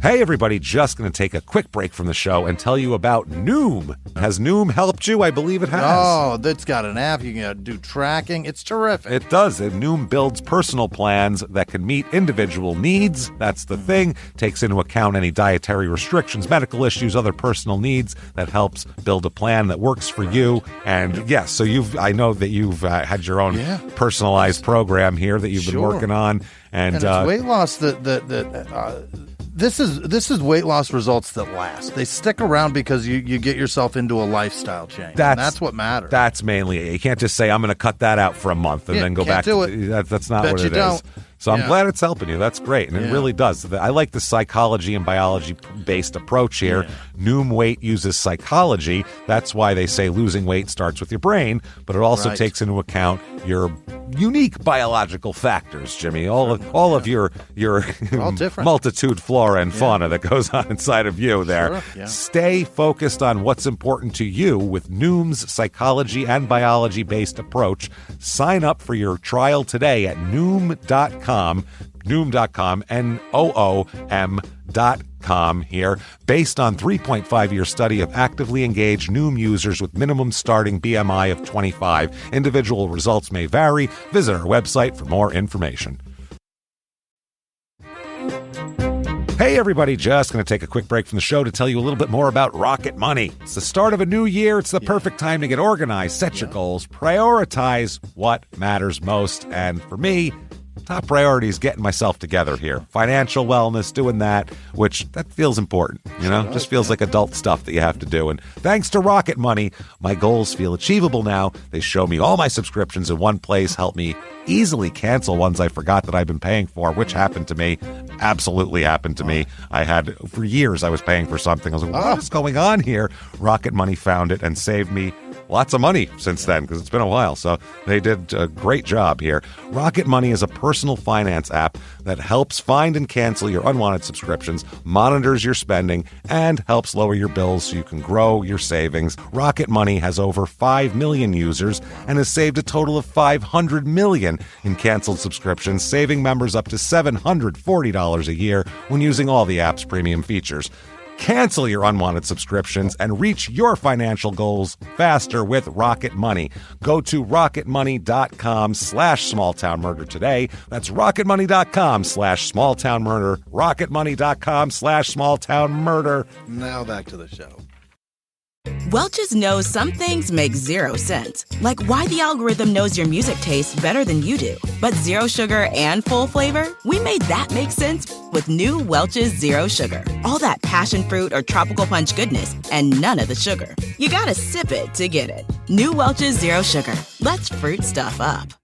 Hey, everybody, just going to take a quick break from the show and tell you about Noom. Has Noom helped you? I believe it has. Oh, that's got an app. You can do tracking. It's terrific. It does. Noom builds personal plans that can meet individual needs. That's the thing. Takes into account any dietary restrictions, medical issues, other personal needs. That helps build a plan that works for you. And yes, so I know that you've had your own personalized program here that you've been working on. And it's weight loss This is weight loss results that last. They stick around because you get yourself into a lifestyle change. That's what matters. That's mainly it. You can't just say, I'm going to cut that out for a month and then go back to it. That's not what it is. So I'm glad it's helping you. That's great. And it really does. I like the psychology and biology-based approach here. Yeah. Noom Weight uses psychology. That's why they say losing weight starts with your brain, but it also takes into account your unique biological factors, Jimmy. All of your multitude flora and fauna that goes on inside of you there. Sure. Yeah. Stay focused on what's important to you with Noom's psychology and biology-based approach. Sign up for your trial today at Noom.com, Noom.com here. Based on 3.5-year study of actively engaged Noom users with minimum starting BMI of 25. Individual results may vary. Visit our website for more information. Hey, everybody, just going to take a quick break from the show to tell you a little bit more about Rocket Money. It's the start of a new year. It's the perfect time to get organized, set your goals, prioritize what matters most. And for me, top priority is getting myself together here. Financial wellness, doing that, which that feels important, just feels like adult stuff that you have to do. And thanks to Rocket Money, my goals feel achievable now. They show me all my subscriptions in one place, help me easily cancel ones I forgot that I've been paying for, which happened to me, absolutely happened to me. For years, I was paying for something. I was like, what is going on here? Rocket Money found it and saved me lots of money since then, because it's been a while. So they did a great job here. Rocket Money is a personal finance app that helps find and cancel your unwanted subscriptions, monitors your spending, and helps lower your bills so you can grow your savings. Rocket Money has over 5 million users and has saved a total of $500 million in canceled subscriptions, saving members up to $740 a year when using all the app's premium features. Cancel your unwanted subscriptions and reach your financial goals faster with Rocket Money. Go to rocketmoney.com/smalltownmurder today. That's rocketmoney.com/smalltownmurder. rocketmoney.com/smalltownmurder. Now back to the show. Welch's knows some things make zero sense, like why the algorithm knows your music tastes better than you do. But zero sugar and full flavor? We made that make sense with new Welch's Zero Sugar. All that passion fruit or tropical punch goodness and none of the sugar. You gotta sip it to get it. New Welch's Zero Sugar. Let's fruit stuff up.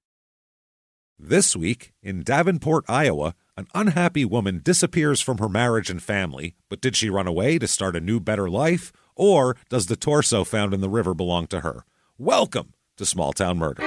This week, in Davenport, Iowa, an unhappy woman disappears from her marriage and family. But did she run away to start a new, better life? Or does the torso found in the river belong to her? Welcome to Small Town Murder.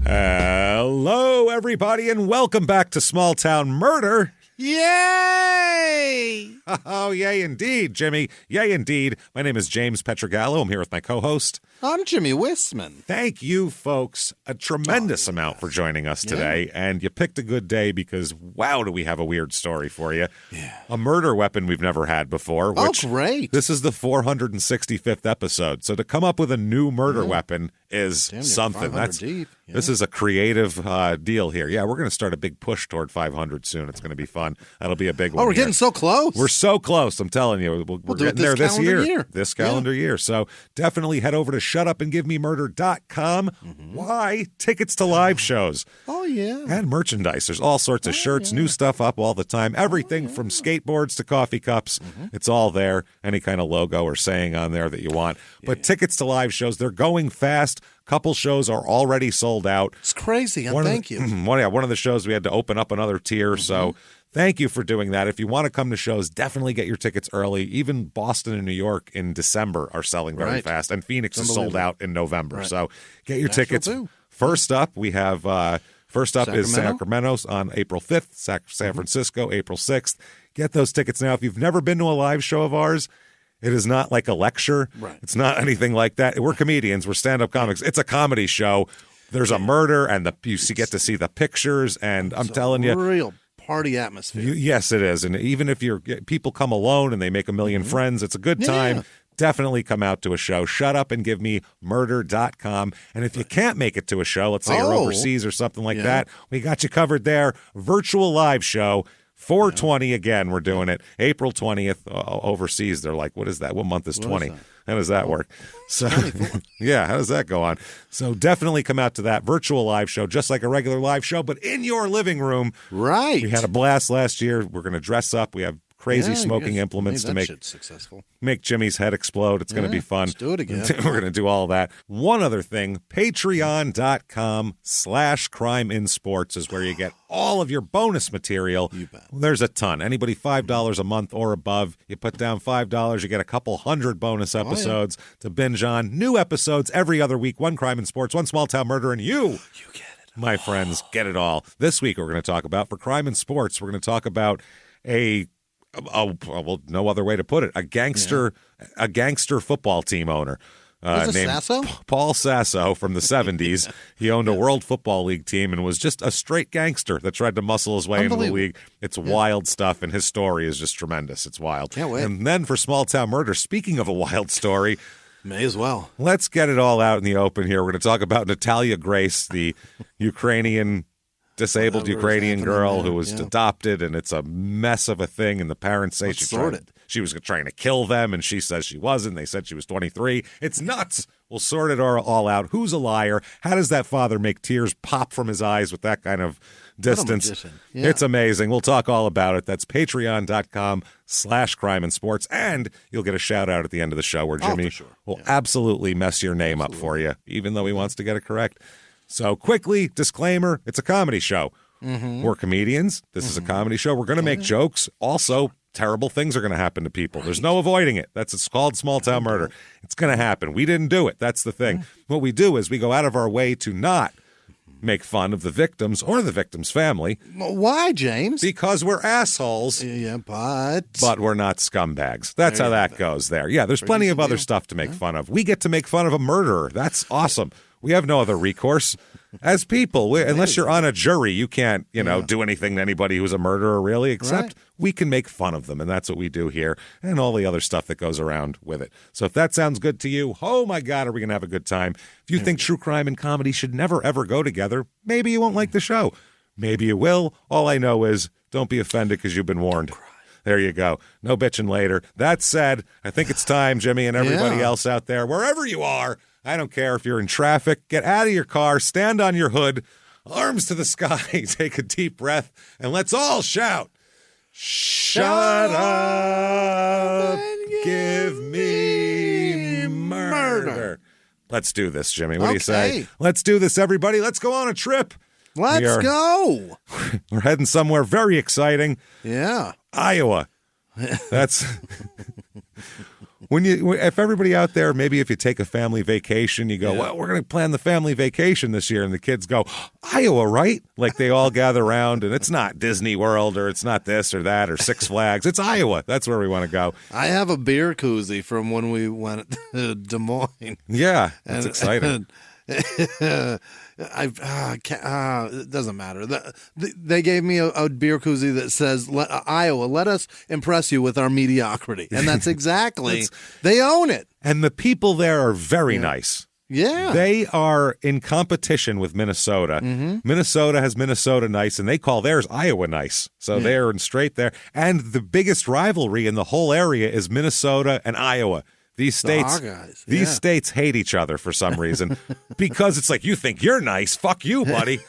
Hello, everybody, and welcome back to Small Town Murder. Yay! Oh, yay indeed, Jimmy. Yay indeed. My name is James Pietragallo. I'm here with my co-host. I'm Jimmie Whisman. Thank you, folks, a tremendous amount for joining us today. And you picked a good day because, wow, do we have a weird story for you. Yeah. A murder weapon we've never had before. Which, great. This is the 465th episode. So to come up with a new murder weapon is something. Deep. Yeah. This is a creative deal here. Yeah, we're going to start a big push toward 500 soon. It's going to be fun. That'll be a big one. Oh, we're getting so close. We're so close. I'm telling you. We're getting there this year. This calendar year. So definitely head over to shutupandgivememurder.com. Why? Tickets to live shows. Oh, yeah. And merchandise. There's all sorts of shirts, new stuff up all the time. Everything from skateboards to coffee cups. It's all there. Any kind of logo or saying on there that you want. But tickets to live shows, they're going fast. Couple shows are already sold out. It's crazy, and thank you. One of the shows we had to open up another tier, so thank you for doing that. If you want to come to shows, definitely get your tickets early. Even Boston and New York in December are selling very fast, and Phoenix is sold out in November. So get your tickets. First up, we have First up is Sacramento on April 5th, San Francisco, April 6th. Get those tickets now. If you've never been to a live show of ours, it is not like a lecture. Right. It's not anything like that. We're comedians. We're stand-up comics. It's a comedy show. There's a murder, and you get to see the pictures, and I'm telling you. Real party atmosphere. Yes, it is. And even if people come alone and they make a million friends, it's a good time. Definitely come out to a show. Shutupandgivememurder.com. And if you can't make it to a show, let's say you're overseas or something like that, we got you covered there. Virtual live show. 420 again, we're doing it. April 20th, overseas. They're like, what is that? What month is 20? How does that work? So, yeah, how does that go on? So definitely come out to that virtual live show, just like a regular live show, but in your living room. Right. We had a blast last year. We're going to dress up. We have crazy smoking implements to make Jimmie's head explode. It's going to be fun. Let's do it again. We're going to do all that. One other thing, patreon.com/crimeinsports is where you get all of your bonus material. You bet. There's a ton. Anybody $5 a month or above, you put down $5, you get a couple hundred bonus episodes to binge on. New episodes every other week. One crime in sports, one small town murder, and you get it. My friends, get it all. This week we're going to talk about, for crime in sports, we're going to talk about no other way to put it, a gangster football team owner named Sasso? Paul Sasso from the 70s. He owned a World Football League team and was just a straight gangster that tried to muscle his way into the league. It's wild stuff, and his story is just tremendous. It's wild. Can't wait. And then for small town murder, speaking of a wild story, may as well. Let's get it all out in the open here. We're going to talk about Natalia Grace, the disabled Ukrainian girl who was adopted, and it's a mess of a thing, and the parents say she was trying to kill them, and she says she wasn't. They said she was 23. It's nuts. We'll sort it all out. Who's a liar? How does that father make tears pop from his eyes with that kind of distance? It's amazing. We'll talk all about it. That's patreon.com/crimeinsports, and you'll get a shout out at the end of the show where Jimmie will absolutely mess your name up for you, even though he wants to get it correct. So quickly, disclaimer, it's a comedy show. We're comedians. This is a comedy show. We're going to make jokes. Also, terrible things are going to happen to people. There's no avoiding it. It's called small town murder. It's going to happen. We didn't do it. That's the thing. What we do is we go out of our way to not make fun of the victims or the victim's family. Why, James? Because we're assholes. Yeah, but we're not scumbags. That's how that goes there. Yeah, there's plenty of other stuff to make fun of. We get to make fun of a murderer. That's awesome. We have no other recourse as people. Unless you're on a jury, you can't, do anything to anybody who's a murderer, really, except we can make fun of them, and that's what we do here, and all the other stuff that goes around with it. So if that sounds good to you, oh my God, are we going to have a good time. If you think true crime and comedy should never, ever go together, maybe you won't like the show. Maybe you will. All I know is don't be offended because you've been warned. There you go. No bitching later. That said, I think it's time, Jimmie, and everybody else out there, wherever you are, I don't care if you're in traffic, get out of your car, stand on your hood, arms to the sky, take a deep breath, and let's all shout, "Shut up, give me murder." Let's do this, Jimmie. What do you say? Let's do this, everybody. Let's go on a trip. Let's go. We're heading somewhere very exciting. Yeah. Iowa. That's... If everybody out there, maybe if you take a family vacation, you go, well, we're going to plan the family vacation this year. And the kids go, Iowa, right? Like they all gather around, and it's not Disney World or it's not this or that or Six Flags. It's Iowa. That's where we want to go. I have a beer koozie from when we went to Des Moines. Yeah, that's exciting. It doesn't matter. They gave me a beer koozie that says, Iowa, let us impress you with our mediocrity. And that's exactly, they own it. And the people there are very nice. Yeah. They are in competition with Minnesota. Minnesota has Minnesota nice, and they call theirs Iowa nice. So they're in straight there. And the biggest rivalry in the whole area is Minnesota and Iowa. These states hate each other for some reason because it's like, you think you're nice. Fuck you, buddy.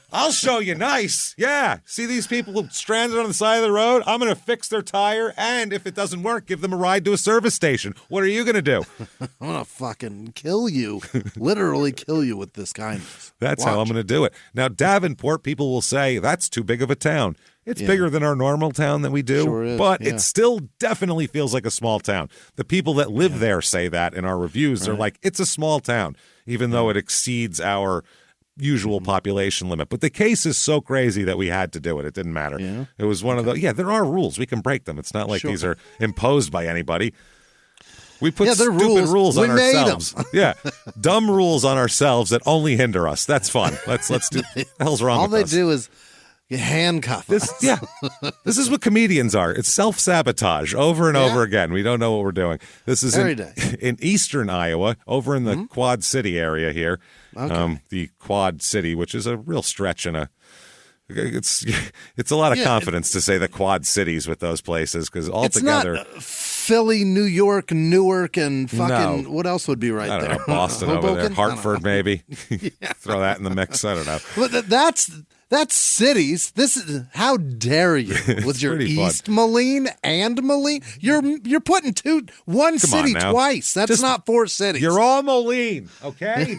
I'll show you nice. Yeah. See these people stranded on the side of the road? I'm going to fix their tire. And if it doesn't work, give them a ride to a service station. What are you going to do? I'm going to fucking kill you. Literally kill you with this kindness. That's how I'm going to do it. Now, Davenport, people will say that's too big of a town. It's bigger than our normal town that we do, sure is, but it still definitely feels like a small town. The people that live there say that in our reviews. They're like, it's a small town, even though it exceeds our usual population limit. But the case is so crazy that we had to do it. It didn't matter. Yeah. It was one of the, there are rules. We can break them. It's not like these are imposed by anybody. We put stupid rules on ourselves. Dumb rules on ourselves that only hinder us. That's fun. Let's do. The hell's wrong with us? All they do is handcuff us. This is what comedians are. It's self-sabotage over and over again. We don't know what we're doing. This is in eastern Iowa, over in the Quad City area here. Okay. The Quad City, which is a real stretch it's a lot of confidence to say the Quad Cities with those places because altogether. It's not Philly, New York, Newark, and fucking what else would be right there? I don't know, Boston over there, Hartford maybe. Throw that in the mix. I don't know. But that's cities. This is how dare you with your East Moline and Moline? You're putting one city twice. That's not 4 cities. You're all Moline, okay?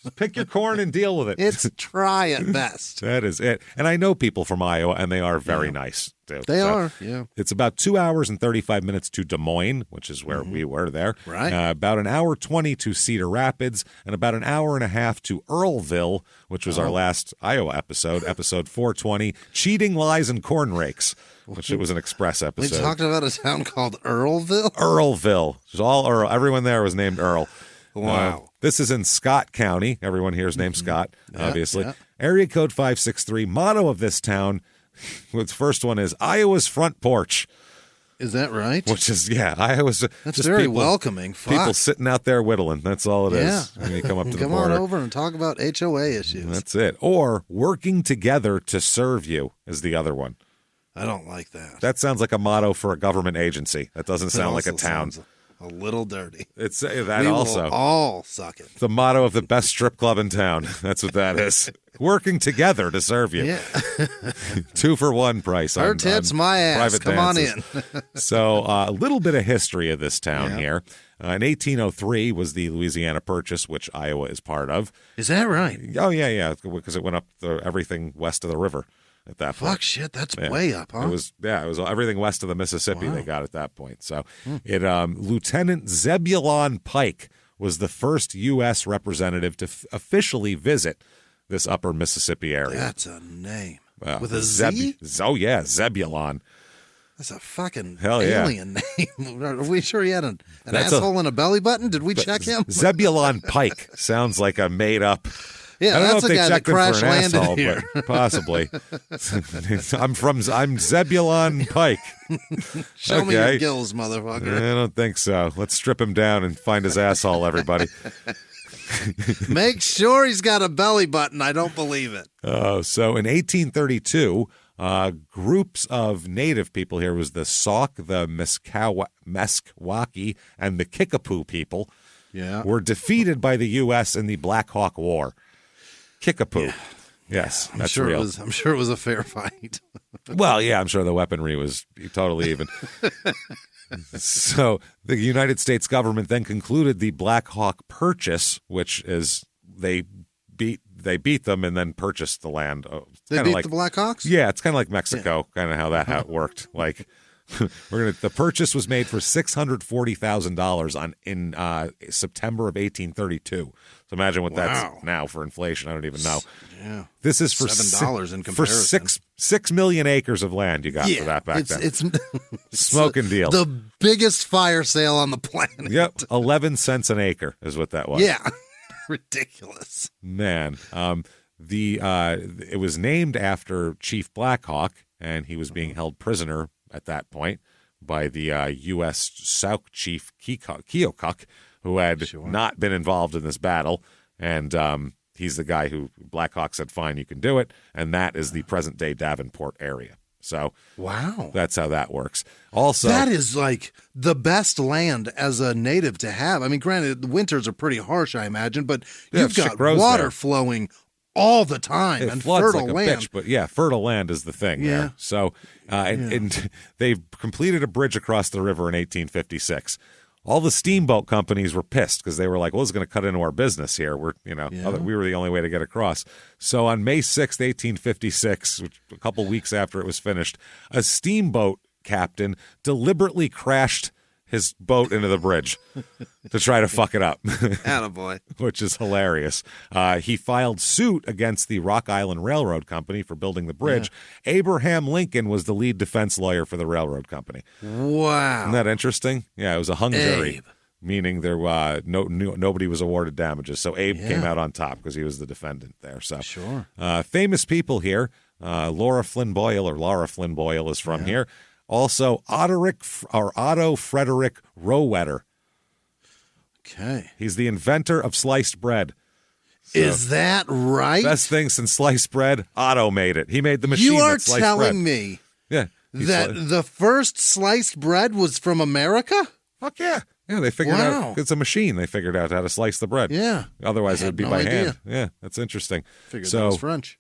Just pick your corn and deal with it. It's try at best. That is it. And I know people from Iowa, and they are very nice. They are. It's about 2 hours and 35 minutes to Des Moines, which is where we were there. Right. About an hour 20 to Cedar Rapids, and about an hour and a half to Earlville, which was our last Iowa episode 420, Cheating, Lies, and Corn Rakes, which it was an express episode. We talked about a town called Earlville? Earlville. It was all Earl. Everyone there was named Earl. Wow. This is in Scott County. Everyone here is named Scott, obviously. Yeah. Area code 563. Motto of this town. The first one is Iowa's front porch. Is that right? Which is, Iowa's. That's just very welcoming. People sitting out there whittling. That's all it is. When you come up to the border. Come on over and talk about HOA issues. That's it. Or working together to serve you is the other one. I don't like that. That sounds like a motto for a government agency. That doesn't sound like a town. A little dirty. It's that we also. Will all suck it. The motto of the best strip club in town. That's what that is. Working together to serve you. Yeah. 2 for 1 price. Her tits, my ass. Come dances. On in. So a little bit of history of this town here. In 1803 was the Louisiana Purchase, which Iowa is part of. Is that right? Oh, yeah, because it went up everything west of the river. At that point. Fuck shit, that's way up, huh? It was everything west of the Mississippi they got at that point. So Lieutenant Zebulon Pike was the first U.S. representative to officially visit this upper Mississippi area. That's a name. With a Z? Zebulon. That's a fucking alien name. Are we sure he had an asshole and a belly button? Did we check him? Zebulon Pike sounds like a made-up... Yeah, I don't that's know if they checked him crash for an landed asshole, here. But possibly. I'm Zebulon Pike. Show me your gills, motherfucker. I don't think so. Let's strip him down and find his asshole, everybody. Make sure he's got a belly button. I don't believe it. So in 1832, groups of native people here was the Sauk, the Meskwaki, and the Kickapoo people were defeated by the U.S. in the Black Hawk War. Kickapoo. Yes, that's real. I'm sure it was a fair fight. Well, yeah, I'm sure the weaponry was totally even. So the United States government then concluded the Black Hawk Purchase, which is they beat them and then purchased the land. They beat the Black Hawks? Yeah, it's kind of like Mexico, kind of how that worked. Like the purchase was made for $640,000 in September of 1832. So imagine what that's now for inflation. I don't even know. Yeah, this is for $7 in comparison. For 6 million acres of land you got for that back then. It's smoking deal. The biggest fire sale on the planet. Yep, 11 cents an acre is what that was. Yeah, ridiculous. Man, it was named after Chief Black Hawk, and he was being held prisoner at that point by the U.S. Sauk Chief Keokuk, who had not been involved in this battle. And he's the guy who Black Hawk said, fine, you can do it. And that is the present-day Davenport area. So that's how that works. Also, that is like the best land as a native to have. I mean, granted, the winters are pretty harsh, I imagine, but you've got water flowing all the time and fertile like land. Bitch, but fertile land is the thing there. So and they completed a bridge across the river in 1856. All the steamboat companies were pissed because they were like, well, it's going to cut into our business here. We were the only way to get across. So on May 6th, 1856, which a couple weeks after it was finished, a steamboat captain deliberately crashed his boat into the bridge to try to fuck it up. Attaboy. Which is hilarious. He filed suit against the Rock Island Railroad Company for building the bridge. Yeah. Abraham Lincoln was the lead defense lawyer for the railroad company. Wow. Isn't that interesting? Yeah, it was a hung jury, meaning there nobody was awarded damages. So Abe came out on top because he was the defendant there. So sure. Famous people here. Laura Flynn Boyle is from here. Also, Otto Frederick Rowetter. Okay. He's the inventor of sliced bread. So, is that right? Best thing since sliced bread, Otto made it. He made the machine that sliced bread. You are telling me that the first sliced bread was from America? Fuck yeah. Yeah, they figured out, it's a machine. They figured out how to slice the bread. Yeah. Otherwise, it would be by hand. Yeah, that's interesting. Figured that was French.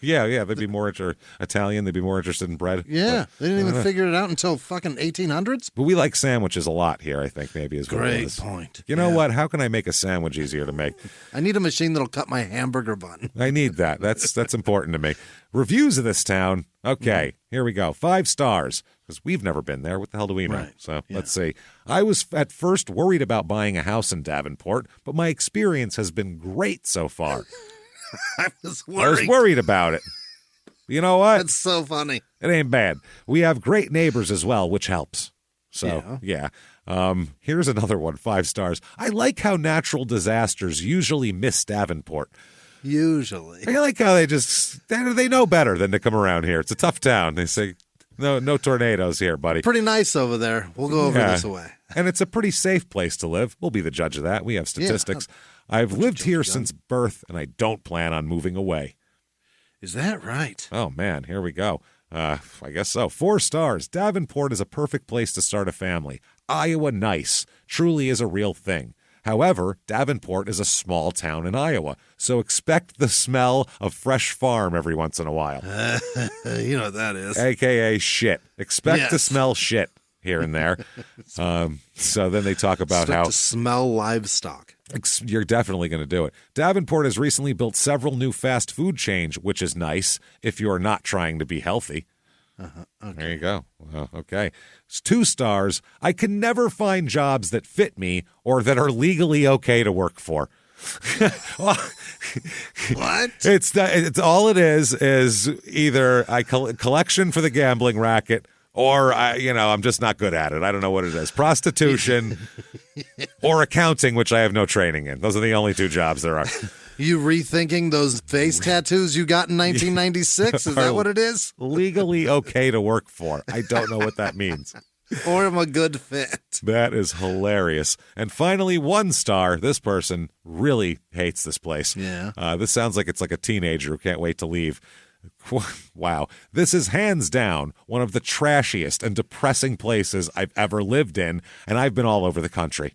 yeah. They'd be more Italian. They'd be more interested in bread. Yeah, they didn't even figure it out until fucking 1800s. But we like sandwiches a lot here, I think, maybe is what it is. Great point. You know what? How can I make a sandwich easier to make? I need a machine that'll cut my hamburger bun. I need that. That's important to me. Reviews of this town. Okay, here we go. 5 stars. Because we've never been there. What the hell do we know? Right. So let's see. I was at first worried about buying a house in Davenport, but my experience has been great so far. I was worried about it. You know what? That's so funny. It ain't bad. We have great neighbors as well, which helps. So, yeah. Here's another one, 5 stars. I like how natural disasters usually miss Davenport. Usually. I like how they know better than to come around here. It's a tough town. They say, no tornadoes here, buddy. Pretty nice over there. We'll go over this way. And it's a pretty safe place to live. We'll be the judge of that. We have statistics. I've lived here since birth, and I don't plan on moving away. Is that right? Oh, man, here we go. I guess so. 4 stars. Davenport is a perfect place to start a family. Iowa nice. Truly is a real thing. However, Davenport is a small town in Iowa, so expect the smell of fresh farm every once in a while. You know what that is. AKA shit. Expect to smell shit here and there. So then they talk about how to smell livestock. You're definitely going to do it. Davenport has recently built several new fast food chains, which is nice if you're not trying to be healthy. Okay. There you go. Okay. It's 2 stars. I can never find jobs that fit me or that are legally okay to work for. What? It's all it is either a collection for the gambling racket or I'm just not good at it. I don't know what it is. Prostitution or accounting, which I have no training in. Those are the only 2 jobs there are. You rethinking those face tattoos you got in 1996? Is that what it is? Legally okay to work for. I don't know what that means. Or am a good fit. That is hilarious. And finally, 1 star. This person really hates this place. Yeah. This sounds like it's like a teenager who can't wait to leave. Wow. This is hands down one of the trashiest and depressing places I've ever lived in, and I've been all over the country.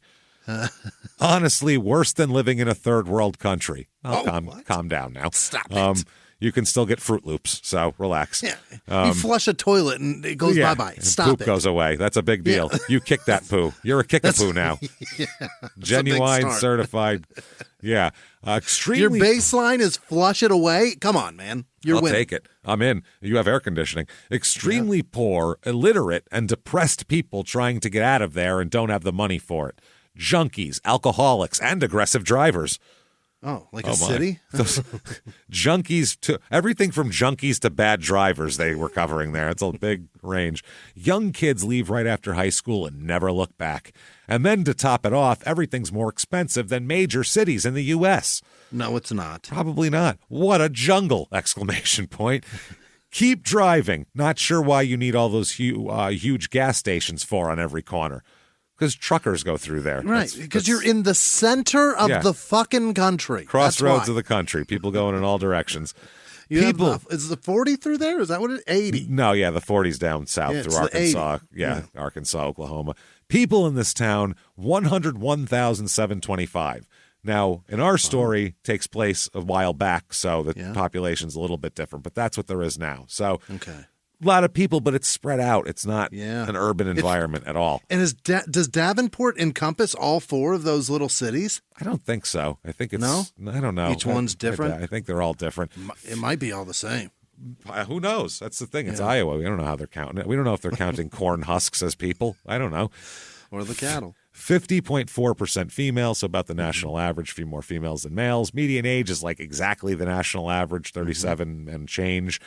Honestly, worse than living in a third world country. Calm down now. Stop it. You can still get Fruit Loops, so relax. Yeah. You flush a toilet and it goes bye-bye. Stop poop goes away. That's a big deal. Yeah. You kick that poo. You're a kick-a-poo now. Genuine, certified. Yeah. Extremely. Your baseline is flush it away? Come on, man. I'll take it. I'm in. You have air conditioning. Extremely poor, illiterate, and depressed people trying to get out of there and don't have the money for it. Junkies, alcoholics, and aggressive drivers. Oh, like a city? Junkies to everything from junkies to bad drivers they were covering there. It's a big range. Young kids leave right after high school and never look back. And then to top it off, everything's more expensive than major cities in the U.S. No, it's not. Probably not. What a jungle! Exclamation point. Keep driving. Not sure why you need all those huge gas stations on every corner. Because truckers go through there. Right, because you're in the center of the fucking country. Crossroads of the country. People going in all directions. Is the 40 through there? Is that what it is? 80? No, the 40's down south through Arkansas. Arkansas, Oklahoma. People in this town, 101,725. Now, in our story, takes place a while back, so the population's a little bit different, but that's what there is now. So, a lot of people, but it's spread out. It's not an urban environment at all. And does Davenport encompass all 4 of those little cities? I don't think so. I think it's... No? I don't know. Each one's different? I think they're all different. It might be all the same. Who knows? That's the thing. It's Iowa. We don't know how they're counting it. We don't know if they're counting corn husks as people. I don't know. Or the cattle. 50.4% female, so about the national average, a few more females than males. Median age is like exactly the national average, 37 and change.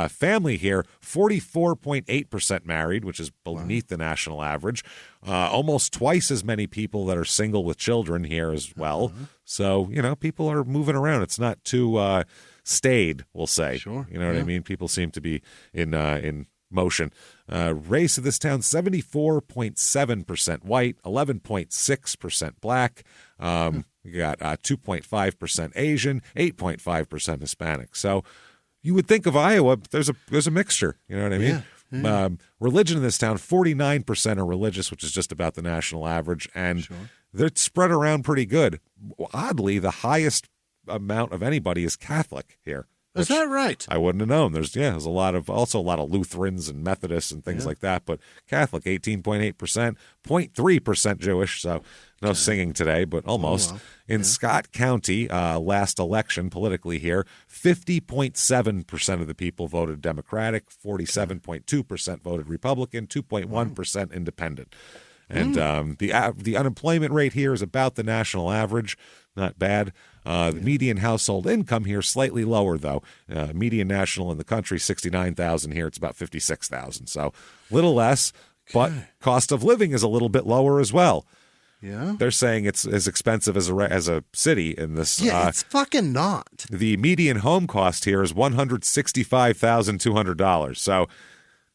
Family here, 44.8% married, which is beneath the national average. Almost twice as many people that are single with children here as well. So, people are moving around. It's not too staid, we'll say. Sure. You know what I mean? People seem to be in motion. Race of this town, 74.7% white, 11.6% black. We got 2.5% Asian, 8.5% Hispanic. So you would think of Iowa, there's a mixture. You know what I mean? Yeah. Religion in this town, 49% are religious, which is just about the national average, and they're spread around pretty good. Oddly, the highest amount of anybody is Catholic here. Is that right? I wouldn't have known. There's a lot of Lutherans and Methodists and things like that, but Catholic 18.8%, 0.3% Jewish, so no singing today, but almost. In Scott County, last election politically here, 50.7% of the people voted Democratic, 47.2% voted Republican, 2.1% Independent. And the unemployment rate here is about the national average. Not bad. The median household income here slightly lower, though. Median national in the country, $69,000 here. It's about $56,000. So a little less, but cost of living is a little bit lower as well. Yeah. They're saying it's as expensive as a city in this. Yeah, it's fucking not. The median home cost here is $165,200. So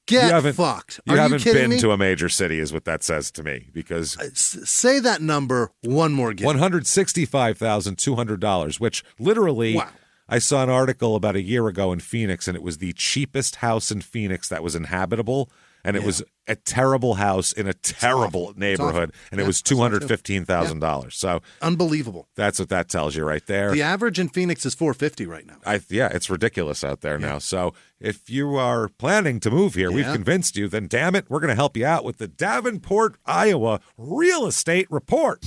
Get fucked. You haven't been me? to a major city is what that says to me, because say that number one more again. $165,200, which literally I saw an article about a year ago in Phoenix, and it was the cheapest house in Phoenix that was inhabitable, and it was a terrible house in a terrible neighborhood, and it was $215,000. So unbelievable. That's what that tells you right there. The average in Phoenix is $450 right now. It's ridiculous out there now. So if you are planning to move here, we've convinced you, then damn it, we're going to help you out with the Davenport, Iowa Real Estate Report.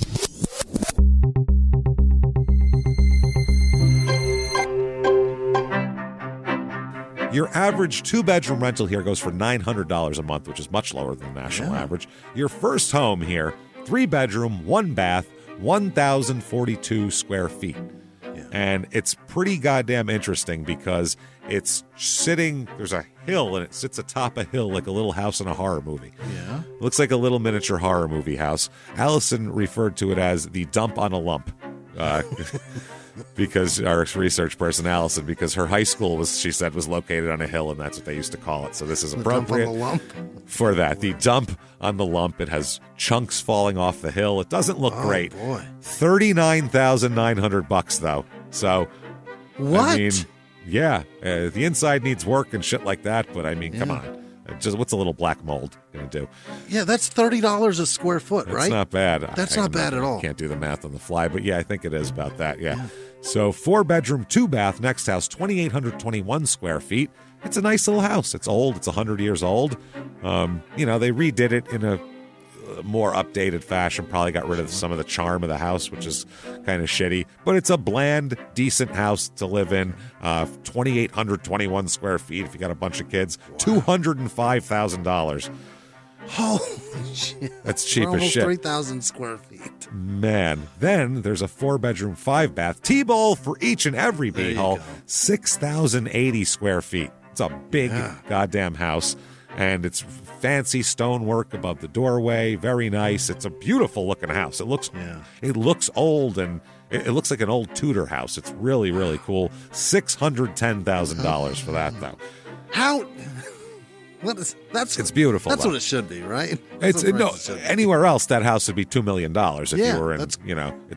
Your average two-bedroom rental here goes for $900 a month, which is much lower than the national average. Your first home here, 3-bedroom, 1-bath, 1,042 square feet. Yeah. And it's pretty goddamn interesting because it's there's a hill, and it sits atop a hill like a little house in a horror movie. Yeah. It looks like a little miniature horror movie house. Allison referred to it as the dump on a lump. Because our research person, Allison, because her high school was located on a hill, and that's what they used to call it. So this is appropriate for that. The dump on the lump. It has chunks falling off the hill. It doesn't look great. Boy. $39,900 though. So what? I mean, the inside needs work and shit like that. But I mean, come on. Just what's a little black mold going to do? Yeah, that's $30 a square foot, right? That's not bad. That's not bad at all. Can't do the math on the fly, but I think it is about that. Yeah. So 4-bedroom, 2-bath, next house, 2,821 square feet. It's a nice little house. It's old. It's 100 years old. They redid it in a more updated fashion, probably got rid of some of the charm of the house, which is kind of shitty, but it's a bland, decent house to live in. 2,821 square feet. If you got a bunch of kids, $205,000. Holy shit. That's cheap as shit. 3,000 square feet. Man. Then there's a 4-bedroom, 5-bath, T-bowl for each and every B-hole, 6,080 square feet. It's a big goddamn house. And it's fancy stonework above the doorway. Very nice. It's a beautiful looking house. It looks old, and it looks like an old Tudor house. It's really, really cool. $610,000 for that, though. How? It's beautiful. That's though. what it should be, right? Anywhere else that house would be $2 million if you were in. It's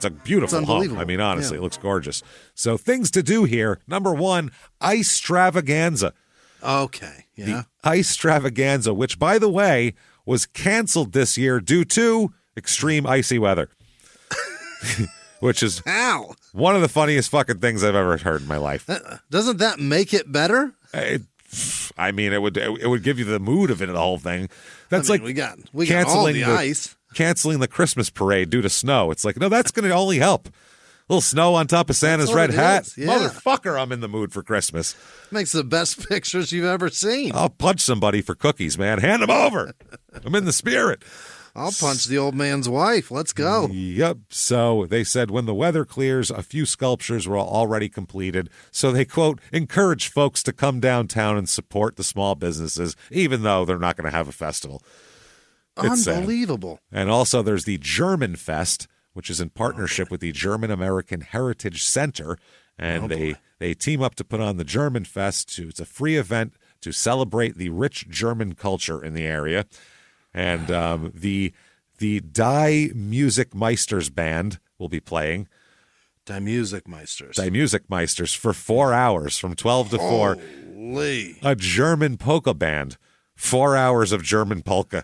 a beautiful home. I mean, honestly, it looks gorgeous. So things to do here. Number 1, ice stravaganza. Okay, yeah. The ice stravaganza, which, by the way, was canceled this year due to extreme icy weather. Which is one of the funniest fucking things I've ever heard in my life. Doesn't that make it better? It would give you the mood of it, the whole thing. That's we got all the ice. Canceling the Christmas parade due to snow. It's like, no, that's going to only help. A little snow on top of Santa's red hat. Yeah. Motherfucker, I'm in the mood for Christmas. Makes the best pictures you've ever seen. I'll punch somebody for cookies, man. Hand them over. I'm in the spirit. I'll punch the old man's wife. Let's go. Yep. So they said when the weather clears, a few sculptures were already completed. So they, quote, encourage folks to come downtown and support the small businesses, even though they're not going to have a festival. It's unbelievable. Sad. And also there's the German Fest, which is in partnership with the German American Heritage Center. And they team up to put on the German Fest. It's a free event to celebrate the rich German culture in the area. And the Die Musikmeisters band will be playing. Die Musikmeisters. Die Musikmeisters for 4 hours, from 12 to 4. Holy. A German polka band. 4 hours of German polka.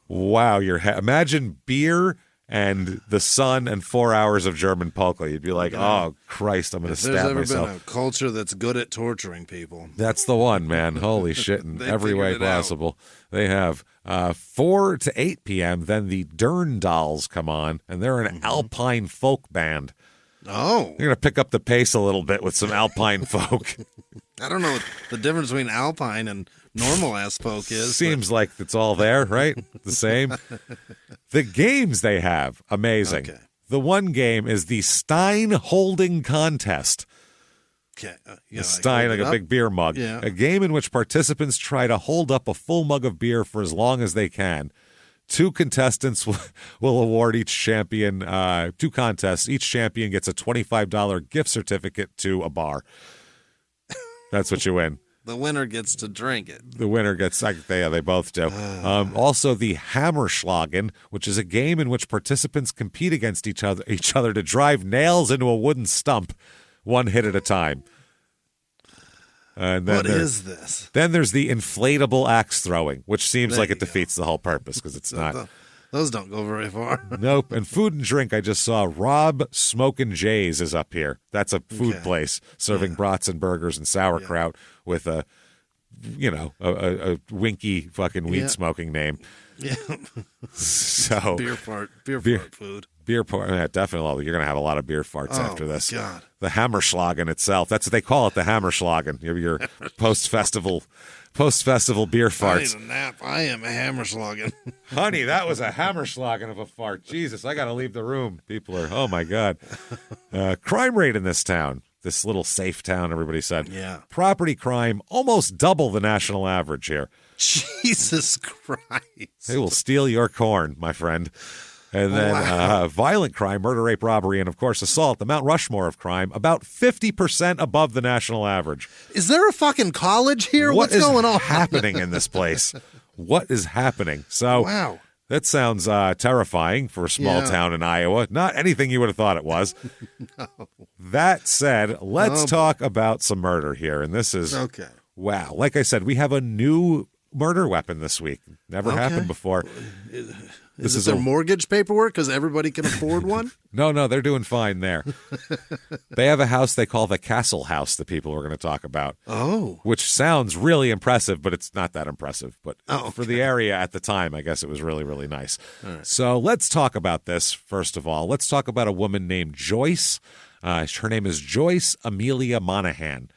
Wow. Imagine beer and the sun and 4 hours of German polka. You'd be like, oh, Christ, I'm going to stab myself. There's ever been a culture that's good at torturing people. That's the one, man. Holy shit, in every way possible. They have 4 to 8 p.m., then the Dern Dolls come on, and they're an Alpine folk band. Oh. They're going to pick up the pace a little bit with some Alpine folk. I don't know what the difference between Alpine and normal-ass folk is. Seems like it's all there, right? The same. The games they have, amazing. Okay. The one game is the Stein Holding Contest. Okay. Stein, like a big beer mug. Yeah. A game in which participants try to hold up a full mug of beer for as long as they can. 2 contestants will award each champion 2 contests. Each champion gets a $25 gift certificate to a bar. That's what you win. The winner gets to drink it. The winner gets, they both do. Also, the Hammerschlagen, which is a game in which participants compete against each other to drive nails into a wooden stump, 1 hit at a time. And then what is this? Then there's the inflatable axe throwing, which seems like it defeats the whole purpose because it's not. Those don't go very far. Nope. And food and drink, I just saw Rob Smokin' Jays is up here. That's a food place serving brats and burgers and sauerkraut with a winky fucking weed smoking name. Yeah. So beer fart food. Beer fart, yeah, definitely. You're going to have a lot of beer farts after this. God. The Hammerschlagen itself. That's what they call it, the Hammerschlagen. Your post-festival beer farts. I need a nap. I am a Hammerschlagen. Honey, that was a Hammerschlagen of a fart. Jesus, I got to leave the room. People are, oh my God. Crime rate in this town. This little safe town, everybody said. Yeah. Property crime, almost double the national average here. Jesus Christ. They will steal your corn, my friend. And then violent crime, murder, rape, robbery, and, of course, assault, the Mount Rushmore of crime, about 50% above the national average. Is there a fucking college here? What's going on? What is happening in this place? What is happening? So wow. That sounds terrifying for a small town in Iowa. Not anything you would have thought it was. No. That said, let's talk about some murder here. And this is, wow. Like I said, we have a new murder weapon this week. Never happened before. Is this their mortgage paperwork because everybody can afford one? No, they're doing fine there. They have a house they call the Castle House that people are going to talk about. Oh. Which sounds really impressive, but it's not that impressive. But for the area at the time, I guess it was really, really nice. Right. So let's talk about this, first of all. Let's talk about a woman named Joyce. Her name is Joyce Amelia Monahan.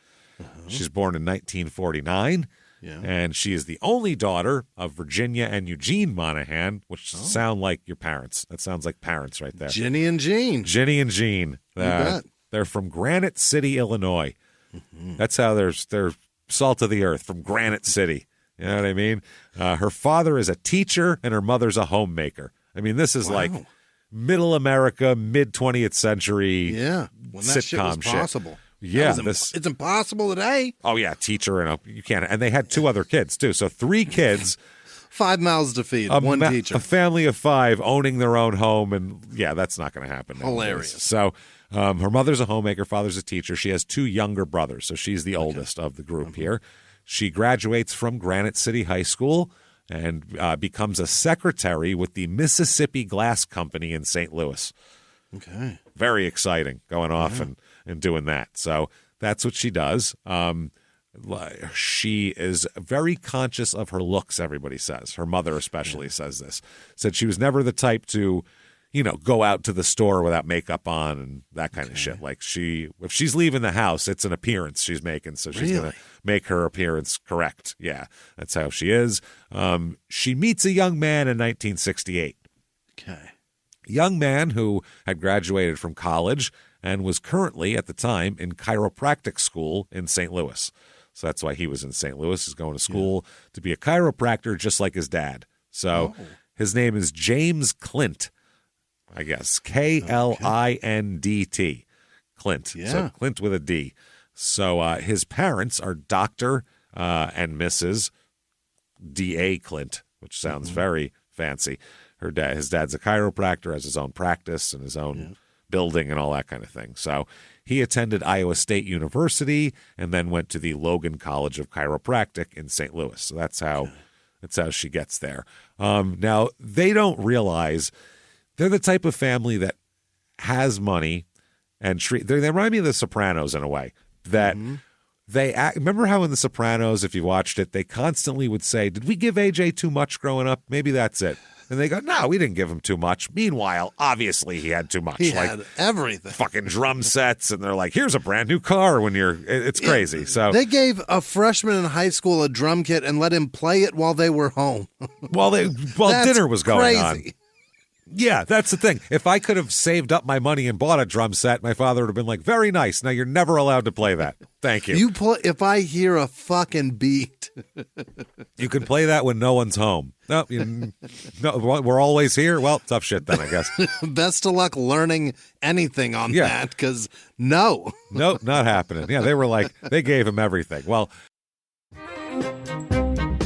She's born in 1949. Yeah. And she is the only daughter of Virginia and Eugene Monahan, which sound like your parents. That sounds like parents right there. Ginny and Jean. Ginny and Jean. They're from Granite City, Illinois. Mm-hmm. That's how they're salt of the earth, from Granite City. You know what I mean? Her father is a teacher and her mother's a homemaker. I mean, this is like middle America, mid-20th century when that shit was possible. Yeah, it's impossible today. Oh yeah, teacher and you can't. And they had 2 other kids too, so 3 kids, 5 mouths to feed, 1 teacher, a family of 5 owning their own home, and that's not going to happen. Hilarious. So, her mother's a homemaker, father's a teacher. She has 2 younger brothers, so she's the oldest of the group here. She graduates from Granite City High School and becomes a secretary with the Mississippi Glass Company in St. Louis. Okay, very exciting, going off and doing that. So that's what she does. She is very conscious of her looks, everybody says. Her mother especially says this. Said she was never the type to, go out to the store without makeup on and that kind of shit. Like if she's leaving the house, it's an appearance she's making. So she's going to make her appearance correct. Yeah, that's how she is. She meets a young man in 1968. Okay. Young man who had graduated from college and was currently at the time in chiropractic school in St. Louis. So that's why he was in St. Louis, is going to school to be a chiropractor just like his dad. So his name is James Clint. I guess Klindt, Clint. Yeah. So Clint with a D. So his parents are Dr. And Mrs. D.A. Clint, which sounds very fancy. His dad's a chiropractor, has his own practice and his own building and all that kind of thing. So he attended Iowa State University and then went to the Logan College of Chiropractic in St. Louis. So that's how she gets there. Now they don't realize. They're the type of family that has money and they remind me of The Sopranos in a way. That remember how in The Sopranos, if you watched it, they constantly would say, "Did we give AJ too much growing up? Maybe that's it." And they go, "No, we didn't give him too much." Meanwhile, obviously he had too much. He had everything. Fucking drum sets, and they're like, "Here's a brand new car." It's crazy. So they gave a freshman in high school a drum kit and let him play it while they were home. while dinner was going on. Yeah, that's the thing. If I could have saved up my money and bought a drum set, my father would have been like, "Very nice. Now you're never allowed to play that. Thank you." If I hear a fucking beat, you can play that when no one's home. No, we're always here. Well, tough shit then, I guess. Best of luck learning anything on that, because no, not happening. Yeah, they gave him everything. Well.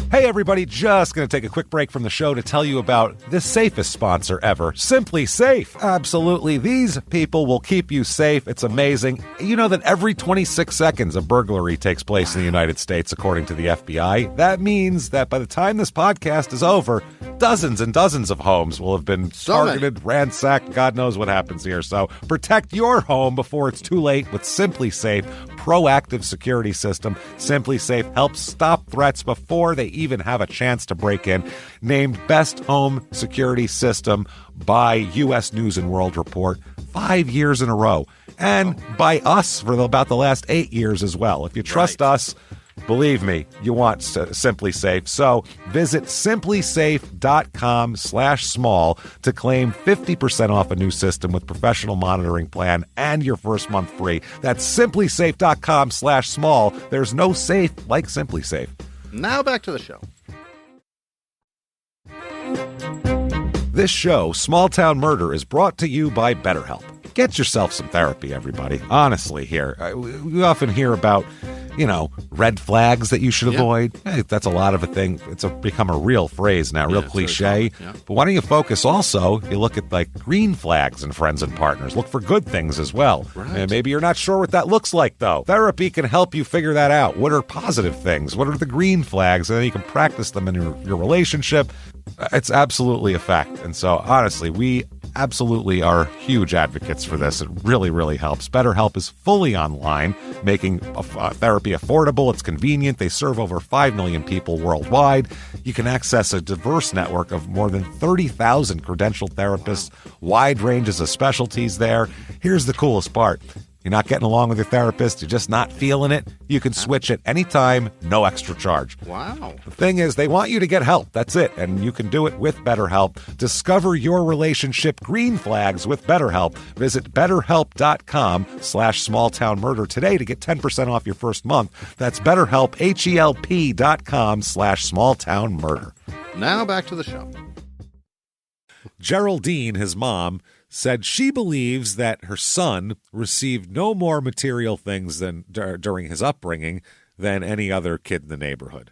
Hey, everybody, just going to take a quick break from the show to tell you about the safest sponsor ever, Simply Safe. Absolutely. These people will keep you safe. It's amazing. You know that every 26 seconds a burglary takes place in the United States, according to the FBI. That means that by the time this podcast is over, dozens and dozens of homes will have been targeted, ransacked. God knows what happens here. So protect your home before it's too late with Simply Safe proactive security system. Simply Safe helps stop threats before they even have a chance to break in. Named Best Home Security System by U.S. News and World Report 5 years in a row. And by us for about the last 8 years as well. If you trust us, believe me, you want Simply Safe. So visit simplysafe.com/small to claim 50% off a new system with professional monitoring plan and your first month free. That's simplysafe.com/small. There's no safe like Simply Safe. Now back to the show. This show, Small Town Murder, is brought to you by BetterHelp. Get yourself some therapy, everybody. Honestly, here. We often hear about, red flags that you should avoid. Hey, that's a lot of a thing. It's become a real phrase now, real cliche. But why don't you focus also, you look at like green flags in friends and partners. Look for good things as well. Right. And maybe you're not sure what that looks like, though. Therapy can help you figure that out. What are positive things? What are the green flags? And then you can practice them in your relationship. It's absolutely a fact. And so, honestly, we absolutely are huge advocates for this. It really, really helps. BetterHelp is fully online, making therapy affordable. It's convenient. They serve over 5 million people worldwide. You can access a diverse network of more than 30,000 credentialed therapists, wide ranges of specialties there. Here's the coolest part. You're not getting along with your therapist, you're just not feeling it, you can switch at any time, no extra charge. Wow. The thing is, they want you to get help. That's it. And you can do it with BetterHelp. Discover your relationship green flags with BetterHelp. Visit BetterHelp.com/smalltownmurder today to get 10% off your first month. That's BetterHelp, HELP.com/smalltownmurder. Now back to the show. Geraldine, his mom, said she believes that her son received no more material things than during his upbringing than any other kid in the neighborhood.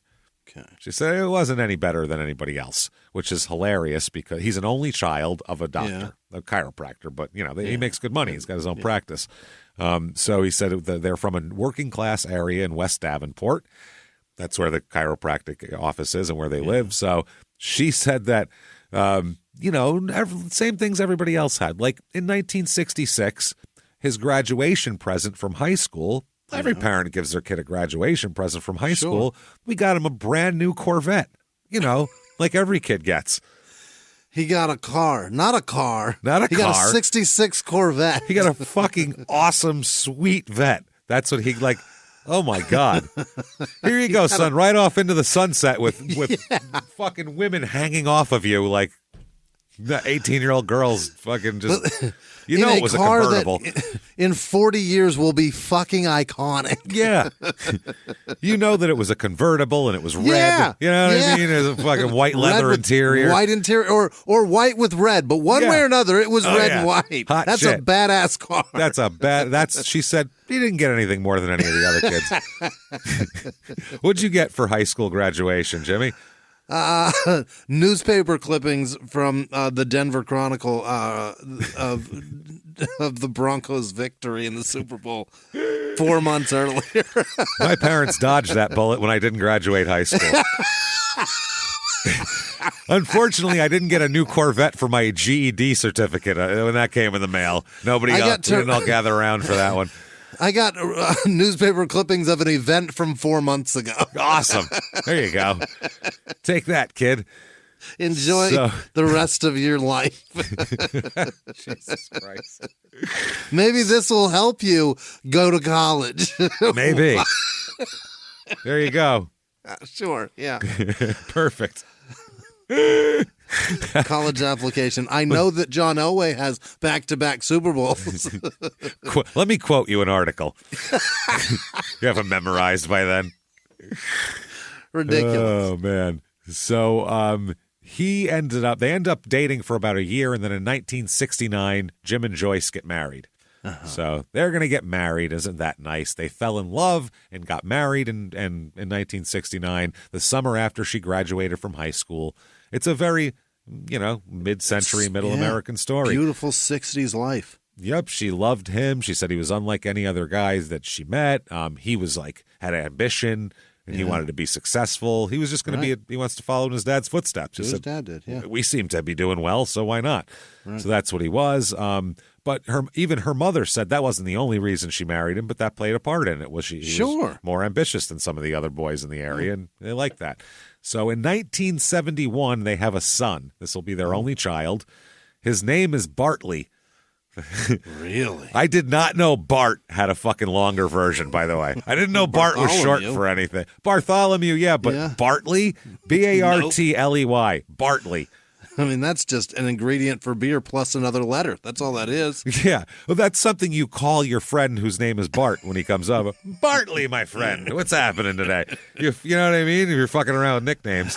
Okay. She said it wasn't any better than anybody else, which is hilarious because he's an only child of a doctor, a chiropractor, but he makes good money. He's got his own practice. So he said they're from a working class area in West Davenport. That's where the chiropractic office is and where they live. So she said that same things everybody else had. Like in 1966, his graduation present from high school, every parent gives their kid a graduation present from high school. We got him a brand new Corvette, like every kid gets. He got a car. Not a car. Not a he car. He got a 66 Corvette. He got a fucking awesome, sweet vet. That's what he like. Oh, my God. Here you go, son. Right off into the sunset with fucking women hanging off of you like the 18-year-old girls fucking just... You know it was a convertible. That in 40 years will be fucking iconic. Yeah. You know that it was a convertible and it was red. Yeah. You know what I mean? It was a fucking white leather interior. White interior or white with red. But one way or another, it was red and white. Hot That's shit. a badass car. She said he didn't get anything more than any of the other kids. What'd you get for high school graduation, Jimmie? Newspaper clippings from the Denver Chronicle of the Broncos' victory in the Super Bowl 4 months earlier. My parents dodged that bullet when I didn't graduate high school. Unfortunately, I didn't get a new Corvette for my GED certificate when that came in the mail. We didn't all gather around for that one. I got newspaper clippings of an event from 4 months ago. Awesome. There you go. Take that, kid. Enjoy the rest of your life. Jesus Christ. Maybe this will help you go to college. Maybe. There you go. Sure, yeah. Perfect. College application. I know that John Elway has back-to-back Super Bowls. Let me quote you an article. You have it memorized by then. Ridiculous. Oh, man. So they end up dating for about a year, and then in 1969, Jim and Joyce get married. Uh-huh. So they're going to get married. Isn't that nice? They fell in love and got married in 1969, the summer after she graduated from high school. It's a very, mid-century, middle American story. Beautiful 60s life. Yep, she loved him. She said he was unlike any other guys that she met. He was had ambition, and he wanted to be successsul. He was just going to he wants to follow in his dad's footsteps. His dad did, yeah. We seem to be doing well, so why not? Right. So that's what he was. But even her mother said that wasn't the only reason she married him, but that played a part in it. He was more ambitious than some of the other boys in the area, and they liked that. So in 1971, they have a son. This will be their only child. His name is Bartley. Really? I did not know Bart had a fucking longer version, by the way. I didn't know Bart was short for anything. Bartholomew, yeah, but Bartley? Bartley. Bartley. I mean, that's just an ingredient for beer plus another letter. That's all that is. Yeah. Well, that's something you call your friend whose name is Bart when he comes up. Bartley, my friend. What's happening today? You know what I mean? You're fucking around with nicknames.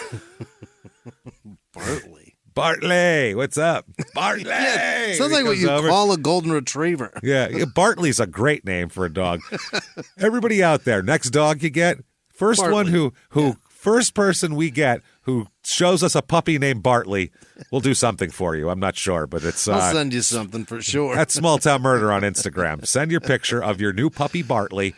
Bartley, what's up? Bartley. Yeah, sounds like what you call a golden retriever. Yeah, Bartley's a great name for a dog. Everybody out there, next dog you get, first person we get who shows us a puppy named Bartley, we'll do something for you. I'm not sure, but it's... I'll send you something for sure. That's Small Town Murder on Instagram. Send your picture of your new puppy Bartley,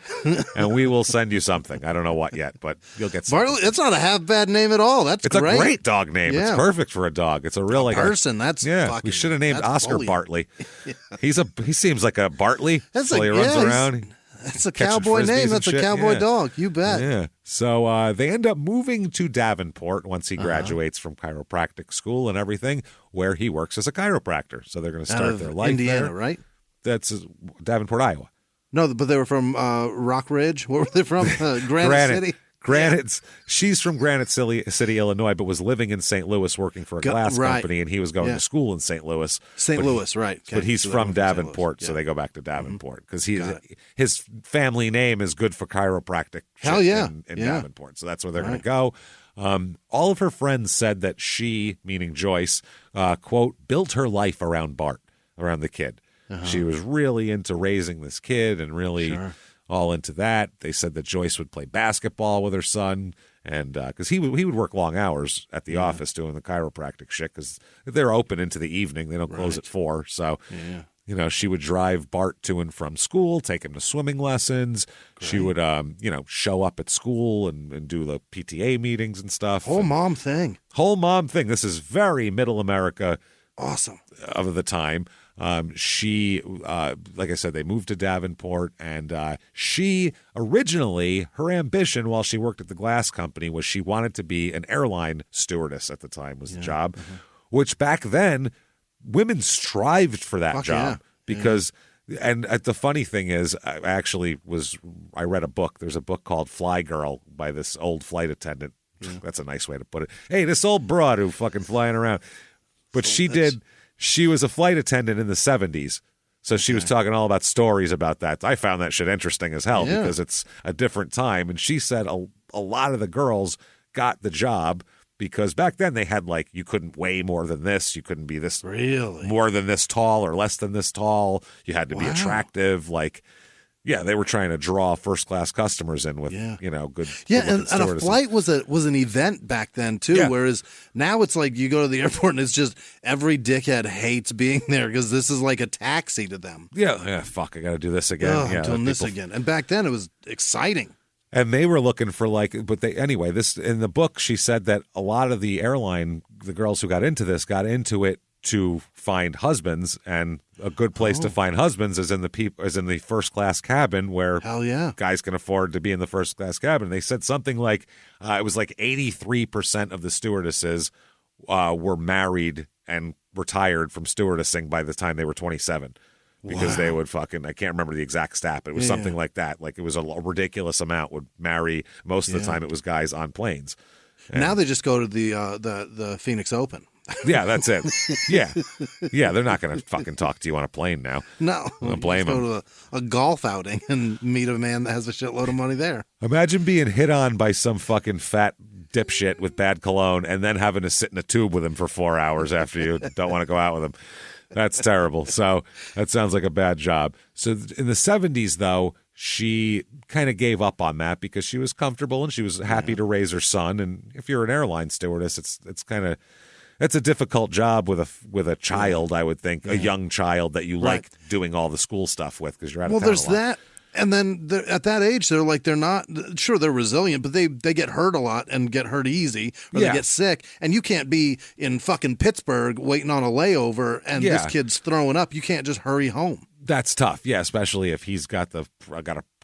and we will send you something. I don't know what yet, but you'll get something. Bartley, it's not a half-bad name at all. It's great. A great dog name. Yeah. It's perfect for a dog. It's a real... person, we should have named Oscar Bartley. Yeah. He seems like a Bartley. That's he runs around. That's a cowboy name. That's a cowboy dog. You bet. Yeah. So they end up moving to Davenport once he graduates from chiropractic school and everything, where he works as a chiropractor. So they're going to start their life Indiana, there. right? That's Davenport, Iowa. No, but they were from Rock Ridge. Where were they from? Granite City? She's from Granite City, Illinois, but was living in St. Louis working for a glass company, and he was going to school in St. Louis. Right. Okay. But he's from Davenport, so they go back to Davenport because his family name is good for chiropractic. Hell yeah. In Davenport, so that's where they're going to go. All of her friends said that she, meaning Joyce, quote, built her life around Bart, around the kid. Uh-huh. She was really into raising this kid and really... all into that. They said that Joyce would play basketball with her son, and because he would work long hours at the office doing the chiropractic shit, because they're open into the evening. They don't close at 4. So, she would drive Bart to and from school, take him to swimming lessons. Great. She would, show up at school and do the PTA meetings and stuff. Whole mom thing. This is very middle America. Awesome. Of the time. She, like I said, they moved to Davenport, and she originally, her ambition while she worked at the glass company was she wanted to be an airline stewardess at the time was the job. Mm-hmm. which back then women strived for that job because. And the funny thing is, I read a book. There's a book called Fly Girl by this old flight attendant. Yeah. That's a nice way to put it. Hey, this old broad who fucking flying around. But she was a flight attendant in the 70s. So she was talking all about stories about that. I found that shit interesting as hell because it's a different time. And she said a lot of the girls got the job because back then they had you couldn't weigh more than this. You couldn't be this more than this tall or less than this tall. You had to be attractive. They were trying to draw first-class customers in with, good. Yeah, and a flight was an event back then, too, whereas now it's like you go to the airport and it's just every dickhead hates being there because this is like a taxi to them. Yeah, fuck, I got to do this again. I'm doing this again. And back then it was exciting. And they were looking for this in the book, she said that a lot of the girls who got into it to find husbands, and a good place to find husbands is in the first class cabin where guys can afford to be in the first class cabin. They said something like it was 83% of the stewardesses were married and retired from stewardessing by the time they were 27. Because they would I can't remember the exact stat, but it was something like that. It was a ridiculous amount would marry. Most of the time it was guys on planes. And now they just go to the Phoenix Open. Yeah, that's it. Yeah, they're not going to fucking talk to you on a plane now. No. I don't blame them. Go to a golf outing and meet a man that has a shitload of money there. Imagine being hit on by some fucking fat dipshit with bad cologne and then having to sit in a tube with him for 4 hours after you don't want to go out with him. That's terrible. So that sounds like a bad job. So in the 70s, though, she kind of gave up on that because she was comfortable and she was happy to raise her son. And if you're an airline stewardess, it's a difficult job with a child, I would think, a young child that you like doing all the school stuff with because you're out of town. Well, there's that. And then at that age, they're not sure they're resilient, but they get hurt a lot and get hurt easy, or they get sick. And you can't be in fucking Pittsburgh waiting on a layover, and this kid's throwing up. You can't just hurry home. That's tough, especially if he's got a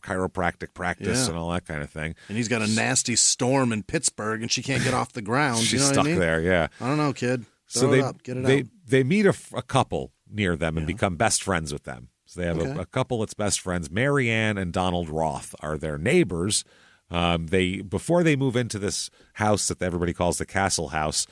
chiropractic practice and all that kind of thing. And he's got a nasty storm in Pittsburgh, and she can't get off the ground. She's you know stuck what I mean? there. Yeah, I don't know, kid. Throw it up. Get it out. They meet a couple near them and become best friends with them. So they have a couple that's best friends. Mary Ann and Donald Roth are their neighbors. Before they move into this house that everybody calls the Castle House,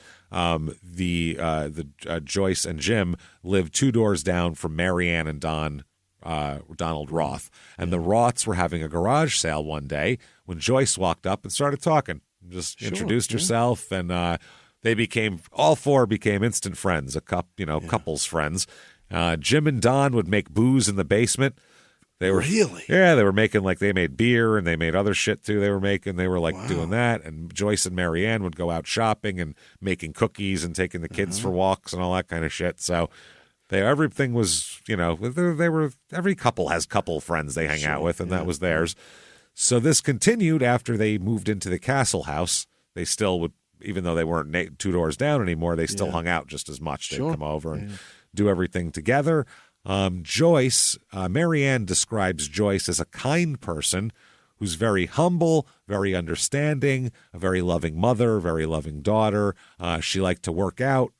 Joyce and Jim live 2 doors down from Mary Ann and Donald Roth. And the Roths were having a garage sale one day when Joyce walked up and started talking. Just introduced herself, and all four became instant friends, couples friends. Jim and Don would make booze in the basement. They were they were making they made beer and they made other shit too. They were doing that. And Joyce and Mary Ann would go out shopping and making cookies and taking the kids for walks and all that kind of shit. So everything was, every couple has couple friends they hang out with, and that was theirs. So this continued after they moved into the Castle House. They still would, even though they weren't 2 doors down anymore, they still hung out just as much. They'd come over and do everything together. Joyce, Mary Ann describes Joyce as a kind person who's very humble, very understanding, a very loving mother, very loving daughter. She liked to work out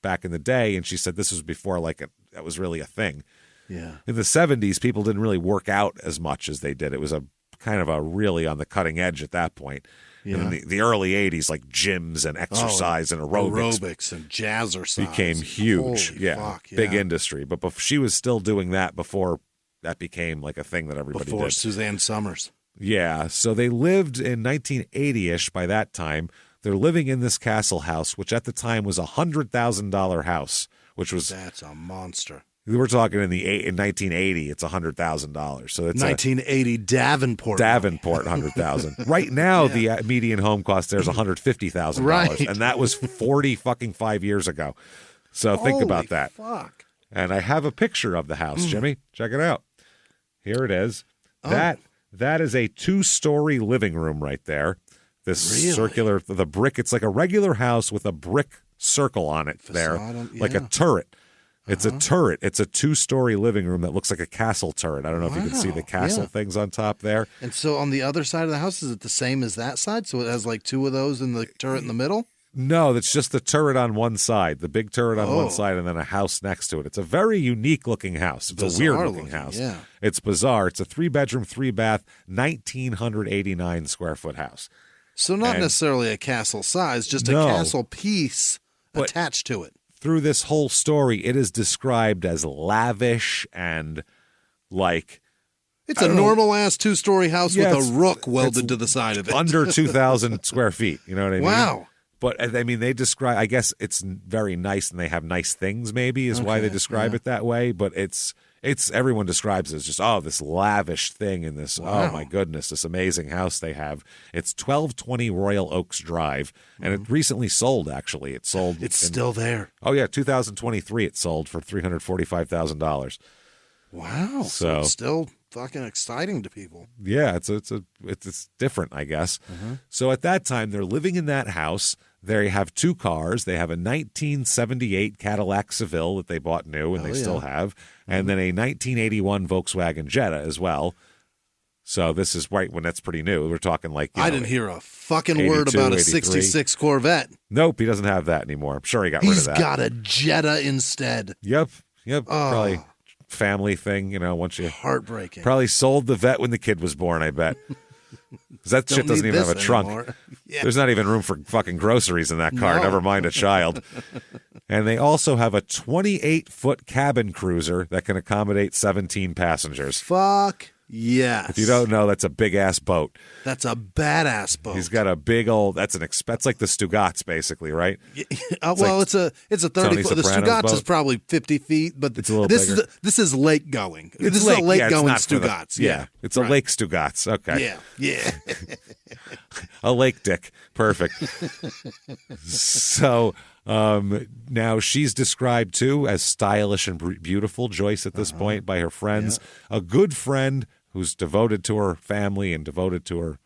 back in the day, and she said this was before that was really a thing. Yeah. In the 70s, people didn't really work out as much as they did. It was a kind of a really on the cutting edge at that point. Yeah. In the early 80s, gyms and exercise and aerobics and jazzercise became huge. Big industry. But she was still doing that before that became a thing that everybody did. Before Suzanne Summers. Yeah. So they lived in 1980-ish by that time. They're living in this Castle House, which at the time was a $100,000 house, which was... That's a monster. We're talking in 1980, it's $100,000. So it's 1980 Davenport, $100,000. Right now, the median home cost there is $150,000, right? And that was 5 years ago. So think about that. Fuck. And I have a picture of the house, Jimmy. Check it out. Here it is. That is a 2-story living room right there. This circular, the brick. It's like a regular house with a brick circle on it like a turret. It's a turret. It's a 2-story living room that looks like a castle turret. I don't know if you can see the castle things on top there. And so on the other side of the house, is it the same as that side? So it has 2 of those in the turret in the middle? No, that's just the turret on one side, the big turret on one side, and then a house next to it. It's a very unique-looking house. It's a weird-looking house. Yeah. It's bizarre. It's a 3-bedroom, 3-bath, 1,989 square foot house. So not necessarily a castle size, just a castle piece attached to it. Through this whole story, it is described as lavish and like... It's a normal-ass 2-story house with a rook welded to the side of it. Under 2,000 square feet. You know what I mean? Wow. But, I mean, they describe, I guess it's very nice and they have nice things, maybe, is why they describe it that way. But it's everyone describes it as just, this lavish thing in this, oh, my goodness, this amazing house they have. It's 1220 Royal Oaks Drive, and it recently sold, actually. It sold. It's still there. Oh, yeah, 2023 it sold for $345,000. Wow. So it's still fucking exciting to people. Yeah, it's different, I guess. So at that time, they're living in that house. They have 2 cars. They have a 1978 Cadillac Seville that they bought new and they still have, and then a 1981 Volkswagen Jetta as well. So this is right when that's pretty new. We're talking like I didn't hear a fucking word about a 66 Corvette. Nope, he doesn't have that anymore. I'm sure he got rid of that. He's got a Jetta instead. Yep. Probably family thing, once you... Heartbreaking. Probably sold the vet when the kid was born, I bet. Because that shit doesn't even have a trunk. Yeah. There's not even room for fucking groceries in that car, never mind a child. And they also have a 28-foot cabin cruiser that can accommodate 17 passengers. Fuck yes. If you don't know, that's a big-ass boat. That's a badass boat. He's got a big old... That's like the Stugatz, basically, right? It's a 30-foot... The Stugatz is probably 50 feet, but it's a little bigger. This is lake going. This is a lake going Stugatz. It's a lake Stugatz. Okay. Yeah. A lake dick. Perfect. So... now she's described too as stylish and beautiful, Joyce, at this point by her friends. A good friend who's devoted to her family and devoted to her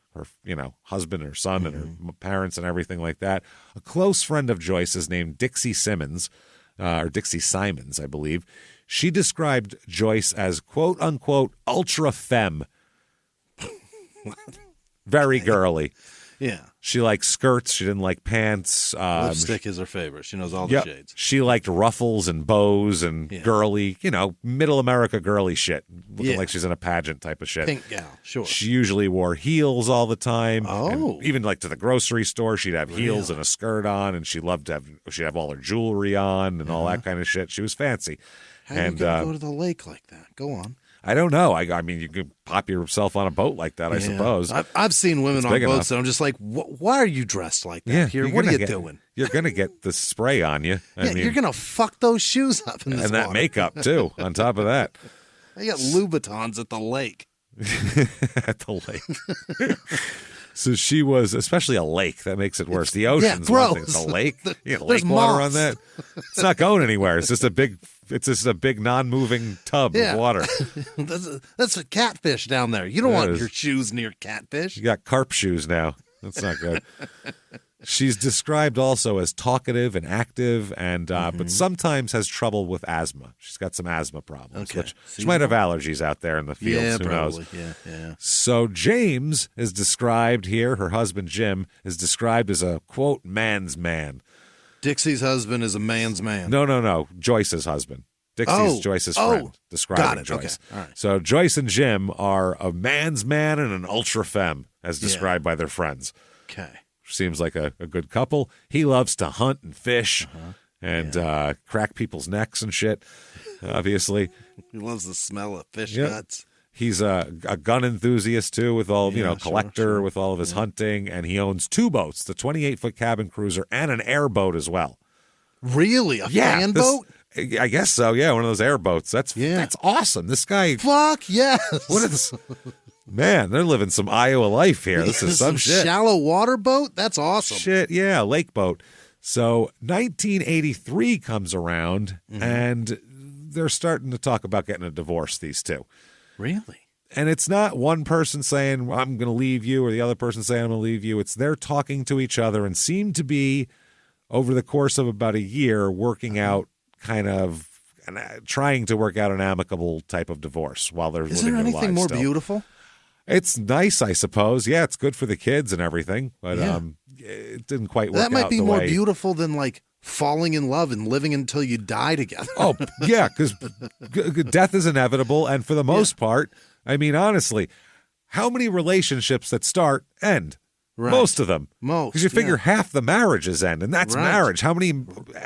husband, her son, and her parents and everything like that. A close friend of Joyce is named Dixie Simmons, or Dixie Simons, I believe. She described Joyce as quote unquote ultra femme. Very girly. Yeah. She liked skirts. She didn't like pants. Lipstick is her favorite. She knows all the shades. She liked ruffles and bows and girly, middle America girly shit. Looking like she's in a pageant type of shit. Pink gal, sure. She usually wore heels all the time. Oh. And even like to the grocery store, she'd have heels and a skirt on, and she'd have all her jewelry on and all that kind of shit. She was fancy. How are you going to go to the lake like that? Go on. I don't know. I mean, you could pop yourself on a boat like that, I suppose. I've seen women on boats, and I'm just like, why are you dressed like that here? What are you doing? You're going to get the spray on you. I mean, you're going to fuck those shoes up in this and that water. makeup, too, on top of that. They got Louboutins at the lake. At the lake. So she was, especially a lake, that makes it worse. The ocean's one thing. It's a lake. Lake water on that. It's not going anywhere. It's just a big non-moving tub of water. That's a catfish down there. You don't want your shoes near catfish. You got carp shoes now. That's not good. She's described also as talkative and active, and but sometimes has trouble with asthma. She's got some asthma problems, which she might have allergies out there in the fields. Who knows? Yeah. So James is described here, her husband Jim, is described as a, quote, man's man. Dixie's husband is a man's man. No. Joyce's husband. Dixie's Joyce's friend, describing Joyce. Okay. All right. So Joyce and Jim are a man's man and an ultra femme, as described by their friends. Okay. Seems like a good couple. He loves to hunt and fish and crack people's necks and shit, obviously. He loves the smell of fish guts. He's a gun enthusiast, too, with all, collector with all of his hunting. And he owns 2 boats, the 28-foot cabin cruiser and an airboat as well. Really? A fan boat? I guess so, yeah. One of those airboats. That's awesome. This guy. Fuck yes. What is... Man, they're living some Iowa life here. This is some shit. Shallow water boat? That's awesome. Shit, yeah, lake boat. So 1983 comes around, and they're starting to talk about getting a divorce, these two. Really? And it's not one person saying, I'm going to leave you, or the other person saying, I'm going to leave you. It's they're talking to each other and seem to be, over the course of about a year, working out kind of, trying to work out an amicable type of divorce while they're living their lives. Is there anything more beautiful? It's nice, I suppose. Yeah, it's good for the kids and everything. But it didn't quite work out. That might be the more way... beautiful than like falling in love and living until you die together. Oh, yeah, because death is inevitable. And for the most part, I mean, honestly, how many relationships that start end? Right. Most of them. Because you figure yeah. half the marriages end, and that's Right. marriage. How many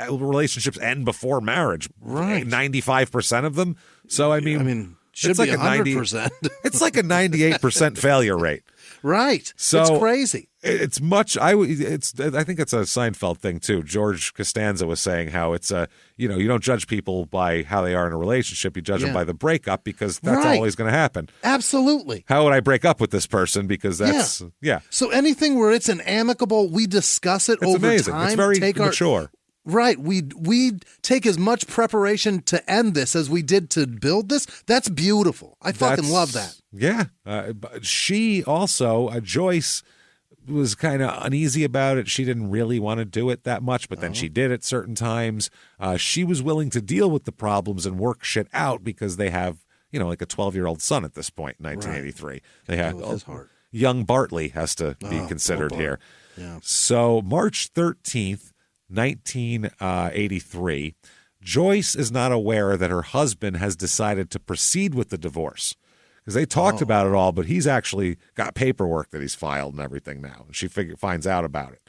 relationships end before marriage? Right. 95% of them. So, I mean should it's be like 100%. It's like a 98% failure rate. Right. So it's crazy. It's much. I think it's a Seinfeld thing too. George Costanza was saying how it's you don't judge people by how they are in a relationship. You judge them by the breakup because that's Right. always going to happen. Absolutely. How would I break up with this person? Because that's So anything where it's an amicable, we discuss it It's over amazing. time. It's very mature. Right. We take as much preparation to end this as we did to build this. That's beautiful. I fucking love that. Yeah. But she also, Joyce, was kind of uneasy about it. She didn't really want to do it that much, but then she did at certain times. She was willing to deal with the problems and work shit out because they have, like a 12-year-old son at this point in 1983. Right. They have young Bartley has to be considered here. Yeah. So March 13th, 1983, Joyce is not aware that her husband has decided to proceed with the divorce because they talked about it all, but he's actually got paperwork that he's filed and everything now. And she finds out about it.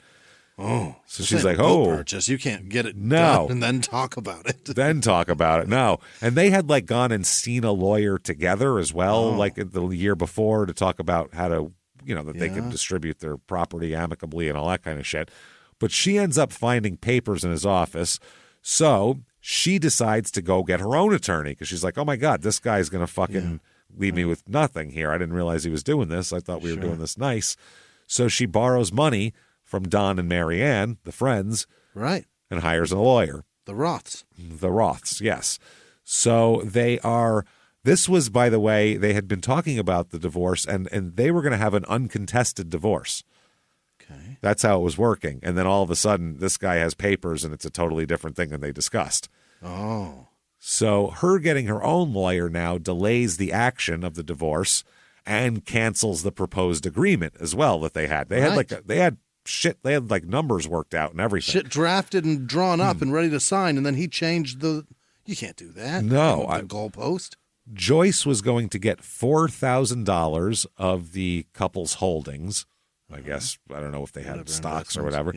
Oh, so she's like, purchase. You can't get it done and then talk about it. No. And they had gone and seen a lawyer together as well, like the year before to talk about how to, that they could distribute their property amicably and all that kind of shit. But she ends up finding papers in his office. So she decides to go get her own attorney because she's like, oh, my God, this guy's going to fucking leave me with nothing here. I didn't realize he was doing this. I thought we were doing this nice. So she borrows money from Don and Marianne, the friends, right, and hires a lawyer. The Roths, yes. So this was, by the way, they had been talking about the divorce, and they were going to have an uncontested divorce. Okay. That's how it was working. And then all of a sudden, this guy has papers, and it's a totally different thing than they discussed. Oh. So her getting her own lawyer now delays the action of the divorce and cancels the proposed agreement as well that they had. They had they had numbers worked out and everything. Shit drafted and drawn up and ready to sign, and then he changed you can't do that. No. The goalpost. Joyce was going to get $4,000 of the couple's holdings. I guess, I don't know if they had stocks or whatever.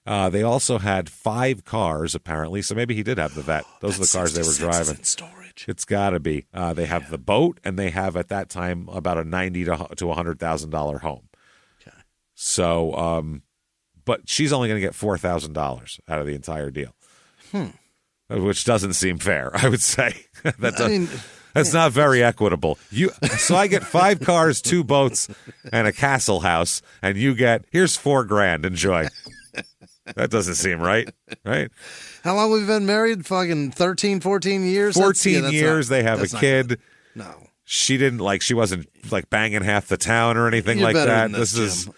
Yeah. They also had 5 cars, apparently, so maybe he did have the vet. Those are the cars they were driving. In storage. It's got to be. They have the boat, and they have, at that time, about a $90,000 to $100,000 home. Okay. So, but she's only going to get $4,000 out of the entire deal, which doesn't seem fair, I would say. That's not very equitable. So I get 5 cars, 2 boats, and a castle house, and you get, here's $4,000. Enjoy. That doesn't seem right? How long have we been married? Fucking 13, 14 years? 14 years. They have a kid. No. She wasn't banging half the town or anything like that. This is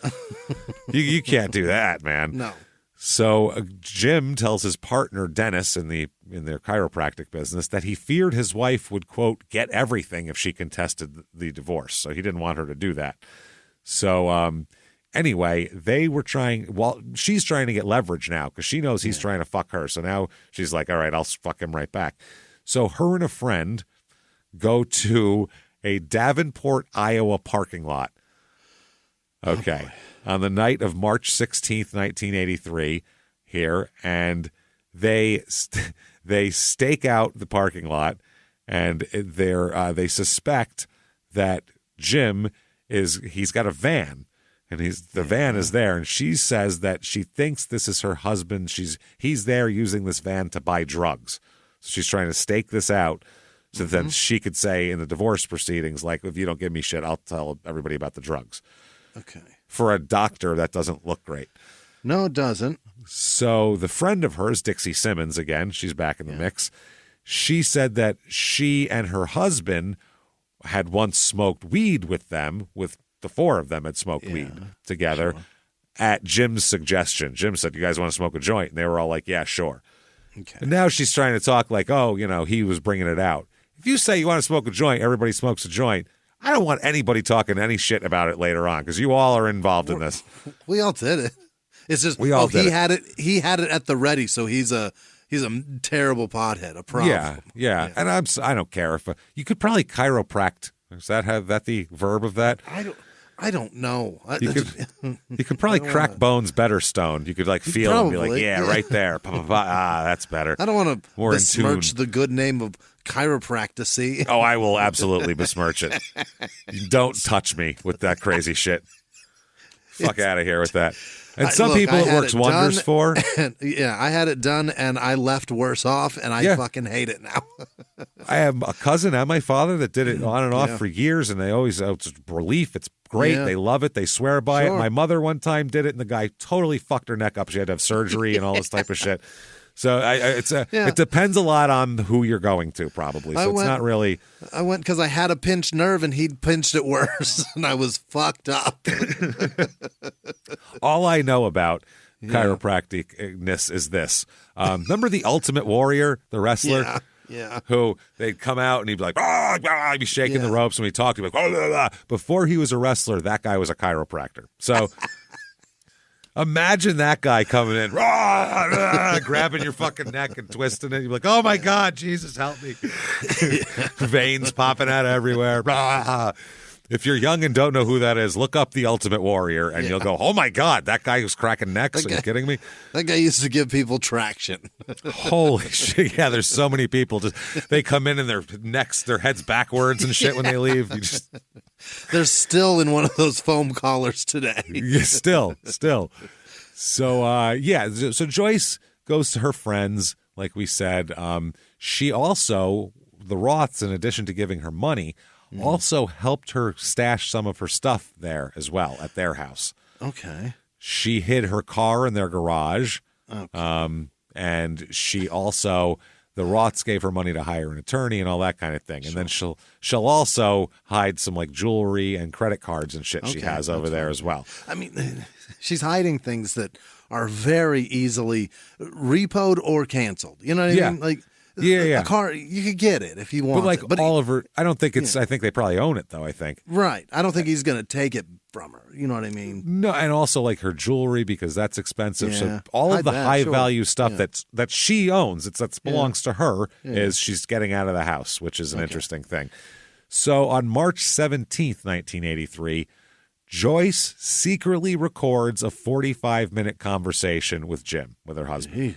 you can't do that, man. No. So Jim tells his partner Dennis in their chiropractic business that he feared his wife would, quote, get everything if she contested the divorce. So he didn't want her to do that. So anyway, they were she's trying to get leverage now because she knows he's trying to fuck her. So now she's like, all right, I'll fuck him right back. So her and a friend go to a Davenport, Iowa parking lot. Okay. On the night of March 16th, 1983 here, and they stake out the parking lot, and they suspect that Jim he's got a van, and the van is there, and she says that she thinks this is her husband. He's there using this van to buy drugs. So she's trying to stake this out so that she could say in the divorce proceedings, if you don't give me shit, I'll tell everybody about the drugs. Okay. For a doctor, that doesn't look great. No, it doesn't. So the friend of hers, Dixie Simmons, again, she's back in the mix. She said that she and her husband had once smoked weed with them, with the 4 of them had smoked weed together at Jim's suggestion. Jim said, you guys want to smoke a joint? And they were all like, yeah, sure. Okay. And now she's trying to talk he was bringing it out. If you say you want to smoke a joint, everybody smokes a joint. I don't want anybody talking any shit about it later on because you all are involved in this. We all did it. It's just We all did he it. had it. He had it at the ready, so he's a terrible pothead, a problem. Yeah. And I don't care if you could probably chiropract. Does that have that the verb of that? I don't know. You could probably crack bones better stoned. You could like feel it and be like, yeah, right there. That's better. I don't want to More besmirch the good name of chiropractic. Oh, I will absolutely besmirch it. Don't touch me with that crazy shit. Fuck out of here with that. And some people it works wonders for. Yeah, I had it done and I left worse off, and I fucking hate it now. I have a cousin and my father that did it on and off for years, and they always, it's relief. It's great. Yeah. They love it. They swear by it. My mother one time did it, and the guy totally fucked her neck up. She had to have surgery and all this type of shit. So it depends a lot on who you're going to, probably. So it's not really. I went because I had a pinched nerve and he'd pinched it worse, and I was fucked up. All I know about chiropracticness is this. Remember the Ultimate Warrior, the wrestler? Yeah. Who they'd come out and he'd be like, he'd be shaking the ropes, and we talked, he'd be like, Before he was a wrestler, that guy was a chiropractor. So. Imagine that guy coming in, grabbing your fucking neck and twisting it. You're like, oh, my God, Jesus, help me. Veins popping out everywhere. If you're young and don't know who that is, look up The Ultimate Warrior, and you'll go, oh, my God, that guy who's cracking necks. Are you kidding me? That guy used to give people traction. Holy shit. Yeah, there's so many people. They come in and their heads backwards and shit when they leave. They're still in one of those foam collars today. Yeah, still. So, so Joyce goes to her friends, like we said. She also, the Roths, in addition to giving her money, also helped her stash some of her stuff there as well at their house. Okay. She hid her car in their garage. Okay. And she also... The Roths gave her money to hire an attorney and all that kind of thing. And then she'll also hide some like jewelry and credit cards and shit she has over there as well. I mean, she's hiding things that are very easily repoed or canceled. You know what I mean? Like, a car, you could get it if you want. But all of her, I don't think it's. I think they probably own it though. I think. Right. I don't think he's going to take it from her. You know what I mean? No, and also like her jewelry because that's expensive. Yeah. So all of the high value stuff that she owns, that belongs to her, is she's getting out of the house, which is an interesting thing. So on March 17th, 1983, Joyce secretly records a 45-minute conversation with Jim, with her husband,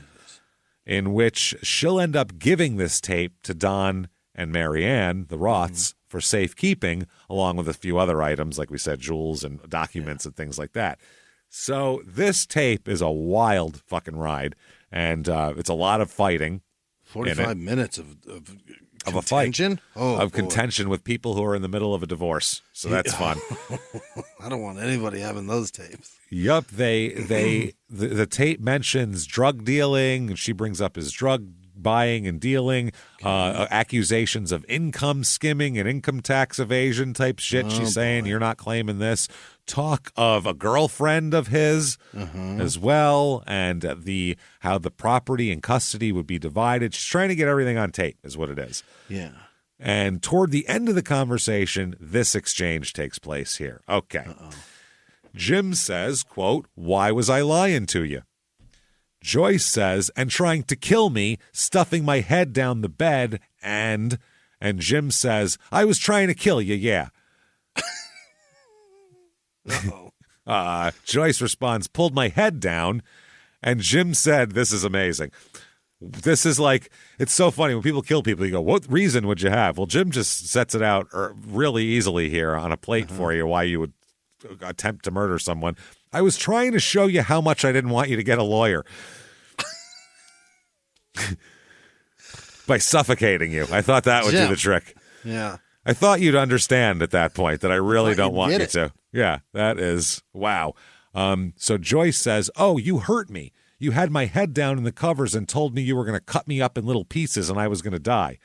in which she'll end up giving this tape to Don and Marianne, the Roths, for safekeeping, along with a few other items, like we said, jewels and documents and things like that. So this tape is a wild fucking ride, and it's a lot of fighting. 45 minutes of a fight. Of contention with people who are in the middle of a divorce. So that's fun. I don't want anybody having those tapes. Yup. The tape mentions drug dealing, and she brings up his drug buying and dealing, accusations of income skimming and income tax evasion type shit. She's saying, you're not claiming this. Talk of a girlfriend of his as well, and how the property and custody would be divided. She's trying to get everything on tape is what it is. Yeah. And toward the end of the conversation, this exchange takes place here. Okay. Jim says, quote, why was I lying to you? Joyce says, and trying to kill me, stuffing my head down the bed, and Jim says, I was trying to kill you, yeah. Joyce responds, pulled my head down, and Jim said, this is amazing. This is like, it's so funny. When people kill people, you go, what reason would you have? Well, Jim just sets it out really easily here on a plate for you why you would attempt to murder someone. I was trying to show you how much I didn't want you to get a lawyer. By suffocating you. I thought that would do the trick. Yeah. I thought you'd understand at that point that I really don't want you to. Yeah, that is, wow. So Joyce says, oh, you hurt me. You had my head down in the covers and told me you were going to cut me up in little pieces and I was going to die.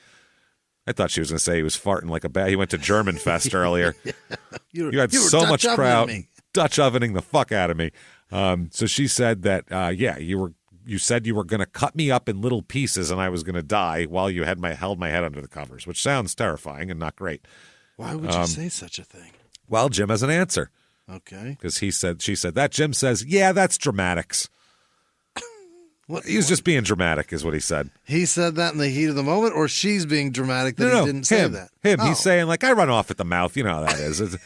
I thought she was going to say he was farting like a bat. He went to German Fest earlier. You had so much crowd. Dutch ovening the fuck out of me. So she said that, you said you were going to cut me up in little pieces and I was going to die while you held my head under the covers, which sounds terrifying and not great. Why would you say such a thing? Well, Jim has an answer. Okay. Because she said, that Jim says, yeah, that's dramatics. He was just being dramatic, is what he said. He said that in the heat of the moment, or she's being dramatic that he didn't say that? Him. Oh. He's saying, like, I run off at the mouth. You know how that is.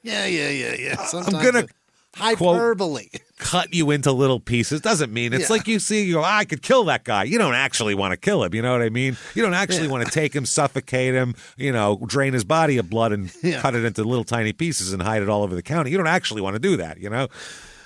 Yeah. Sometimes I'm going to hyperbole. Cut you into little pieces. Doesn't mean it's like you see, you go, I could kill that guy. You don't actually want to kill him. You know what I mean? You don't actually want to take him, suffocate him, drain his body of blood and cut it into little tiny pieces and hide it all over the county. You don't actually want to do that,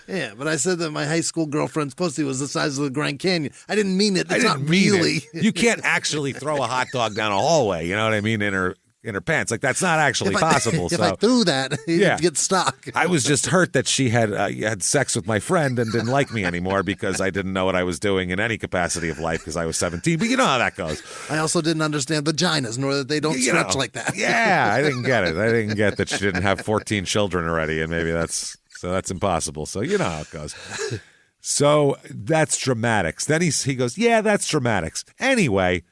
Yeah, but I said that my high school girlfriend's pussy was the size of the Grand Canyon. I didn't mean it. It's not really. You can't actually throw a hot dog down a hallway, you know what I mean, in her pants. Like, that's not actually possible. If I threw that, it'd get stuck. I was just hurt that she had sex with my friend and didn't like me anymore because I didn't know what I was doing in any capacity of life because I was 17. But you know how that goes. I also didn't understand vaginas, nor that they don't stretch like that. Yeah, I didn't get it. I didn't get that she didn't have 14 children already, and maybe that's impossible. So you know how it goes. So that's dramatics. Then he goes, yeah, that's dramatics. Anyway,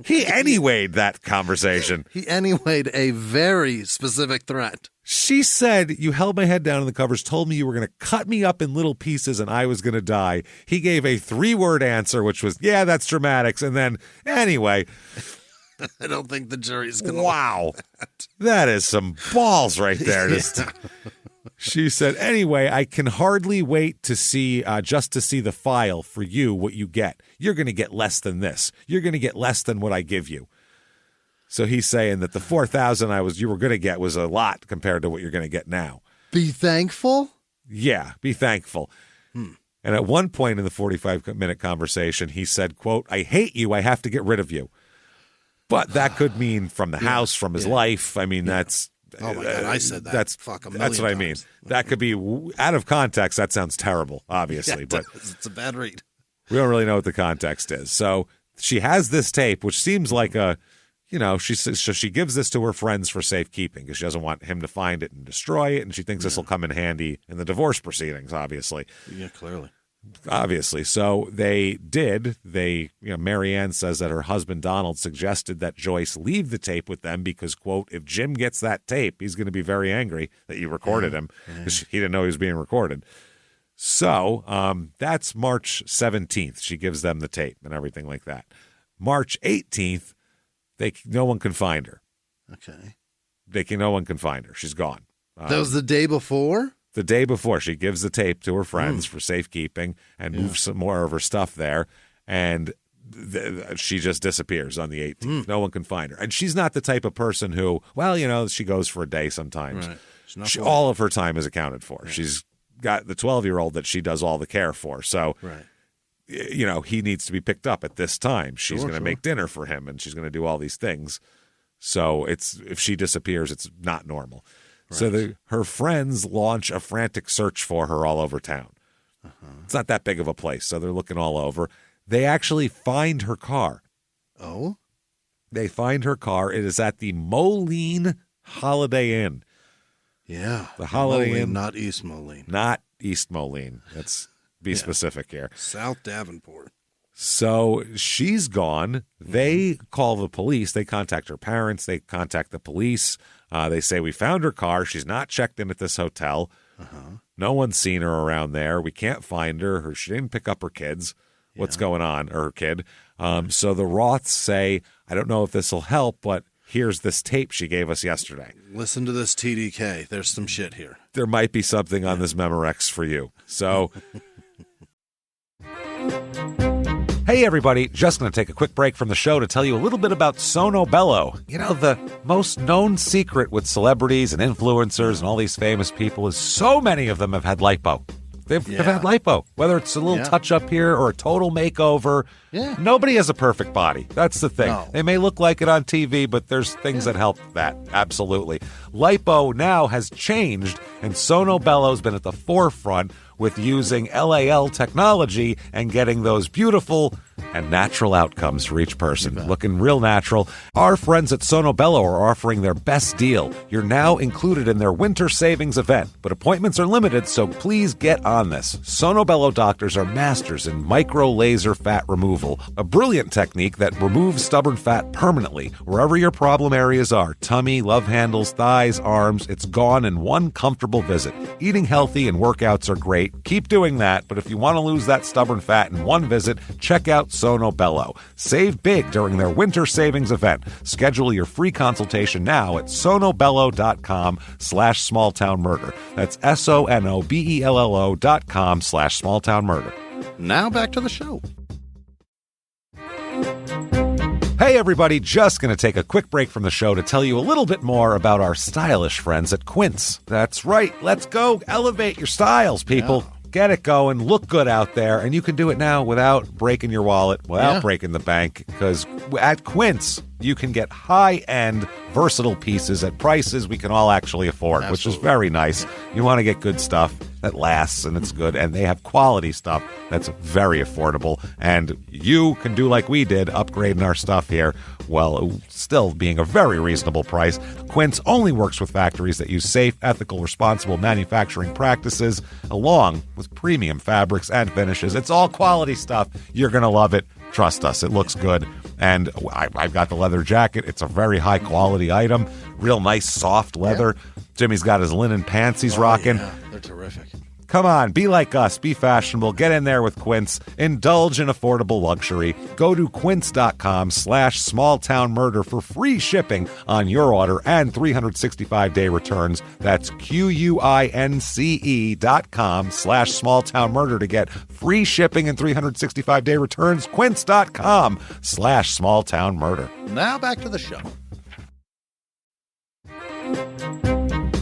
he anywayed that conversation. He anywayed a very specific threat. She said, you held my head down in the covers, told me you were going to cut me up in little pieces and I was going to die. He gave a 3-word answer, which was, yeah, that's dramatics. And then, anyway. I don't think the jury's going to like that. That is some balls right there. She said, anyway, I can hardly wait to see, just to see the file for you, what you get. You're going to get less than this. You're going to get less than what I give you. So he's saying that the $4,000 you were going to get was a lot compared to what you're going to get now. Be thankful? Yeah, be thankful. And at one point in the 45-minute conversation, he said, quote, I hate you. I have to get rid of you. But that could mean from the house, from his life. I mean, that's... Oh, my God, I said that. That's what I mean. That could be out of context. That sounds terrible, obviously. But it's a bad read. We don't really know what the context is. So she has this tape, which seems like she gives this to her friends for safekeeping because she doesn't want him to find it and destroy it. And she thinks this will come in handy in the divorce proceedings, obviously. Yeah, clearly. Obviously. So they did. Marianne says that her husband, Donald, suggested that Joyce leave the tape with them because, quote, if Jim gets that tape, he's going to be very angry that you recorded him because he didn't know he was being recorded. So that's March 17th. She gives them the tape and everything like that. March 18th, no one can find her. Okay. No one can find her. She's gone. That was the day before? The day before, she gives the tape to her friends for safekeeping and moves some more of her stuff there, and she just disappears on the 18th. No one can find her. And she's not the type of person who, she goes for a day sometimes. Right. All of her time is accounted for. Yeah. She's got the 12-year-old that she does all the care for. So, he needs to be picked up at this time. She's going to make dinner for him, and she's going to do all these things. So if she disappears, it's not normal. Right. So her friends launch a frantic search for her all over town. It's not that big of a place, so they're looking all over. They actually find her car. Oh? They find her car. It is at the Moline Holiday Inn. Yeah. The Holiday Inn. Not East Moline. Not East Moline. Let's be specific here. South Davenport. So she's gone. They call the police. They contact her parents. They contact the police. They say, we found her car. She's not checked in at this hotel. No one's seen her around there. We can't find her. She didn't pick up her kids. What's going on? Or her kid. So the Roths say, I don't know if this will help, but here's this tape she gave us yesterday. Listen to this TDK. There's some shit here. There might be something on this Memorex for you. So... Hey, everybody. Just going to take a quick break from the show to tell you a little bit about Sono Bello. The most known secret with celebrities and influencers and all these famous people is so many of them have had lipo. They've had lipo, whether it's a little touch-up here or a total makeover. Yeah. Nobody has a perfect body. That's the thing. No. They may look like it on TV, but there's things that help that. Absolutely. Lipo now has changed, and Sono Bello's been at the forefront with using LAL technology and getting those beautiful and natural outcomes for each person. Looking real natural. Our friends at Sono Bello are offering their best deal. You're now included in their winter savings event, but appointments are limited, so please get on this. Sono Bello doctors are masters in micro laser fat removal, a brilliant technique that removes stubborn fat permanently wherever your problem areas are. Tummy, love handles, thighs, arms, it's gone in one comfortable visit. Eating healthy and workouts are great. Keep doing that, but if you want to lose that stubborn fat in one visit, check out Sono Bello. Save big during their winter savings event. Schedule your free consultation now at sonobello.com/smalltownmurder. That's sonobello.com/smalltownmurder. Now back to the show. Hey everybody, just going to take a quick break from the show to tell you a little bit more about our stylish friends at Quince. That's right, let's go elevate your styles, people. Yeah. Get it going, look good out there, and you can do it now without breaking your wallet, without breaking the bank, because at Quince, you can get high-end, versatile pieces at prices we can all actually afford, which is very nice. You want to get good stuff that lasts and it's good, and they have quality stuff that's very affordable, and you can do like we did, upgrading our stuff here, while still being a very reasonable price. Quince only works with factories that use safe, ethical, responsible manufacturing practices, along with premium fabrics and finishes. It's all quality stuff. You're going to love it. Trust us, it looks good. And I've got the leather jacket. It's a very high-quality item. Real nice, soft leather. Yeah. Jimmie's got his linen pants he's rocking. Yeah. They're terrific. Come on, be like us. Be fashionable. Get in there with Quince. Indulge in affordable luxury. Go to quince.com/smalltownmurder for free shipping on your order and 365-day returns. That's QUINCE.com/smalltownmurder to get free shipping and 365-day returns. Quince.com/smalltownmurder. Now back to the show.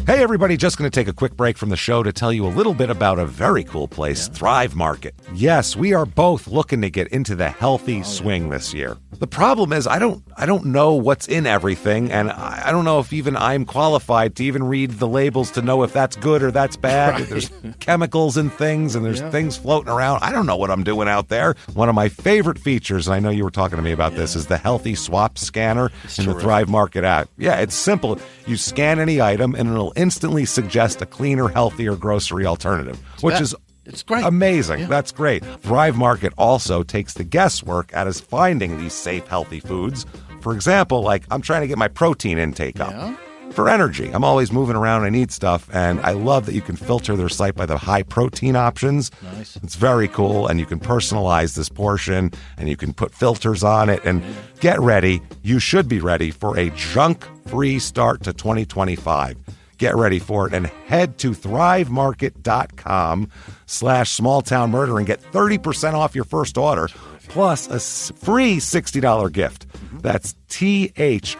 Hey everybody, just going to take a quick break from the show to tell you a little bit about a very cool place, Thrive Market. Yes, we are both looking to get into the healthy swing this year. The problem is I don't know what's in everything, and I don't know if even I'm qualified to even read the labels to know if that's good or that's bad. Right. There's chemicals in things, and there's things floating around. I don't know what I'm doing out there. One of my favorite features, and I know you were talking to me about this, is the Healthy Swap Scanner in the Thrive Market app. Yeah, it's simple. You scan any item, and it'll instantly suggest a cleaner, healthier grocery alternative, which is it's great. Amazing. Yeah. That's great. Thrive Market also takes the guesswork out of finding these safe, healthy foods. For example, like I'm trying to get my protein intake up for energy. I'm always moving around. I need stuff, and I love that you can filter their site by the high protein options. Nice. It's very cool, and you can personalize this portion, and you can put filters on it, and get ready. You should be ready for a junk-free start to 2025. Get ready for it and head to thrivemarket.com/smalltownmurder and get 30% off your first order plus a free $60 gift. That's THRIVE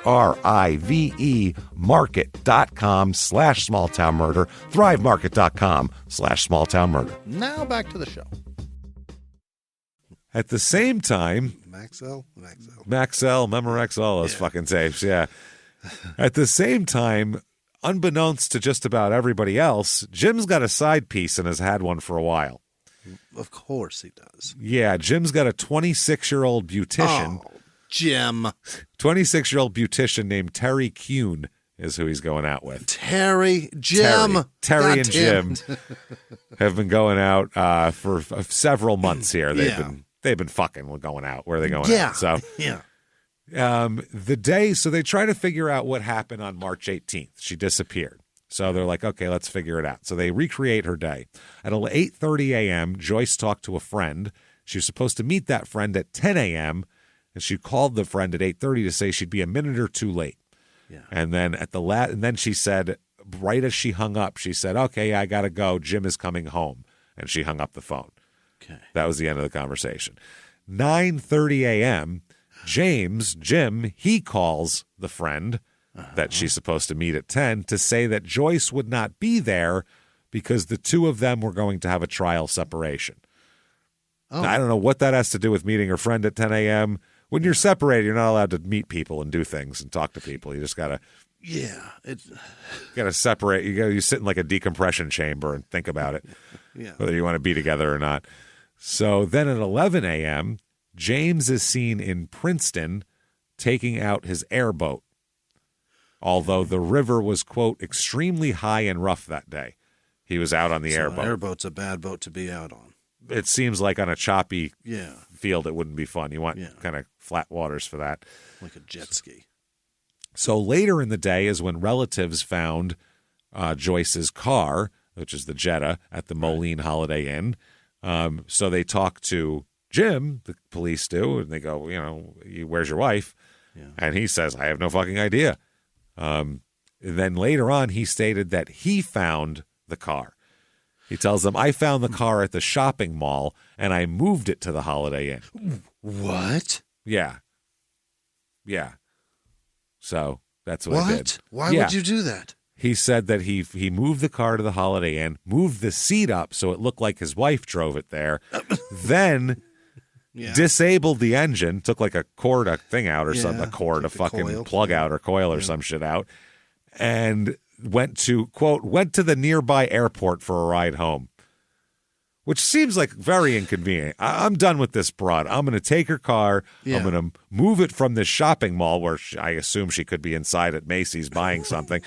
market.com/smalltownmurder, thrivemarket.com/smalltownmurder. Now back to the show. At the same time, Maxell, Memorex, all those fucking tapes, yeah. At the same time, unbeknownst to just about everybody else, Jim's got a side piece and has had one for a while. Of course he does. Yeah, Jim's got a 26-year-old beautician. Oh, Jim. 26-year-old beautician named Terry Kuhn is who he's going out with. Terry and Jim have been going out for several months here. They've been fucking going out. Where are they going out? So, so they try to figure out what happened on March 18th. She disappeared. So they're like, okay, let's figure it out. So they recreate her day. At 8:30 a.m., Joyce talked to a friend. She was supposed to meet that friend at 10 a.m., and she called the friend at 8:30 to say she'd be a minute or two late. Yeah. And then and then she said, right as she hung up, she said, okay, I got to go. Jim is coming home. And she hung up the phone. Okay. That was the end of the conversation. 9:30 a.m., Jim, he calls the friend that she's supposed to meet at 10 to say that Joyce would not be there because the two of them were going to have a trial separation. Oh. Now, I don't know what that has to do with meeting her friend at 10 a.m. When you're separated, you're not allowed to meet people and do things and talk to people. You just got to separate. You sit in like a decompression chamber and think about it, whether you want to be together or not. So then at 11 a.m., James is seen in Princeton taking out his airboat, although the river was, quote, extremely high and rough that day. He was out on the airboat. An airboat's a bad boat to be out on. It seems like on a choppy field it wouldn't be fun. You want kind of flat waters for that. Like a jet ski. So later in the day is when relatives found Joyce's car, which is the Jetta, at the Moline Holiday Inn. So they talk to Jim, the police do, and they go, where's your wife? Yeah. And he says, I have no fucking idea. Then later on, he stated that he found the car. He tells them, I found the car at the shopping mall, and I moved it to the Holiday Inn. What? Yeah. So that's what I did. Why would you do that? He said that he moved the car to the Holiday Inn, moved the seat up so it looked like his wife drove it there, then disabled the engine, took like a cord, a thing out or something, a fucking coil. Plug out or coil or some shit out, and went to the nearby airport for a ride home, which seems like very inconvenient. I'm done with this broad. I'm going to take her car. Yeah. I'm going to move it from this shopping mall where I assume she could be inside at Macy's buying something.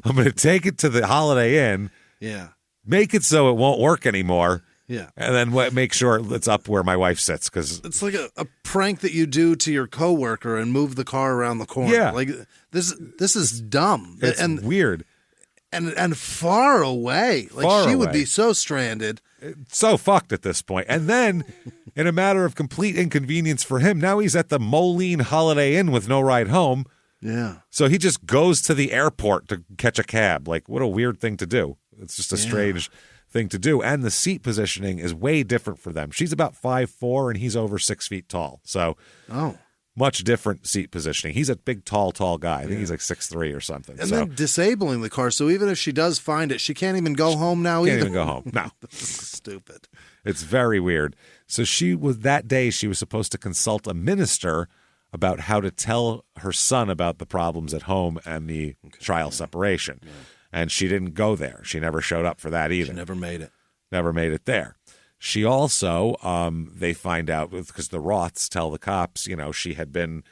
I'm going to take it to the Holiday Inn. Yeah. Make it so it won't work anymore. Yeah. And then make sure it's up where my wife sits. Cause it's like a prank that you do to your coworker and move the car around the corner. Yeah. Like this is dumb. It's weird. And far away. Like she would be so stranded. So fucked at this point. And then, in a matter of complete inconvenience for him, now he's at the Moline Holiday Inn with no ride home. Yeah. So he just goes to the airport to catch a cab. Like, what a weird thing to do. It's just a strange thing to do. And the seat positioning is way different for them. She's about 5'4", and he's over 6 feet tall. So much different seat positioning. He's a big, tall guy. I think he's like 6'3" or something. And then disabling the car. So even if she does find it, she can't even go home now either. Can't even go home. No. Stupid. It's very weird. So that day she was supposed to consult a minister about how to tell her son about the problems at home and the trial separation. Yeah. And she didn't go there. She never showed up for that either. She never made it. Never made it there. She also, they find out, because the Roths tell the cops, she had been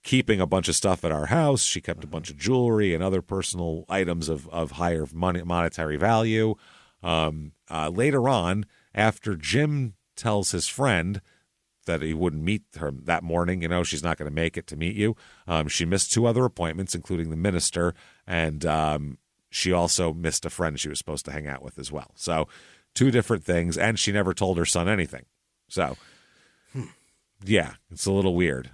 keeping a bunch of stuff at our house. She kept a bunch of jewelry and other personal items of higher monetary value. Later on, after Jim tells his friend that he wouldn't meet her that morning, she's not going to make it to meet you. She missed 2 other appointments, including the minister, and she also missed a friend she was supposed to hang out with as well. So 2 different things, and she never told her son anything. So, yeah, it's a little weird.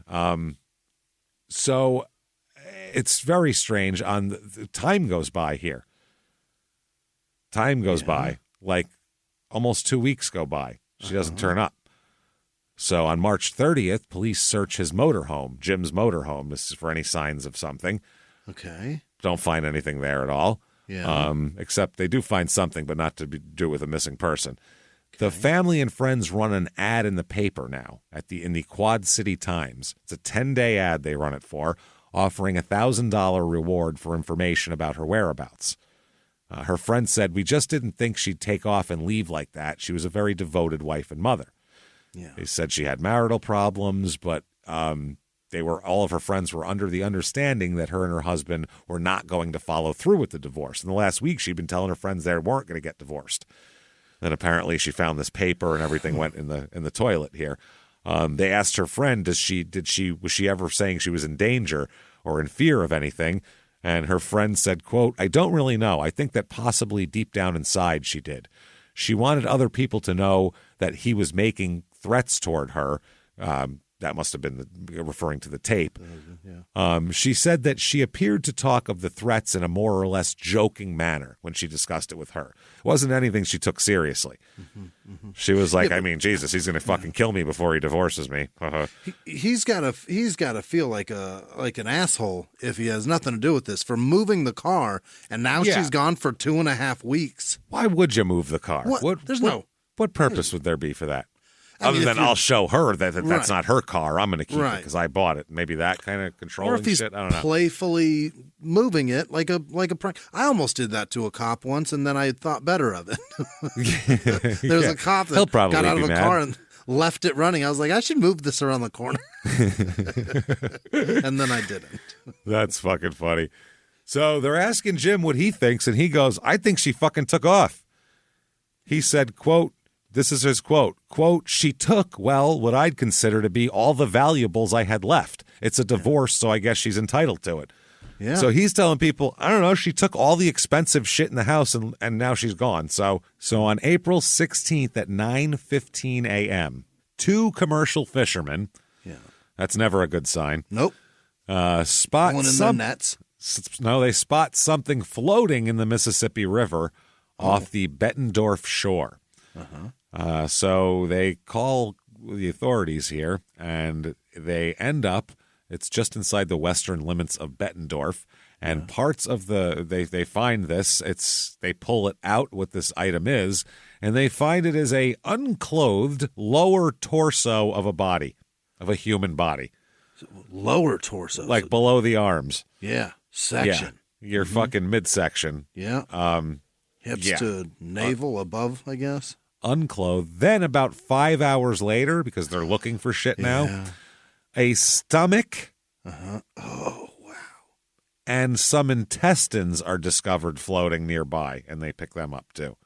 So it's very strange. Time goes by here. Time goes by. Like almost 2 weeks go by. She doesn't turn up. So on March 30th, police search his motorhome, Jim's motorhome. This is for any signs of something. Okay. Don't find anything there at all. Yeah. Except they do find something, but not to do with a missing person. Okay. The family and friends run an ad in the paper now in the Quad City Times. It's a 10-day ad they run it for, offering a $1,000 reward for information about her whereabouts. Her friend said, "We just didn't think she'd take off and leave like that. She was a very devoted wife and mother." Yeah. They said she had marital problems, but all of her friends were under the understanding that her and her husband were not going to follow through with the divorce. In the last week, she'd been telling her friends they weren't going to get divorced. Then apparently she found this paper and everything went in the toilet here. They asked her friend, was she ever saying she was in danger or in fear of anything? And her friend said, quote, "I don't really know. I think that possibly deep down inside she did. She wanted other people to know that he was making threats toward her." That must have been referring to the tape. Yeah. She said that she appeared to talk of the threats in a more or less joking manner when she discussed it with her. It wasn't anything she took seriously. She was like, I mean, Jesus, he's going to fucking kill me before he divorces me. He's got to feel like an asshole if he has nothing to do with this, for moving the car, and now she's gone for 2.5 weeks. Why would you move the car? What purpose would there be for that? Other than I'll show her that that's not her car. I'm going to keep it because I bought it. Maybe that kind of controlling shit. Or if he's shit. I don't know. Playfully moving it like a prank. I almost did that to a cop once, and then I thought better of it. There was a cop that got out of a car and left it running. I was like, I should move this around the corner. And then I didn't. That's fucking funny. So they're asking Jim what he thinks, and he goes, I think she fucking took off. He said, quote, this is his quote, she took, well, what I'd consider to be all the valuables I had left. It's a divorce, so I guess she's entitled to it. Yeah. So he's telling people, I don't know, she took all the expensive shit in the house and now she's gone. So on April 16th at 9:15 a.m., 2 commercial fishermen, that's never a good sign. Nope. Spot one in some their nets. No, they spot something floating in the Mississippi River off the Bettendorf shore. So they call the authorities here, and they end up, it's just inside the western limits of Bettendorf, and parts of they find this, they pull it out what this item is, and they find it is a unclothed lower torso of a body, of a human body. Lower torso. Like below the arms. Yeah. Section. Yeah. Your fucking midsection. Yeah. Hips to navel above, I guess. Unclothed. Then about 5 hours later, because they're looking for shit now, a stomach Oh, wow. and some intestines are discovered floating nearby, and they pick them up too.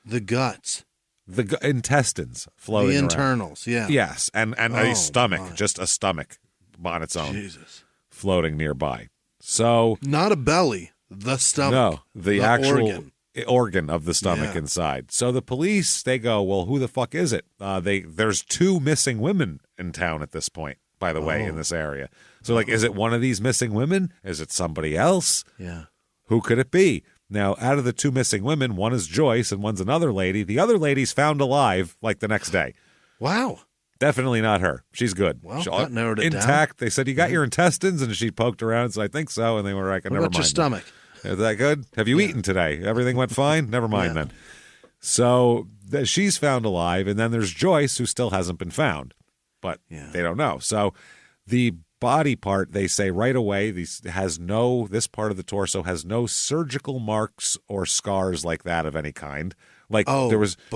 The guts. The intestines floating The around. internals, yeah. Yes, and a stomach, my. just a stomach on its own, Jesus. floating nearby. So not a belly, the stomach. No, the actual organ of the stomach inside. So the police, they go, well, who the fuck is it? There's 2 missing women in town at this point, by the way, in this area. So, like, is it one of these missing women? Is it somebody else? Yeah. Who could it be? Now, out of the 2 missing women, one is Joyce and one's another lady. The other lady's found alive, like, the next day. Wow. Definitely not her. She's good. Well, that narrowed it down. Intact. They said, you got your intestines? And she poked around, so I think so. And they were like, what never about mind. your stomach? Is that good? Have you eaten today? Everything went fine? Never mind then. So she's found alive, and then there's Joyce, who still hasn't been found. But they don't know. So the body part, they say right away, this part of the torso has no surgical marks or scars like that of any kind. Like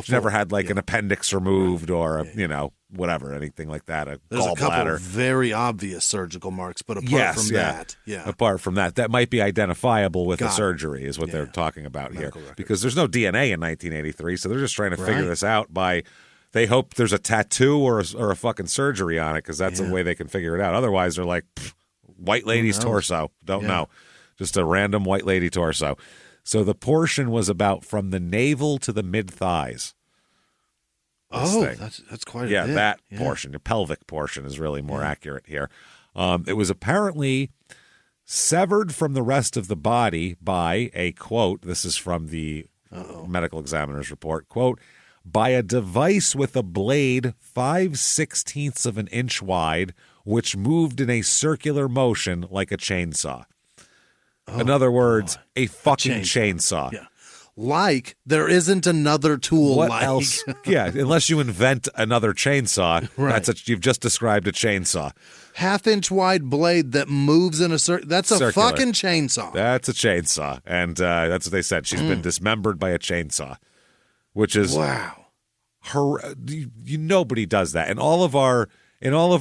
never had like an appendix removed or whatever, anything like that. There's gallbladder. a couple very obvious surgical marks, but apart from that, that might be identifiable with a surgery is what they're talking about Medical here. Record. Because there's no DNA in 1983, so they're just trying to figure this out by. They hope there's a tattoo or a fucking surgery on it because that's the way they can figure it out. Otherwise, they're like, white lady's torso. Don't know. Just a random white lady torso. So the portion was about from the navel to the mid-thighs. That's quite a bit. That portion. The pelvic portion is really more accurate here. It was apparently severed from the rest of the body by a, quote, this is from the medical examiner's report, quote, by a device with a blade 5/16 of an inch wide, which moved in a circular motion like a chainsaw. In other words, a fucking chainsaw. Yeah. Like there isn't another tool. What else? Yeah, unless you invent another chainsaw. Right. You've just described a chainsaw. 1/2 inch wide blade that moves in a circle. That's a circular. fucking chainsaw. That's a chainsaw. And that's what they said. She's been dismembered by a chainsaw, which is nobody does that. In all of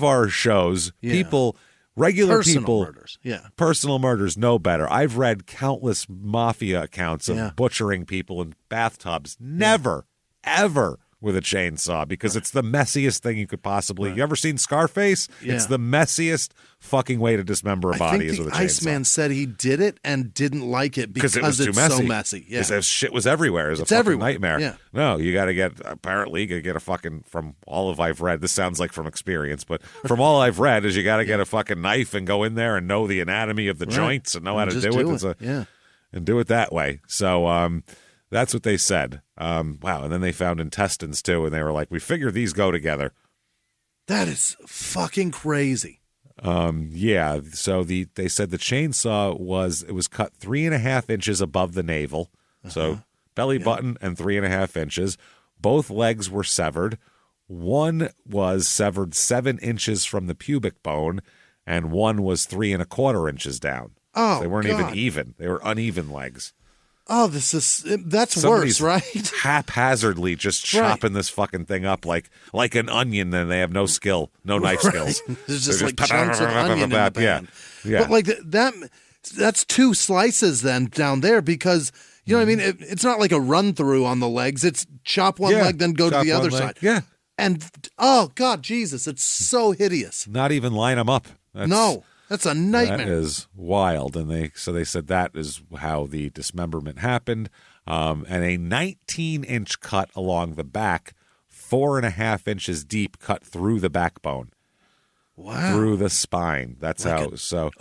our shows, people... Regular personal people, murders. Personal murders know better. I've read countless mafia accounts of butchering people in bathtubs. Never, ever with a chainsaw because it's the messiest thing you could possibly. You ever seen Scarface? Yeah. It's the messiest fucking way to dismember a body is with a chainsaw. Iceman said he did it and didn't like it because it was too messy. So messy. Yeah, because shit was everywhere. It's a fucking nightmare. Yeah. No, you got to get a fucking, from all of I've read, this sounds like from experience, but from all I've read is you got to get a fucking knife and go in there and know the anatomy of the joints and know how to do it. And do it that way. So that's what they said. Wow. And then they found intestines too. And they were like, we figure these go together. That is fucking crazy. Yeah. So they said the chainsaw was cut 3.5 inches above the navel. So belly button and 3.5 inches. Both legs were severed. One was severed 7 inches from the pubic bone, and one was 3.25 inches down. Oh, so they weren't even. They were uneven legs. Oh, that's Somebody's worse, right? haphazardly just chopping this fucking thing up like an onion, and they have no skill, no knife skills. There's just like chunks of onion in the pan. Yeah. But like that's 2 slices then down there, because you know what I mean? It's not like a run through on the legs. It's chop one leg, then go to the other side. Yeah. And oh God, Jesus, it's so hideous. Not even line them up. That's a nightmare. That is wild. And they said that is how the dismemberment happened. And a 19-inch cut along the back, 4.5 inches deep, cut through the backbone. Wow. Through the spine. That's like how it was. So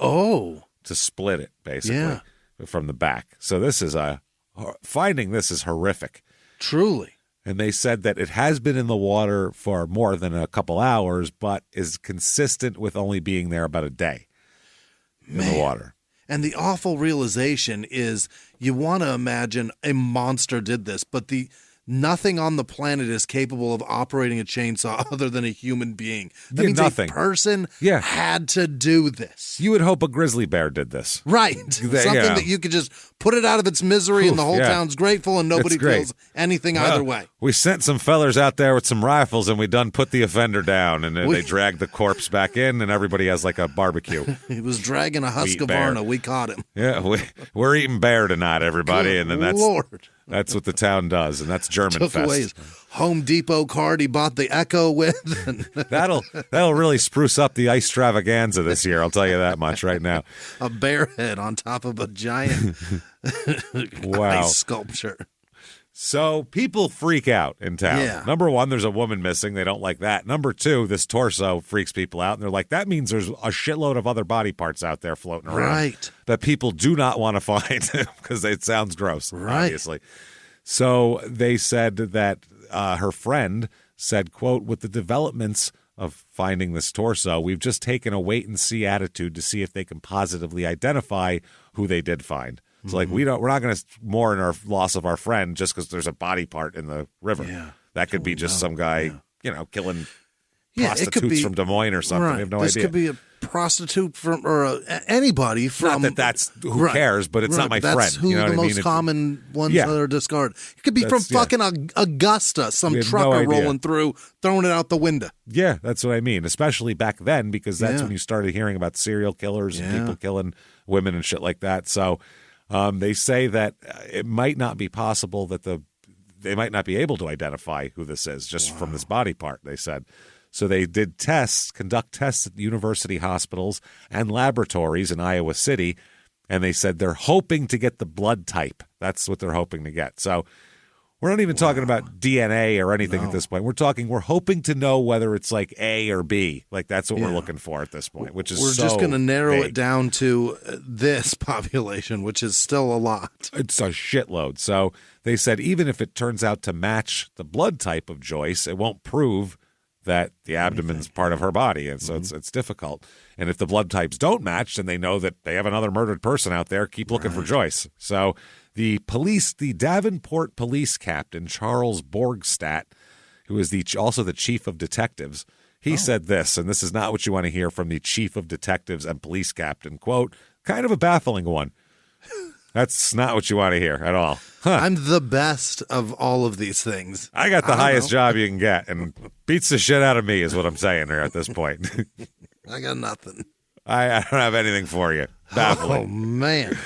to split it, basically, from the back. So finding this is horrific. Truly. And they said that it has been in the water for more than a couple hours, but is consistent with only being there about a day in the water. And the awful realization is you want to imagine a monster did this, but nothing on the planet is capable of operating a chainsaw other than a human being. That means nothing. A person had to do this. You would hope a grizzly bear did this. Right. Something that you could just put it out of its misery and the whole town's grateful and nobody feels anything either way. We sent some fellers out there with some rifles and we done put the offender down, and then they dragged the corpse back in and everybody has like a barbecue. He was dragging a Husqvarna. We caught him. Yeah, we're eating bear tonight, everybody. Good and then that's what the town does, and that's German Took Fest. Away his Home Depot card he bought the Echo with. That'll really spruce up the extravaganza this year. I'll tell you that much right now. A bear head on top of a giant ice sculpture. So people freak out in town. Yeah. Number one, there's a woman missing. They don't like that. Number two, this torso freaks people out. And they're like, that means there's a shitload of other body parts out there floating around that people do not want to find because it sounds gross, obviously. So they said that her friend said, quote, with the developments of finding this torso, we've just taken a wait-and-see attitude to see if they can positively identify who they did find. So, like, we're not going to mourn our loss of our friend just because there's a body part in the river. Yeah. That could be just some guy, killing prostitutes from Des Moines or something. We have no idea. This could be a prostitute from or anybody from. Not that's who cares, but it's not my friend. That's who the most common ones that are discarded. It could be from fucking Augusta, some trucker rolling through, throwing it out the window. Yeah, that's what I mean. Especially back then, because that's when you started hearing about serial killers and people killing women and shit like that. So. They say that it might not be possible that they might not be able to identify who this is just from this body part, they said. So they did conduct tests at university hospitals and laboratories in Iowa City, and they said they're hoping to get the blood type. That's what they're hoping to get. So we're not even talking about DNA or anything at this point. We're hoping to know whether it's like A or B. Like that's what we're looking for at this point, which is we're just going to narrow it down to this population, which is still a lot. It's a shitload. So they said even if it turns out to match the blood type of Joyce, it won't prove that the abdomen's part of her body, and so it's difficult. And if the blood types don't match, then they know that they have another murdered person out there. Keep looking for Joyce. So the Davenport police captain, Charles Borgstadt, who is also the chief of detectives, he said this, and this is not what you want to hear from the chief of detectives and police captain, quote, kind of a baffling one. That's not what you want to hear at all. I'm the best of all of these things. I got the highest job you can get, and beats the shit out of me is what I'm saying here at this point. I got nothing. I don't have anything for you. Baffling. Oh, man.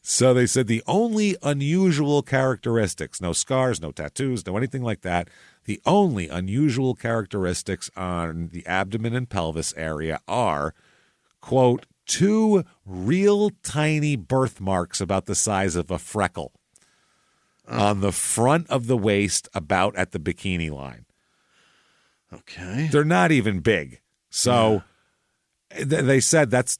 So they said the only unusual characteristics, no scars, no tattoos, no anything like that, the only unusual characteristics on the abdomen and pelvis area are, quote, 2 real tiny birthmarks about the size of a freckle on the front of the waist about at the bikini line. Okay. They're not even big. So they said that's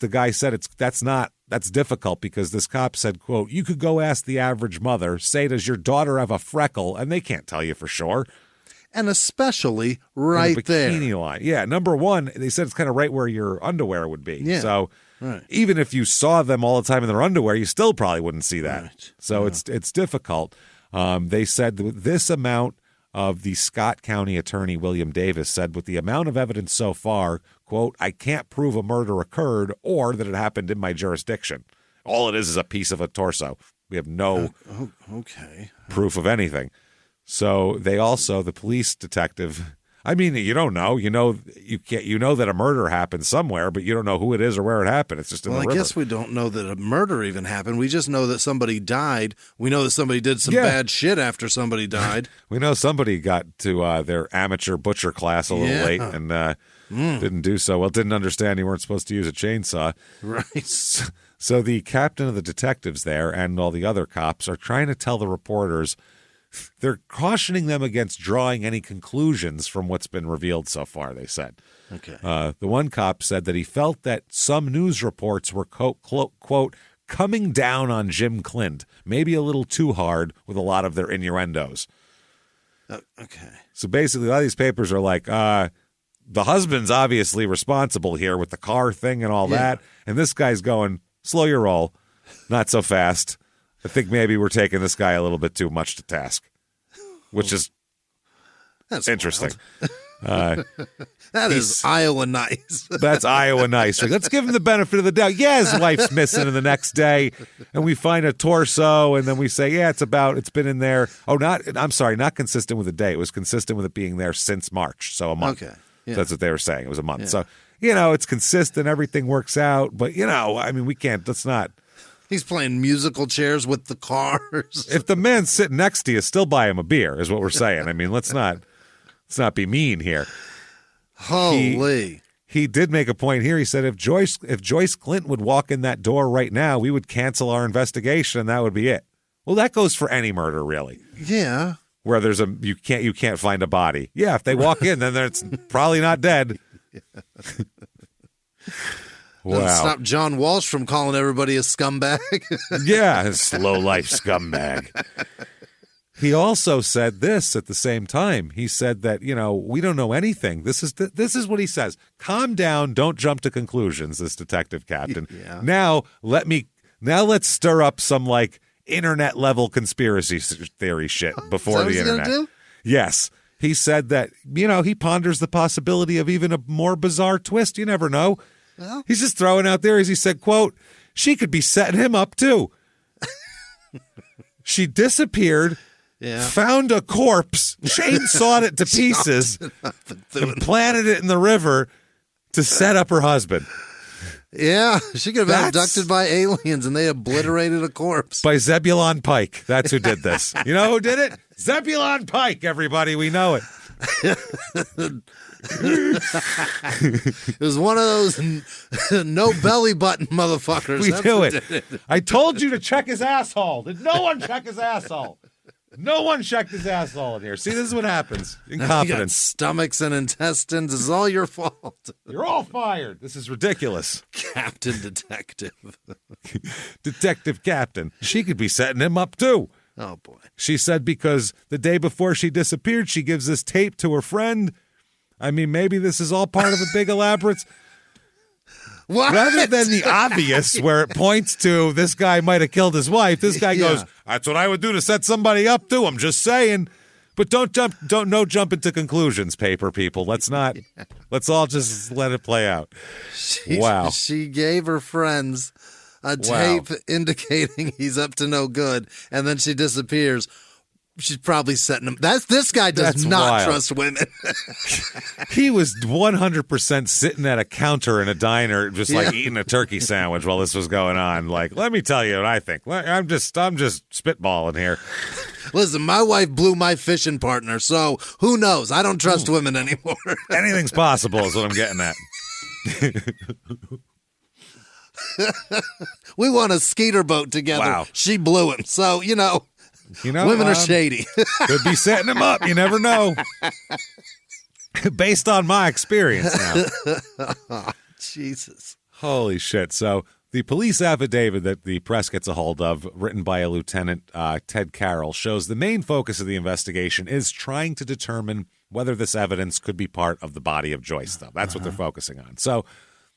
difficult because this cop said, quote, you could go ask the average mother, say, does your daughter have a freckle? And they can't tell you for sure. And especially right the there. Bikini line. Yeah. Number one, they said it's kind of right where your underwear would be. Yeah. So even if you saw them all the time in their underwear, you still probably wouldn't see that. Right. So it's difficult. They said this amount of the Scott County attorney, William Davis, said with the amount of evidence so far, quote, I can't prove a murder occurred or that it happened in my jurisdiction. All it is a piece of a torso. We have no okay. proof of anything. So the police detective, I mean, you don't know. You know that a murder happened somewhere, but you don't know who it is or where it happened. It's just in the river. I guess we don't know that a murder even happened. We just know that somebody died. We know that somebody did some bad shit after somebody died. We know somebody got to their amateur butcher class a little late and didn't do so well. Didn't understand you weren't supposed to use a chainsaw. Right. So the captain of the detectives there and all the other cops are trying to tell the reporters. They're cautioning them against drawing any conclusions from what's been revealed so far, they said. Okay. The one cop said that he felt that some news reports were, quote, coming down on Jim Clint, maybe a little too hard with a lot of their innuendos. Okay. So basically, a lot of these papers are like, the husband's obviously responsible here with the car thing and all that. And this guy's going, slow your roll, not so fast. I think maybe we're taking this guy a little bit too much to task, which is interesting. That is Iowa nice. That's Iowa nice. Let's give him the benefit of the doubt. Yeah, his wife's missing, and the next day, and we find a torso, and then we say, yeah, it's been in there. Oh, not consistent with the day. It was consistent with it being there since March, so a month. Okay. Yeah. That's what they were saying. It was a month. Yeah. So, it's consistent. Everything works out. But, we can't. Let's not. He's playing musical chairs with the cars. If the man's sitting next to you, still buy him a beer, is what we're saying. I mean, let's not be mean here. Holy. He did make a point here. He said if Joyce Clint would walk in that door right now, we would cancel our investigation and that would be it. Well, that goes for any murder, really. Yeah. Where there's you can't find a body. Yeah, if they walk in, then it's probably not dead. Wow. Doesn't stop John Walsh from calling everybody a scumbag. Yeah, slow life scumbag. He also said this at the same time. He said that, we don't know anything. This is what he says. Calm down. Don't jump to conclusions, this detective captain. Yeah. Now let's stir up some internet level conspiracy theory shit before the internet. Do? Yes. He said that, he ponders the possibility of even a more bizarre twist. You never know. Well, he's just throwing out there, as he said, quote, she could be setting him up too. She disappeared, found a corpse, chainsawed it to pieces, and planted it in the river to set up her husband. Yeah, she could have been abducted by aliens and they obliterated a corpse. By Zebulon Pike. That's who did this. You know who did it? Zebulon Pike, everybody. We know it. It was one of those no belly button motherfuckers. We do it. I told you to check his asshole. Did no one check his asshole? No one checked his asshole in here. See, this is what happens. Incompetence. Stomachs and intestines is all your fault. You're all fired. This is ridiculous. Captain Detective. Detective Captain. She could be setting him up, too. Oh, boy. She said because the day before she disappeared, she gives this tape to her friend. I mean, maybe this is all part of a big elaborate... What? Rather than the obvious where it points to this guy might have killed his wife, this guy goes, that's what I would do to set somebody up too. I'm just saying. But don't jump into conclusions, paper people. Let's all just let it play out. Wow. She gave her friends a tape indicating he's up to no good, and then she disappears. She's probably setting him. This guy does not trust women. He was 100% sitting at a counter in a diner, just eating a turkey sandwich while this was going on. Let me tell you what I think. I'm just spitballing here. Listen, my wife blew my fishing partner, so who knows? I don't trust women anymore. Anything's possible is what I'm getting at. We won a skeeter boat together. Wow. She blew him, so women are shady. Could be setting him up. You never know. Based on my experience now. Oh, Jesus. Holy shit. So the police affidavit that the press gets a hold of, written by a Lieutenant Ted Carroll, shows the main focus of the investigation is trying to determine whether this evidence could be part of the body of Joyce, though. That's what they're focusing on. So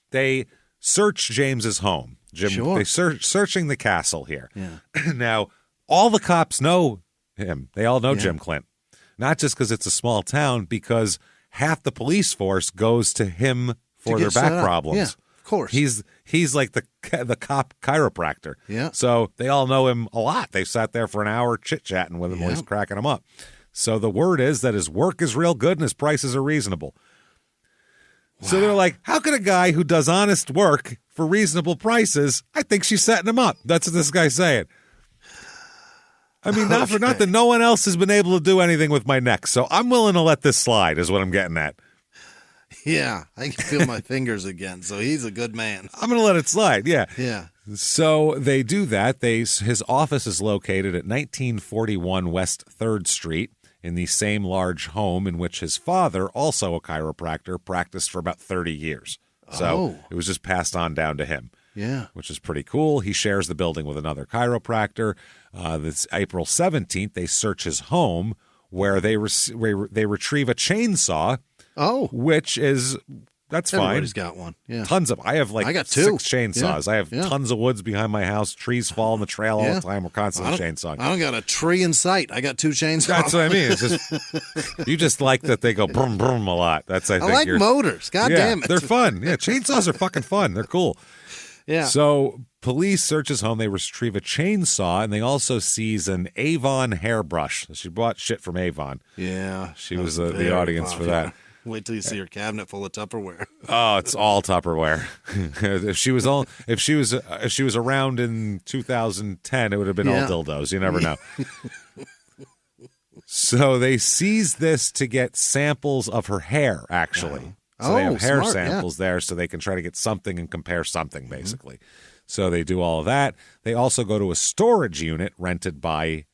they search James's home. They're searching the castle here. Yeah. Now, all the cops know him. They all know Jim Clint. Not just because it's a small town, because half the police force goes to him for their back problems. Yeah, Of course. He's like the cop chiropractor. Yeah. So they all know him a lot. They sat there for an hour chit-chatting with him while he's cracking them up. So the word is that his work is real good and his prices are reasonable. Wow. So they're like, how can a guy who does honest work for reasonable prices, I think she's setting him up. That's what this guy's saying. I mean, not for nothing, no one else has been able to do anything with my neck, so I'm willing to let this slide is what I'm getting at. Yeah, I can feel my fingers again, so he's a good man. I'm going to let it slide, yeah. Yeah. So they do that. His office is located at 1941 West 3rd Street in the same large home in which his father, also a chiropractor, practiced for about 30 years. So it was just passed on down to him. Yeah. Which is pretty cool. He shares the building with another chiropractor. This April 17th, they search his home where they retrieve a chainsaw. Oh. Which is, that's fine. Everybody's got one. Yeah. Tons of, I have like I got 2. 6 chainsaws. Yeah. I have tons of woods behind my house. Trees fall in the trail all the time. We're constantly chainsawing. I don't got a tree in sight. I got 2 chainsaws. That's what I mean. It's just, you just like that they go boom, boom a lot. That's, I think. I like motors. God damn it. They're fun. Yeah, chainsaws are fucking fun. They're cool. Yeah. So police search his home. They retrieve a chainsaw, and they also seize an Avon hairbrush. She bought shit from Avon. Yeah. She was the audience for that. Wait till you see her cabinet full of Tupperware. Oh, it's all Tupperware. if she was around in 2010, it would have been all dildos. You never know. So they seized this to get samples of her hair, actually. So they have hair samples there so they can try to get something and compare something, basically. So they do all of that. They also go to a storage unit rented by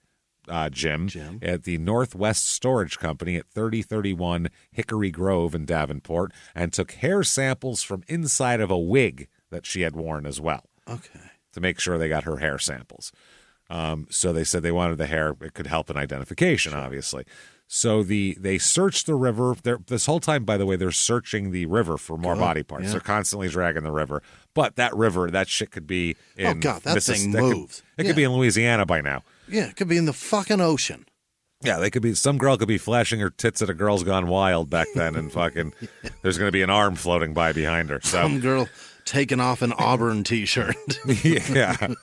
Jim at the Northwest Storage Company at 3031 Hickory Grove in Davenport and took hair samples from inside of a wig that she had worn as well. Okay. To make sure they got her hair samples. So they said they wanted the hair. It could help in identification, obviously. So they searched the river. This whole time, by the way, they're searching the river for more body parts. Yeah. They're constantly dragging the river. But that river, that shit could be in... Oh, God, that thing moves. It could be in Louisiana by now. Yeah, it could be in the fucking ocean. Yeah, they could be. Some girl could be flashing her tits at a Girls Gone Wild back then, and fucking, there's going to be an arm floating by behind her. So. Some girl taking off an Auburn T-shirt. Yeah.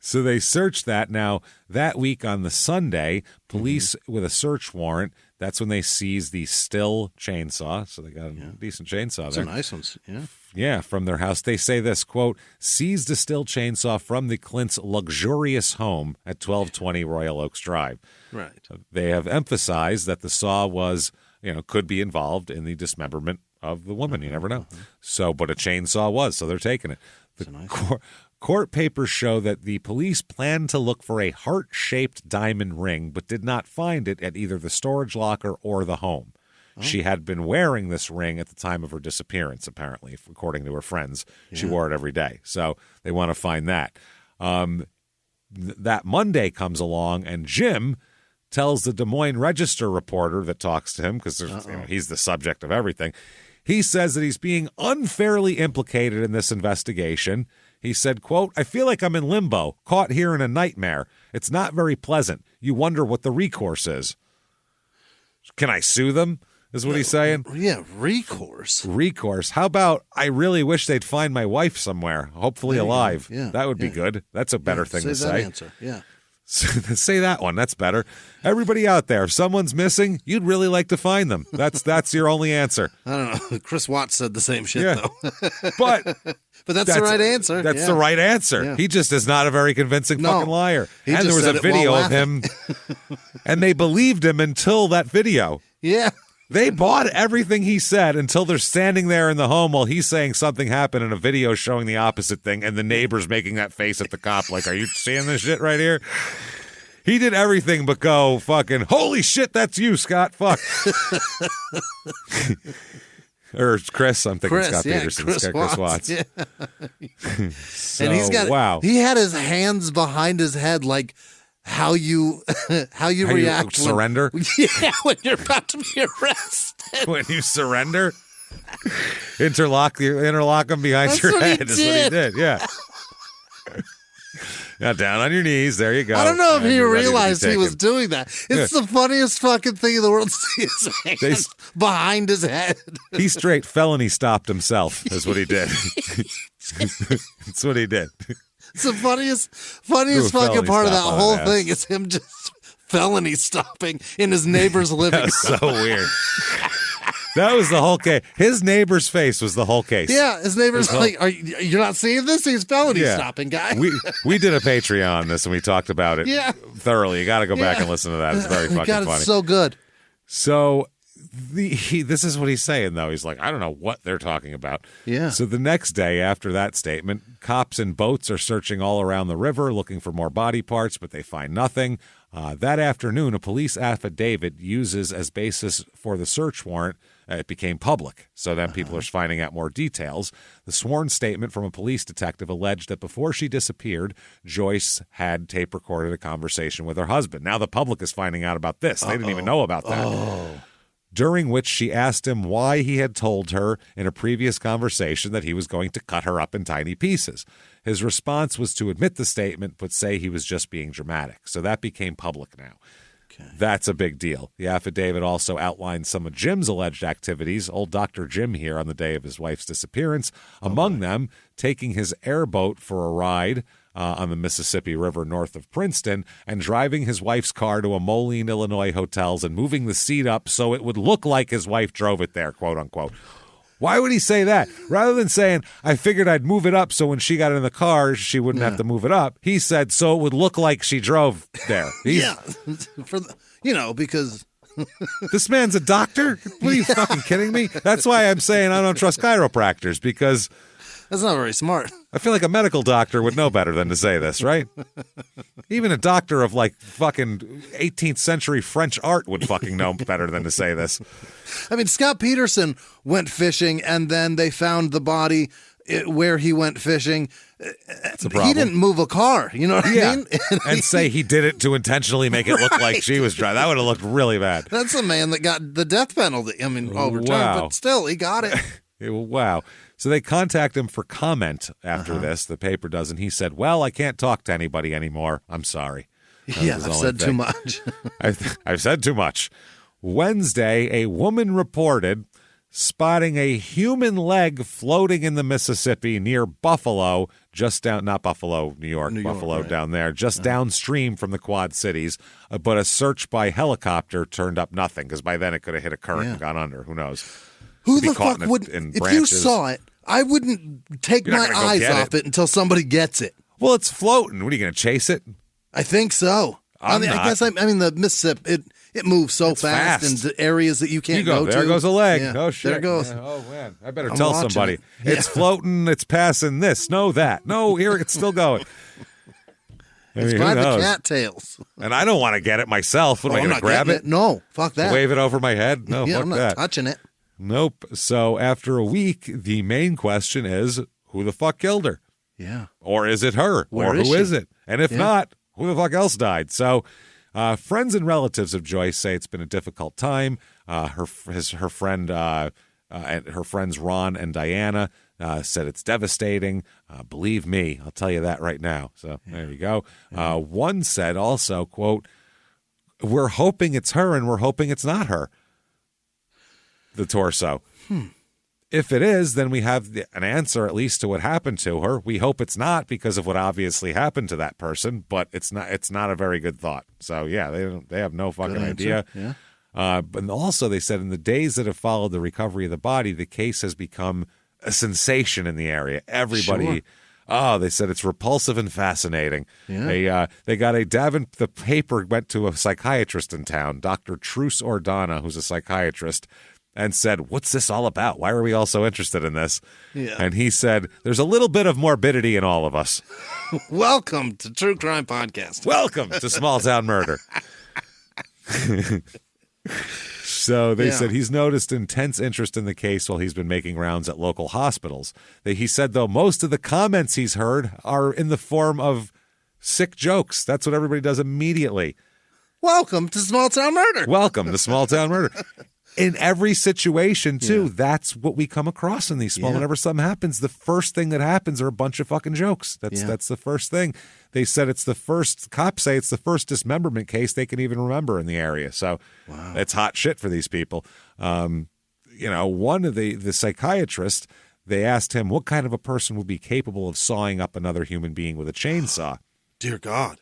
So they searched that. Now, that week on the Sunday, police with a search warrant, that's when they seized the Still chainsaw. So they got a decent chainsaw there. Some nice ones, yeah. Yeah, from their house. They say this, quote, seized a Still chainsaw from the Clint's luxurious home at 1220 Royal Oaks Drive. Right. They have emphasized that the saw was, could be involved in the dismemberment of the woman. You never know. So, but a chainsaw was, so they're taking it. Court papers show that the police planned to look for a heart-shaped diamond ring, but did not find it at either the storage locker or the home. Oh. She had been wearing this ring at the time of her disappearance, apparently, according to her friends. Yeah. She wore it every day. So they want to find that. That Monday comes along, and Jim tells the Des Moines Register reporter that talks to him, because he's the subject of everything. He says that he's being unfairly implicated in this investigation. He said, quote, I feel like I'm in limbo, caught here in a nightmare. It's not very pleasant. You wonder what the recourse is. Can I sue them, is what he's saying? Yeah, recourse. Recourse. How about I really wish they'd find my wife somewhere, hopefully alive. Yeah, that would be good. That's a better thing to say. That answer. Yeah. Say that one. That's better. Everybody out there, if someone's missing, you'd really like to find them. That's your only answer. I don't know. Chris Watts said the same shit, though. But that's the right answer. That's the right answer. Yeah. He just is not a very convincing fucking liar. And there was a video of him, and they believed him until that video. Yeah. They bought everything he said until they're standing there in the home while he's saying something happened in a video showing the opposite thing, and the neighbor's making that face at the cop like, are you seeing this shit right here? He did everything but go fucking, holy shit, that's you, Scott. Fuck. Or Chris, I'm thinking Scott Peterson. Chris Watts. Yeah. So, and he had his hands behind his head like how you react. Surrender? When you're about to be arrested. When you surrender? Interlock them behind your head is what he did, yeah. Now down on your knees. There you go. I don't know if And he you're ready to be realized he taken. was doing that. It's the funniest fucking thing in the world to see his hand behind his head. He straight felony stopped himself, is what he did. That's what he did. It's the funniest fucking part of that whole thing is him just felony stopping in his neighbor's living room. So weird. That was the whole case. His neighbor's face was the whole case. Yeah, his neighbor's like, you're not seeing this? He's felony stopping, guy. We did a Patreon on this, and we talked about it thoroughly. You got to go back and listen to that. It's very fucking funny. It's so good. So this is what he's saying, though. He's like, I don't know what they're talking about. Yeah. So the next day after that statement, cops in boats are searching all around the river looking for more body parts, but they find nothing. That afternoon, a police affidavit uses as basis for the search warrant. It became public, so then people are finding out more details. The sworn statement from a police detective alleged that before she disappeared, Joyce had tape recorded a conversation with her husband. Now the public is finding out about this. They didn't even know about that. During which she asked him why he had told her in a previous conversation that he was going to cut her up in tiny pieces. His response was to admit the statement, but say he was just being dramatic. So that became public now. That's a big deal. The affidavit also outlines some of Jim's alleged activities, old Dr. Jim here on the day of his wife's disappearance, among them taking his airboat for a ride on the Mississippi River north of Princeton and driving his wife's car to a Moline, Illinois hotels and moving the seat up so it would look like his wife drove it there, quote unquote. Why would he say that? Rather than saying, I figured I'd move it up so when she got in the car, she wouldn't have to move it up. He said, so it would look like she drove there. Because... This man's a doctor? What are you fucking kidding me? That's why I'm saying I don't trust chiropractors, because... That's not very smart. I feel like a medical doctor would know better than to say this, right? Even a doctor of like fucking 18th century French art would fucking know better than to say this. I mean, Scott Peterson went fishing and then they found the body where he went fishing. That's a problem. He didn't move a car, you know what I mean? And say he did it to intentionally make it look like she was driving. That would have looked really bad. That's a man that got the death penalty. I mean, overturned, but still, he got it. Wow. So they contact him for comment after this. The paper does, and he said, well, I can't talk to anybody anymore. I'm sorry. I've said too much. I've said too much. Wednesday, a woman reported spotting a human leg floating in the Mississippi near Buffalo, not Buffalo, New York, Buffalo right. Down there, just downstream from the Quad Cities. But a search by helicopter turned up nothing, because by then it could have hit a current and gone under. Who knows? Who the fuck would, if you saw it, I wouldn't take my eyes off it until somebody gets it. Well, it's floating. What, are you going to chase it? I think so. I mean, the Mississippi, it moves so fast into areas that you can't go to. There goes a leg. Yeah, oh, shit. There it goes. Oh, man. I better tell somebody. It's floating. It's passing this. No, that. No, here it's still going. It's by the cattails. And I don't want to get it myself. What, am I going to grab it? No, fuck that. Wave it over my head? No, fuck I'm not touching it. Nope. So after a week, the main question is, who the fuck killed her? Yeah. Or is it her? Or who is it? And if not, who the fuck else died? So friends and relatives of Joyce say it's been a difficult time. Her friends Ron and Diana said it's devastating. Believe me, I'll tell you that right now. So there you go. One said also, quote, we're hoping it's her and we're hoping it's not her. The torso. If it is, then we have an answer at least to what happened to her. We hope it's not because of what obviously happened to that person, but it's not a very good thought. So yeah, they have no fucking idea. Yeah. But also they said in the days that have followed the recovery of the body, the case has become a sensation in the area. Everybody, they said it's repulsive and fascinating. Yeah. They got the paper went to a psychiatrist in town, Dr. Truce Ordana, who's a psychiatrist, and said, what's this all about? Why are we all so interested in this? Yeah. And he said, there's a little bit of morbidity in all of us. Welcome to True Crime Podcast. Welcome to Small Town Murder. So they said he's noticed intense interest in the case while he's been making rounds at local hospitals. He said, though, most of the comments he's heard are in the form of sick jokes. That's what everybody does immediately. Welcome to Small Town Murder. Welcome to Small Town Murder. In every situation, too, that's what we come across in these small. Whenever something happens, the first thing that happens are a bunch of fucking jokes. That's the first thing. They said cops say it's the first dismemberment case they can even remember in the area. So it's hot shit for these people. One of the psychiatrists, they asked him what kind of a person would be capable of sawing up another human being with a chainsaw. Dear God.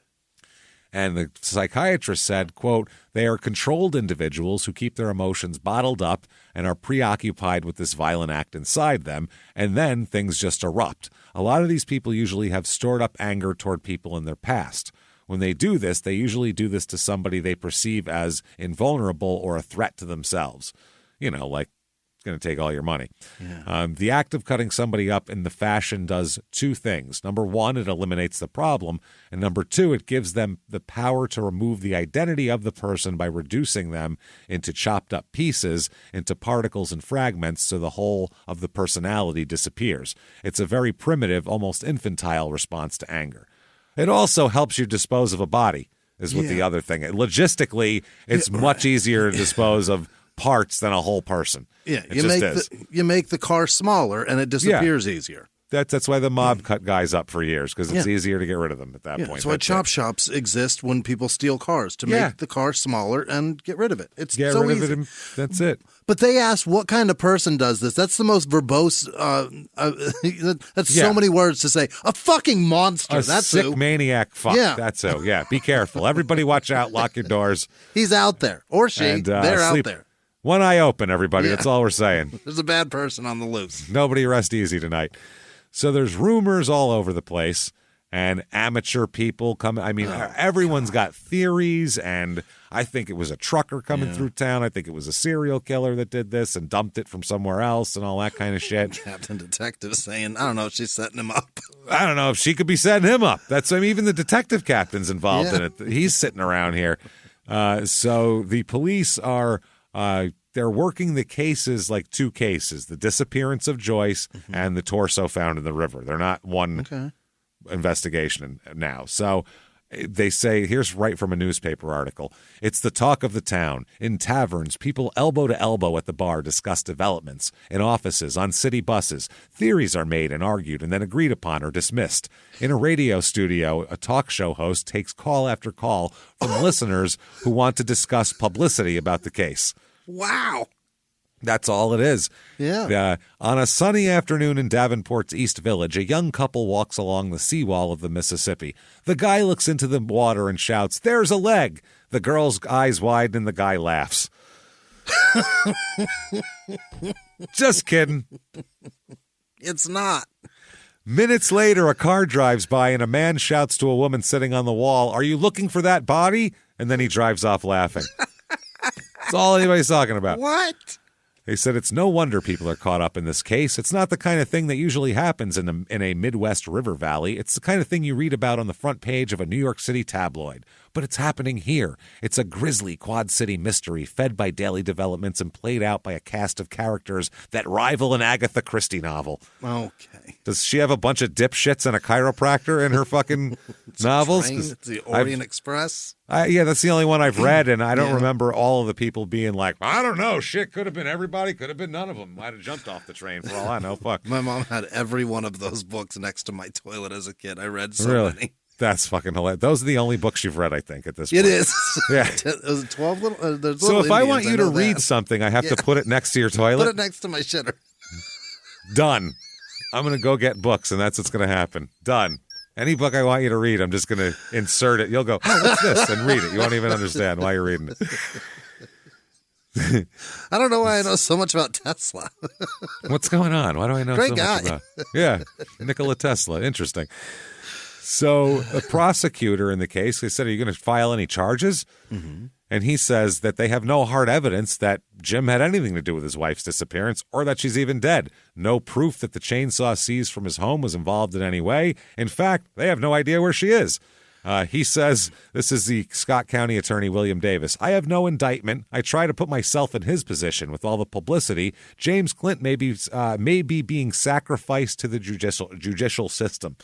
And the psychiatrist said, quote, they are controlled individuals who keep their emotions bottled up and are preoccupied with this violent act inside them, and then things just erupt. A lot of these people usually have stored up anger toward people in their past. When they do this, they usually do this to somebody they perceive as invulnerable or a threat to themselves. Like, going to take all your money. Yeah. The act of cutting somebody up in the fashion does two things. Number one, it eliminates the problem. And number two, it gives them the power to remove the identity of the person by reducing them into chopped up pieces, into particles and fragments, so the whole of the personality disappears. It's a very primitive, almost infantile response to anger. It also helps you dispose of a body, is what the other thing. Logistically, it's much easier to dispose of parts than a whole person. Yeah, you make the car smaller and it disappears easier. That's why the mob cut guys up for years, because it's easier to get rid of them at that point. That's why chop shops exist when people steal cars, to make the car smaller and get rid of it. It's get so rid easy. of it and that's it. But they asked what kind of person does this. That's the most verbose. That's so many words to say. A fucking monster. That's sick who. Maniac fuck. Yeah. That's who. Yeah, be careful. Everybody watch out. Lock your doors. He's out there. Or she. And, they're sleep. out there. One eye open, everybody. That's all we're saying. There's a bad person on the loose. Nobody rest easy tonight. So there's rumors all over the place, and amateur people come. I mean, everyone's got theories, and I think it was a trucker coming through town. I think it was a serial killer that did this and dumped it from somewhere else and all that kind of shit. Captain Detective saying, I don't know if she's setting him up. I don't know if she could be setting him up. Even the detective captain's involved in it. He's sitting around here. So the police are... they're working the cases like two cases, the disappearance of Joyce and the torso found in the river. They're not one investigation now. So they say, here's right from a newspaper article. It's the talk of the town. In taverns, people elbow to elbow at the bar discuss developments. In offices, on city buses, theories are made and argued and then agreed upon or dismissed. In a radio studio, a talk show host takes call after call from listeners who want to discuss publicity about the case. Wow. That's all it is. Yeah. On a sunny afternoon in Davenport's East Village, a young couple walks along the seawall of the Mississippi. The guy looks into the water and shouts, "There's a leg." The girl's eyes widen and the guy laughs. Just kidding. It's not. Minutes later, a car drives by and a man shouts to a woman sitting on the wall, "Are you looking for that body?" And then he drives off laughing. That's all anybody's talking about. What? They said it's no wonder people are caught up in this case. It's not the kind of thing that usually happens in a Midwest river valley. It's the kind of thing you read about on the front page of a New York City tabloid. But it's happening here. It's a grisly Quad City mystery fed by daily developments and played out by a cast of characters that rival an Agatha Christie novel. Okay. Does she have a bunch of dipshits and a chiropractor in her fucking novels? It's the Orient Express. Yeah, that's the only one I've read, and I don't remember all of the people being like, I don't know, shit, could have been everybody, could have been none of them. Might have jumped off the train for all I know, fuck. My mom had every one of those books next to my toilet as a kid. I read so many. That's fucking hilarious. Those are the only books you've read, I think, at this point. It is. Yeah. Was it 12 little? So if I want you to read something, I have to put it next to your toilet? Put it next to my shitter. Done. I'm going to go get books, and that's what's going to happen. Done. Any book I want you to read, I'm just going to insert it. You'll go, oh, what's this? And read it. You won't even understand why you're reading it. I don't know why I know so much about Tesla. What's going on? Why do I know Great so guy. much about Yeah, Nikola Tesla. Interesting. So the prosecutor in the case, they said, are you going to file any charges? Mm-hmm. And he says that they have no hard evidence that Jim had anything to do with his wife's disappearance or that she's even dead. No proof that the chainsaw seized from his home was involved in any way. In fact, they have no idea where she is. He says, this is the Scott County attorney, William Davis. I have no indictment. I try to put myself in his position with all the publicity. James Clint may be being sacrificed to the judicial system.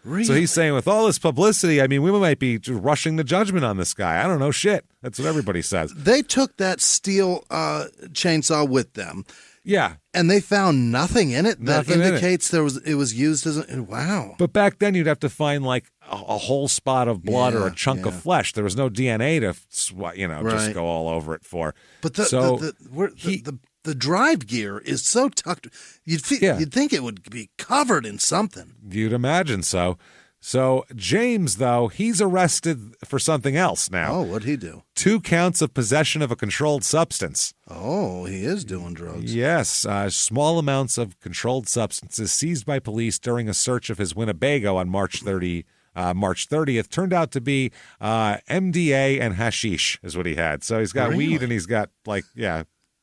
Really? So he's saying with all this publicity, I mean, we might be rushing the judgment on this guy. I don't know shit. That's what everybody says. They took that steel chainsaw with them. Yeah. And they found nothing in it that Nothing indicates it was used as a... Wow. But back then, you'd have to find like a whole spot of blood or a chunk of yeah. flesh. There was no DNA to, just Right. go all over it for. But the drive gear is so tucked. You'd think it would be covered in something. You'd imagine so. So James, though, he's arrested for something else now. Oh, what'd he do? 2 counts of possession of a controlled substance. Oh, he is doing drugs. Yes, small amounts of controlled substances seized by police during a search of his Winnebago on March 30th turned out to be MDA and hashish is what he had. So he's got weed and he's got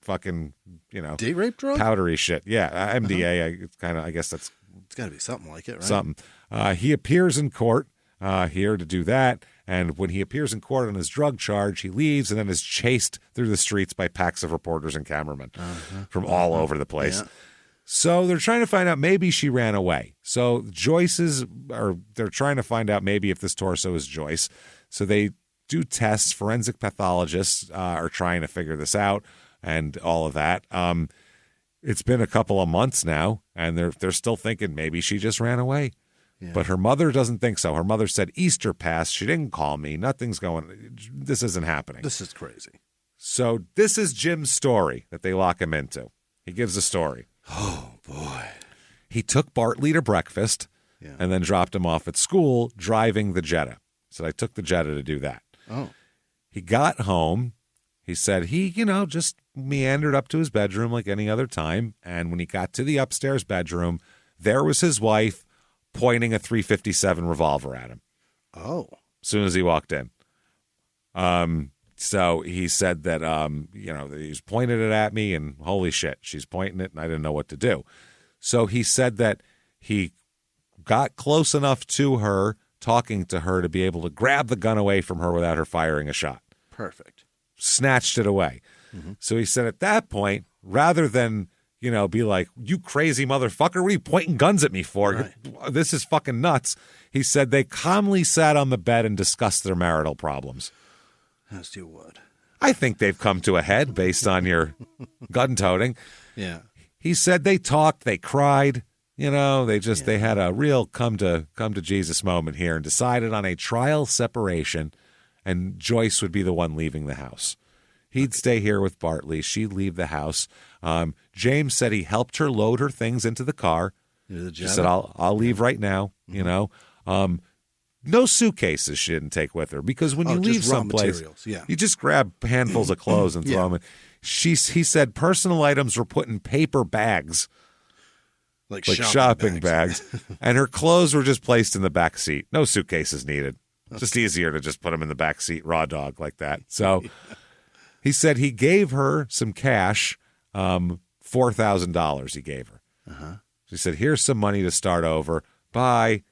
fucking, date rape drug? powdery shit. Yeah, MDA. It's kind of, I guess it's got to be something like it, right? something. He appears in court here to do that. And when he appears in court on his drug charge, he leaves and then is chased through the streets by packs of reporters and cameramen from all over the place. Yeah. So they're trying to find out maybe she ran away. So they're trying to find out maybe if this torso is Joyce. So they do tests. Forensic pathologists are trying to figure this out and all of that. It's been a couple of months now, and they're still thinking maybe she just ran away. Yeah. But her mother doesn't think so. Her mother said Easter passed. She didn't call me. Nothing's going. This isn't happening. This is crazy. So this is Jim's story that they lock him into. He gives a story. Oh, boy. He took Bartley to breakfast and then dropped him off at school driving the Jetta. So I took the Jetta to do that. Oh. He got home. He said he, just meandered up to his bedroom like any other time. And when he got to the upstairs bedroom, there was his wife pointing a .357 revolver at him. Oh. As soon as he walked in. So he said that, he's pointed it at me and holy shit, she's pointing it and I didn't know what to do. So he said that he got close enough to her, talking to her, to be able to grab the gun away from her without her firing a shot. Perfect. Snatched it away. Mm-hmm. So he said at that point, rather than, be like, you crazy motherfucker, what are you pointing guns at me for? Right. This is fucking nuts. He said they calmly sat on the bed and discussed their marital problems. As you would. I think they've come to a head based on your gun toting. Yeah. He said they talked, they cried, they had a real come to Jesus moment here and decided on a trial separation, and Joyce would be the one leaving the house. He'd stay here with Bartley. She'd leave the house. James said he helped her load her things into the car. She said, I'll leave right now, No suitcases she didn't take with her, because when you leave someplace, you just grab handfuls of clothes and throw them in. He said personal items were put in paper bags, like shopping bags, and her clothes were just placed in the back seat. No suitcases needed. Just easier to just put them in the back seat, raw dog like that. So he said he gave her some cash, $4,000 he gave her. He said, here's some money to start over. Bye.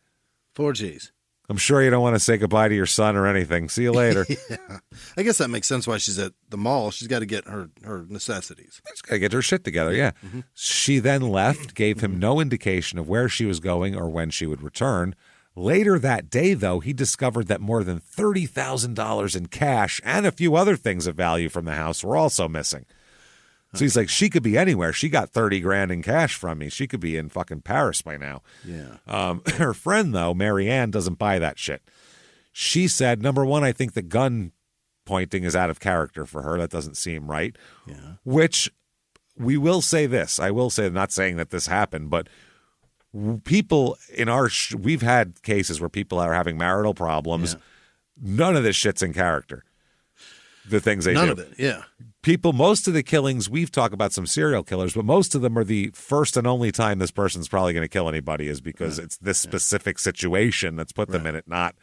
4 G's. I'm sure you don't want to say goodbye to your son or anything. See you later. Yeah. I guess that makes sense why she's at the mall. She's got to get her necessities. She's got to get her shit together, yeah. Mm-hmm. She then left, gave him no indication of where she was going or when she would return. Later that day, though, he discovered that more than $30,000 in cash and a few other things of value from the house were also missing. So he's like, she could be anywhere. She got $30,000 in cash from me. She could be in fucking Paris by now. Yeah. Her friend, though, Mary Ann, doesn't buy that shit. She said, number one, I think the gun pointing is out of character for her. That doesn't seem right. Yeah. Which we will say this. I will say, I'm not saying that this happened, but people in we've had cases where people are having marital problems. Yeah. None of this shit's in character. The things they do. None of it, yeah. Most of the killings, we've talked about some serial killers, but most of them are the first and only time this person's probably going to kill anybody is because it's this specific situation that's put them in it, not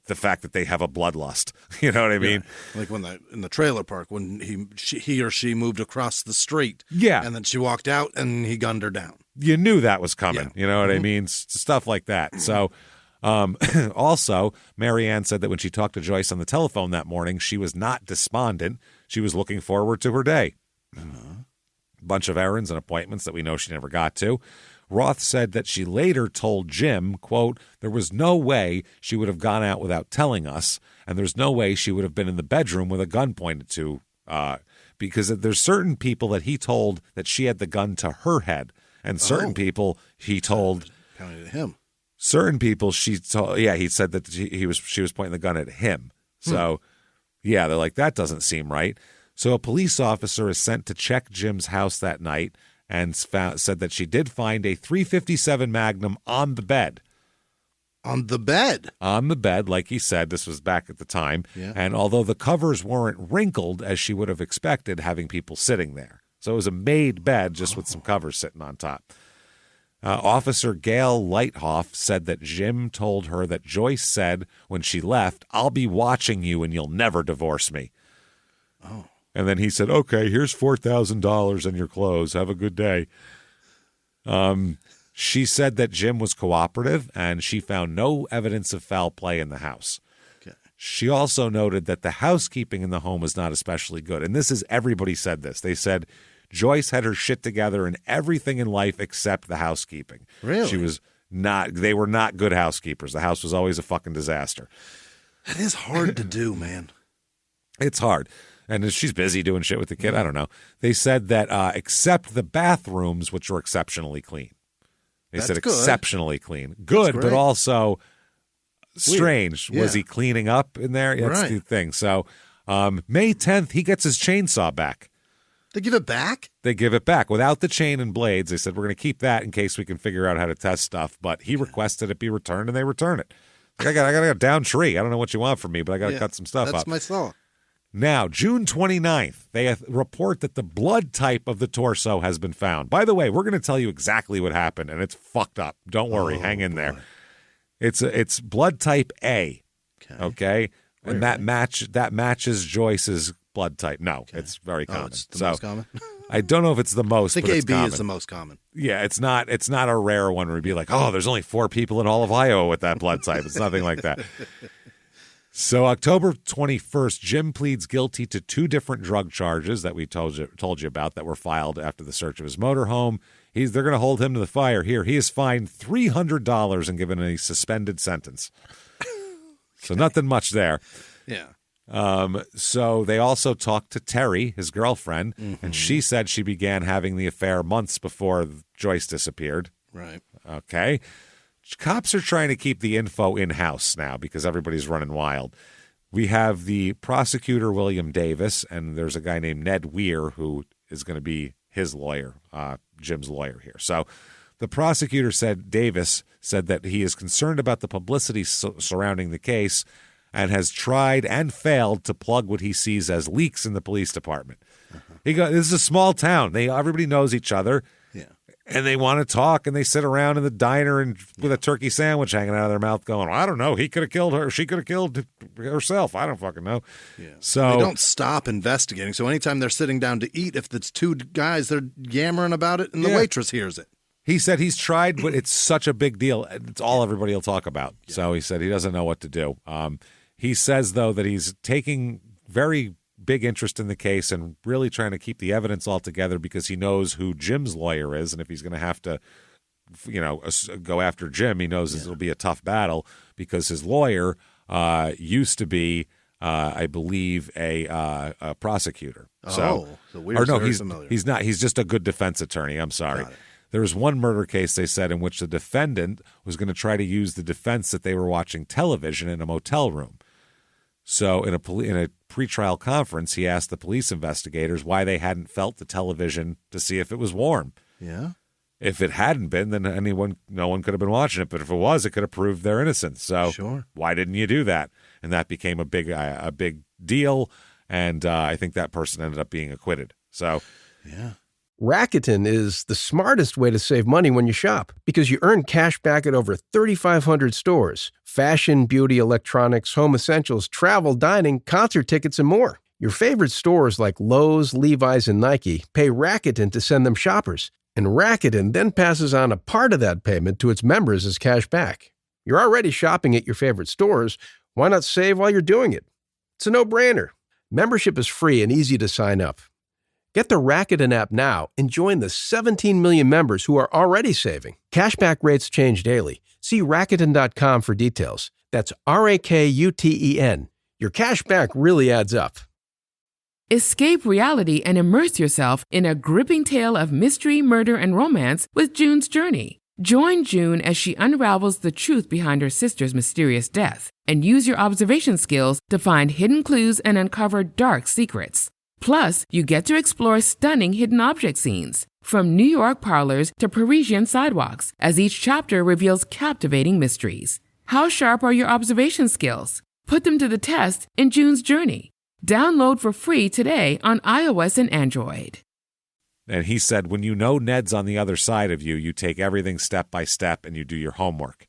the fact that they have a bloodlust. You know what I mean? Like in the trailer park when he or she moved across the street. Yeah. And then she walked out and he gunned her down. You knew that was coming. Yeah. You know what I mean? Stuff like that. So also, Mary Ann said that when she talked to Joyce on the telephone that morning, she was not despondent. She was looking forward to her day. A bunch of errands and appointments that we know she never got to. Roth said that she later told Jim, quote, there was no way she would have gone out without telling us, and there's no way she would have been in the bedroom with a gun pointed to, because there's certain people that he told that she had the gun to her head, and certain people he told pointed at him. Certain people she told, he said that she was pointing the gun at him. So, they're like, that doesn't seem right. So a police officer is sent to check Jim's house that night and said that she did find a .357 Magnum on the bed. On the bed? On the bed, like he said. This was back at the time. Yeah. And although the covers weren't wrinkled as she would have expected, having people sitting there. So it was a made bed just with some covers sitting on top. Officer Gail Lighthoff said that Jim told her that Joyce said when she left, I'll be watching you and you'll never divorce me. Oh. And then he said, okay, here's $4,000 and your clothes. Have a good day. She said that Jim was cooperative and she found no evidence of foul play in the house. Okay. She also noted that the housekeeping in the home was not especially good. And this is, everybody said this. They said Joyce had her shit together in everything in life except the housekeeping. Really? They were not good housekeepers. The house was always a fucking disaster. That is hard to do, man. It's hard. And she's busy doing shit with the kid. I don't know. They said that except the bathrooms, which were exceptionally clean. They said exceptionally clean. Good, but also strange. Yeah. Was he cleaning up in there? That's the thing. So May 10th, he gets his chainsaw back. They give it back? They give it back without the chain and blades. They said, we're going to keep that in case we can figure out how to test stuff. But he requested it be returned, and they return it. I got a down tree. I don't know what you want from me, but I got to cut some stuff up. That's my saw. Now, June 29th, they report that the blood type of the torso has been found. By the way, we're going to tell you exactly what happened, and it's fucked up. Don't worry. Hang in there. It's blood type A, okay? And that matches Joyce's blood type. No, it's very common. It's the most common? I don't know if it's the most, I think but it's AB common. is the most common. Yeah, it's not a rare one where you'd be like, oh, there's only 4 people in all of Iowa with that blood type. It's nothing like that. So October 21st, Jim pleads guilty to 2 different drug charges that we told you about that were filed after the search of his motorhome. They're going to hold him to the fire here. He is fined $300 and given a suspended sentence. So nothing much there. Yeah. So they also talked to Terry, his girlfriend, and she said she began having the affair months before Joyce disappeared. Right. Okay. Cops are trying to keep the info in-house now because everybody's running wild. We have the prosecutor, William Davis, and there's a guy named Ned Weir who is going to be his lawyer, Jim's lawyer here. So the prosecutor Davis said that he is concerned about the publicity surrounding the case and has tried and failed to plug what he sees as leaks in the police department. This is a small town. Everybody knows each other. And they want to talk, and they sit around in the diner and with a turkey sandwich hanging out of their mouth going, I don't know, he could have killed her, she could have killed herself, I don't fucking know. Yeah. So they don't stop investigating. So anytime they're sitting down to eat, if it's 2 guys, they're yammering about it, and the waitress hears it. He said he's tried, but it's such a big deal. It's all everybody will talk about. Yeah. So he said he doesn't know what to do. He says, though, that he's taking very big interest in the case and really trying to keep the evidence all together because he knows who Jim's lawyer is, and if he's going to have to, go after Jim, he knows it'll be a tough battle because his lawyer used to be, I believe, a prosecutor. So weird. He's not. He's just a good defense attorney. I'm sorry. There was one murder case, they said, in which the defendant was going to try to use the defense that they were watching television in a motel room. So in a pretrial conference, he asked the police investigators why they hadn't felt the television to see if it was warm. Yeah. If it hadn't been, then no one could have been watching it. But if it was, it could have proved their innocence. So why didn't you do that? And that became a big deal. And I think that person ended up being acquitted. So yeah. Rakuten is the smartest way to save money when you shop because you earn cash back at over 3,500 stores. Fashion, beauty, electronics, home essentials, travel, dining, concert tickets, and more. Your favorite stores like Lowe's, Levi's, and Nike pay Rakuten to send them shoppers. And Rakuten then passes on a part of that payment to its members as cash back. You're already shopping at your favorite stores. Why not save while you're doing it? It's a no-brainer. Membership is free and easy to sign up. Get the Rakuten app now and join the 17 million members who are already saving. Cashback rates change daily. See Rakuten.com for details. That's Rakuten. Your cashback really adds up. Escape reality and immerse yourself in a gripping tale of mystery, murder, and romance with June's Journey. Join June as she unravels the truth behind her sister's mysterious death and use your observation skills to find hidden clues and uncover dark secrets. Plus, you get to explore stunning hidden object scenes, from New York parlors to Parisian sidewalks, as each chapter reveals captivating mysteries. How sharp are your observation skills? Put them to the test in June's Journey. Download for free today on iOS and Android. And he said, when you know Ned's on the other side of you, you take everything step by step and you do your homework.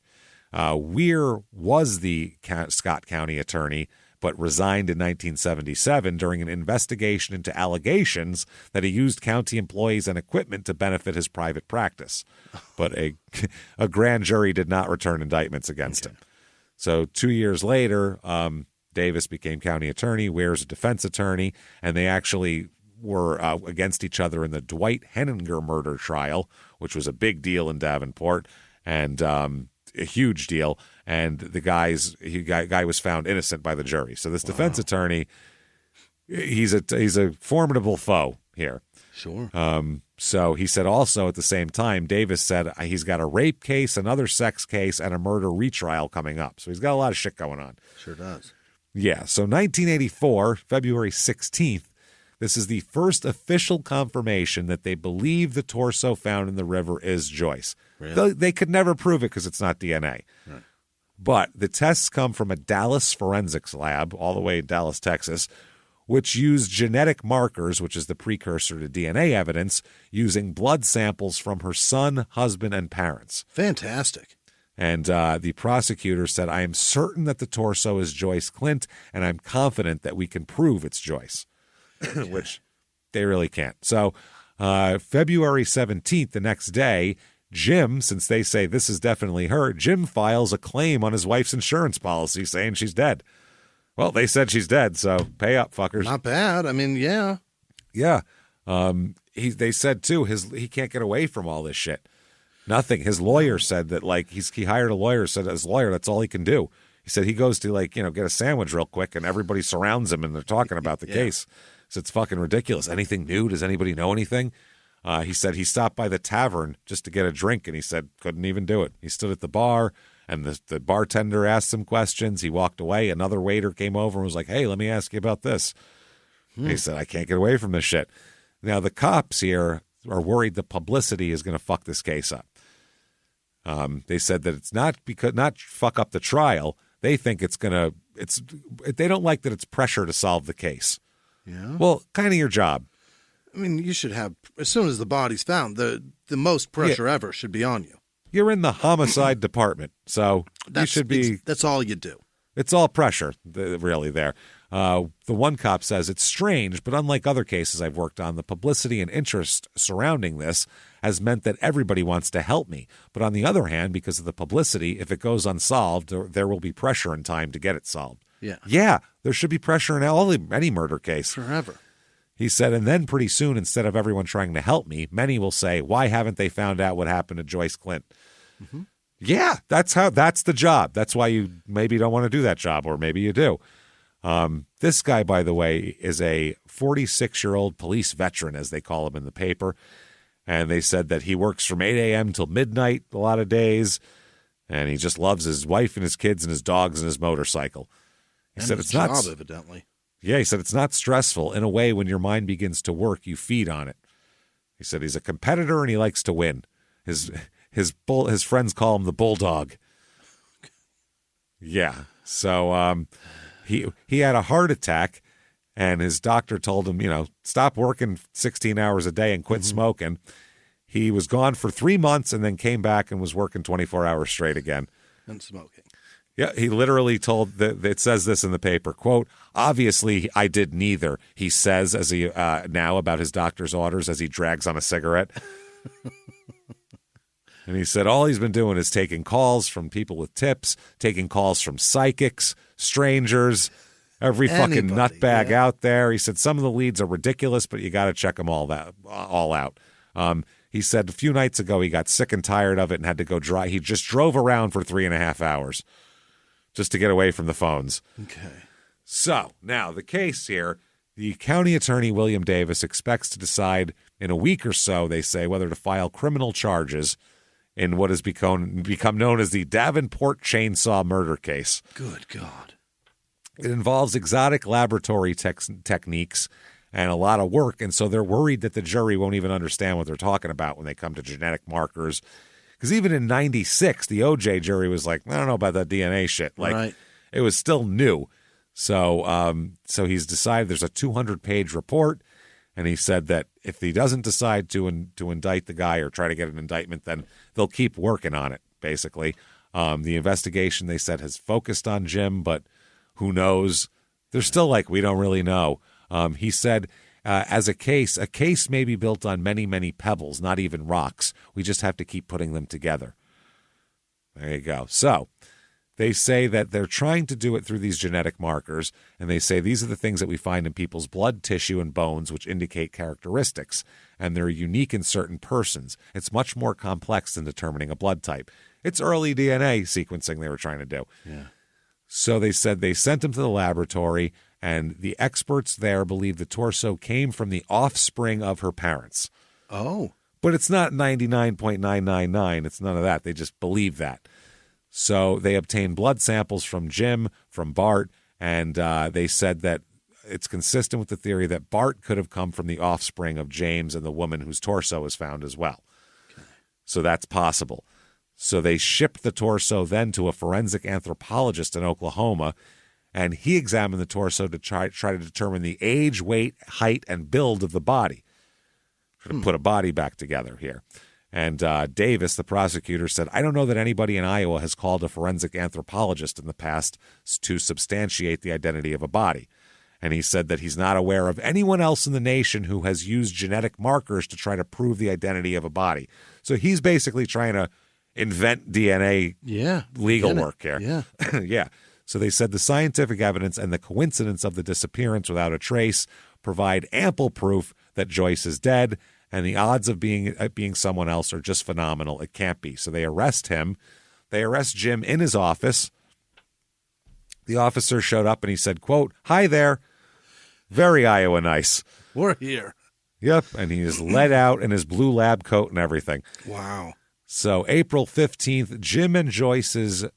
Weir was the Scott County attorney, but resigned in 1977 during an investigation into allegations that he used county employees and equipment to benefit his private practice. But a grand jury did not return indictments against him. So 2 years later, Davis became county attorney, Weir's a defense attorney, and they actually were against each other in the Dwight Henninger murder trial, which was a big deal in Davenport, and a huge deal. And the guy was found innocent by the jury. So this defense attorney, he's a formidable foe here. Sure. So he said also at the same time, Davis said he's got a rape case, another sex case, and a murder retrial coming up. So he's got a lot of shit going on. Sure does. Yeah. So 1984, February 16th, this is the first official confirmation that they believe the torso found in the river is Joyce. Really? They could never prove it because it's not DNA. Right. But the tests come from a Dallas forensics lab all the way in Dallas, Texas, which used genetic markers, which is the precursor to DNA evidence, using blood samples from her son, husband, and parents. Fantastic. And the prosecutor said, I am certain that the torso is Joyce Clint, and I'm confident that we can prove it's Joyce, which they really can't. So February 17th, the next day, Jim, since they say this is definitely her, Jim files a claim on his wife's insurance policy saying she's dead. Well, they said she's dead, so pay up, fuckers. Not bad. I mean, yeah. Yeah. They said, too, he can't get away from all this shit. Nothing. His lawyer said that, like, he hired a lawyer, said his lawyer, that's all he can do. He said he goes to, like, get a sandwich real quick, and everybody surrounds him, and they're talking about the case. So it's fucking ridiculous. Anything new? Does anybody know anything? He said he stopped by the tavern just to get a drink, and he said couldn't even do it. He stood at the bar, and the bartender asked some questions. He walked away. Another waiter came over and was like, hey, let me ask you about this. He said, I can't get away from this shit. Now, the cops here are worried the publicity is going to fuck this case up. They said that it's not fuck up the trial. They think they don't like that it's pressure to solve the case. Yeah. Well, kind of your job. I mean, you should have, as soon as the body's found, the most pressure ever should be on you. You're in the homicide department, so you should be. That's all you do. It's all pressure, really, there. The one cop says it's strange, but unlike other cases I've worked on, the publicity and interest surrounding this has meant that everybody wants to help me. But on the other hand, because of the publicity, if it goes unsolved, there will be pressure in time to get it solved. Yeah. Yeah, there should be pressure in any murder case. Forever. He said, and then pretty soon, instead of everyone trying to help me, many will say, why haven't they found out what happened to Joyce Clint? Mm-hmm. Yeah, that's the job. That's why you maybe don't want to do that job, or maybe you do. This guy, by the way, is a 46-year-old police veteran, as they call him in the paper. And they said that he works from 8 a.m. till midnight a lot of days. And he just loves his wife and his kids and his dogs and his motorcycle. He said it's not, evidently. Yeah, he said it's not stressful. In a way, when your mind begins to work, you feed on it. He said he's a competitor and he likes to win. His friends call him the Bulldog. Yeah. So he had a heart attack, and his doctor told him, stop working 16 hours a day and quit smoking. He was gone for 3 months and then came back and was working 24 hours straight again. And smoking. Yeah, he literally told it says this in the paper, quote, obviously I did neither, he says as he now about his doctor's orders as he drags on a cigarette. And he said all he's been doing is taking calls from people with tips, taking calls from psychics, strangers, every fucking nutbag yeah. out there. He said some of the leads are ridiculous, but you got to check them all out. He said a few nights ago he got sick and tired of it and had to go drive. He just drove around for 3.5 hours just to get away from the phones. Okay. So now the case here, the county attorney, William Davis, expects to decide in a week or so, they say, whether to file criminal charges in what has become known as the Davenport chainsaw murder case. Good God. It involves exotic laboratory techniques and a lot of work, and so they're worried that the jury won't even understand what they're talking about when they come to genetic markers. Because even in 96, the OJ jury was like, I don't know about that DNA shit. Like, right. It was still new. So he's decided there's a 200-page report, and he said that if he doesn't decide to indict the guy or try to get an indictment, then they'll keep working on it, basically. The investigation, they said, has focused on Jim, but who knows? They're still like, we don't really know. He said, as a case may be built on many, many pebbles, not even rocks. We just have to keep putting them together. There you go. So they say that they're trying to do it through these genetic markers, and they say these are the things that we find in people's blood, tissue, and bones, which indicate characteristics, and they're unique in certain persons. It's much more complex than determining a blood type. It's early DNA sequencing they were trying to do. Yeah. So they said they sent him to the laboratory, and the experts there believe the torso came from the offspring of her parents. Oh. But it's not 99.999. It's none of that. They just believe that. So they obtained blood samples from Jim, from Bart, and they said that it's consistent with the theory that Bart could have come from the offspring of James and the woman whose torso was found as well. Okay. So that's possible. So they shipped the torso then to a forensic anthropologist in Oklahoma, and he examined the torso to try to determine the age, weight, height, and build of the body. Try to put a body back together here. And Davis, the prosecutor, said, I don't know that anybody in Iowa has called a forensic anthropologist in the past to substantiate the identity of a body. And he said that he's not aware of anyone else in the nation who has used genetic markers to try to prove the identity of a body. So he's basically trying to invent DNA legal work here. Yeah. Yeah. So they said the scientific evidence and the coincidence of the disappearance without a trace provide ample proof that Joyce is dead, and the odds of being someone else are just phenomenal. It can't be. So they arrest him. They arrest Jim in his office. The officer showed up and he said, quote, "Hi there. Very Iowa nice. We're here." Yep. And he is led out in his blue lab coat and everything. Wow. So April 15th, Jim and Joyce's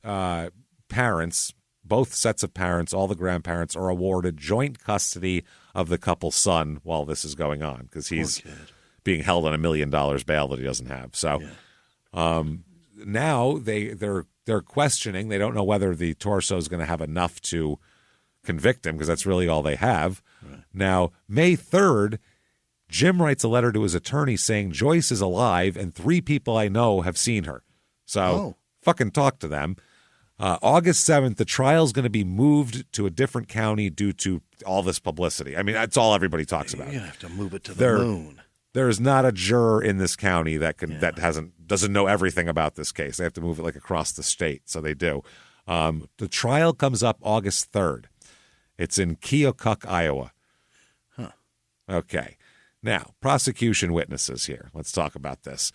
parents, both sets of parents, all the grandparents, are awarded joint custody of the couple's son while this is going on because he's being held on $1 million bail that he doesn't have. So now they're questioning. They don't know whether the torso is going to have enough to convict him because that's really all they have. Right. Now, May 3rd, Jim writes a letter to his attorney saying Joyce is alive and 3 people I know have seen her. So fucking talk to them. August 7th, the trial is going to be moved to a different county due to all this publicity. I mean, that's all everybody talks about. You have to move it to the moon. There is not a juror in this county that doesn't know everything about this case. They have to move it like across the state, so they do. The trial comes up August 3rd. It's in Keokuk, Iowa. Huh. Okay. Now, prosecution witnesses here. Let's talk about this.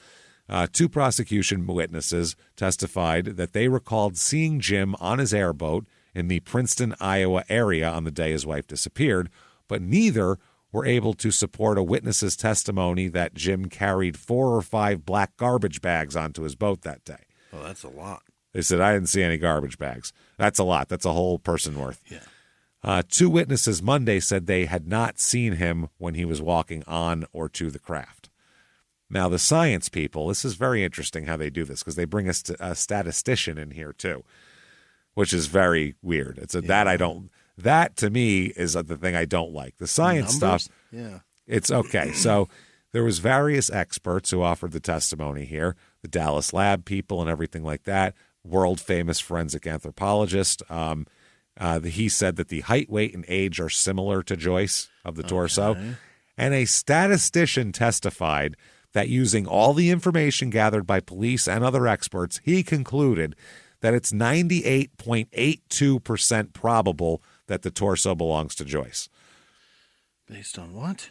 2 prosecution witnesses testified that they recalled seeing Jim on his airboat in the Princeton, Iowa area on the day his wife disappeared, but neither were able to support a witness's testimony that Jim carried 4 or 5 black garbage bags onto his boat that day. Oh, that's a lot. They said, I didn't see any garbage bags. That's a lot. That's a whole person worth. Yeah. 2 witnesses Monday said they had not seen him when he was walking on or to the craft. Now, the science people, this is very interesting how they do this because they bring a statistician in here too, which is very weird. That to me is the thing I don't like. The science stuff, it's okay. So there was various experts who offered the testimony here, the Dallas lab people and everything like that, world-famous forensic anthropologist. He said that the height, weight, and age are similar to Joyce of the torso. And a statistician testified that using all the information gathered by police and other experts, he concluded that it's 98.82% probable that the torso belongs to Joyce. Based on what?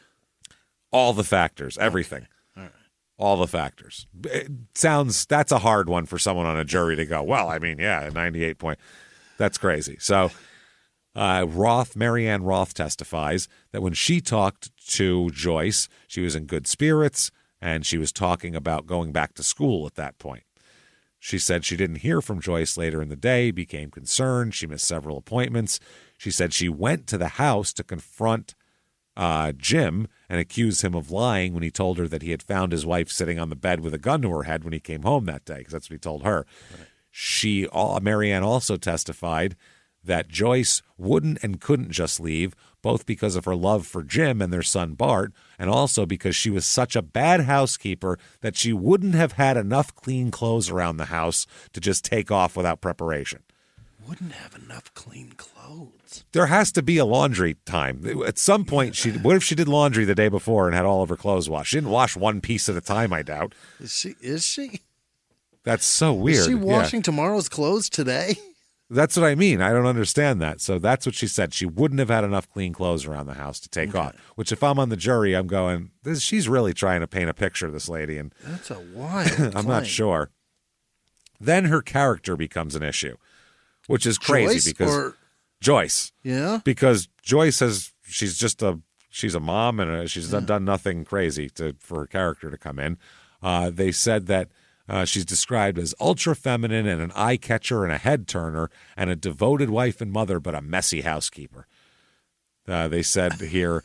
All the factors, everything. Okay. All right. All the factors. That's a hard one for someone on a jury to go, well, I mean, yeah, 98 point. That's crazy. So Marianne Roth testifies that when she talked to Joyce, she was in good spirits, and she was talking about going back to school at that point. She said she didn't hear from Joyce later in the day, became concerned. She missed several appointments. She said she went to the house to confront Jim and accuse him of lying when he told her that he had found his wife sitting on the bed with a gun to her head when he came home that day, because that's what he told her. Right. Marianne also testified that Joyce wouldn't and couldn't just leave, both because of her love for Jim and their son Bart, and also because she was such a bad housekeeper that she wouldn't have had enough clean clothes around the house to just take off without preparation. Wouldn't have enough clean clothes. There has to be a laundry time. At some point, what if she did laundry the day before and had all of her clothes washed? She didn't wash one piece at a time, I doubt. Is she? That's so weird. Is she washing tomorrow's clothes today? That's what I mean. I don't understand that. So that's what she said. She wouldn't have had enough clean clothes around the house to take off, which if I'm on the jury, I'm going, she's really trying to paint a picture, this lady. And that's a wild I'm not sure. Then her character becomes an issue, which is crazy Joyce. Yeah. Because Joyce she's a mom and she's done nothing crazy for her character to come in. They said that she's described as ultra-feminine and an eye-catcher and a head-turner and a devoted wife and mother, but a messy housekeeper. They said here,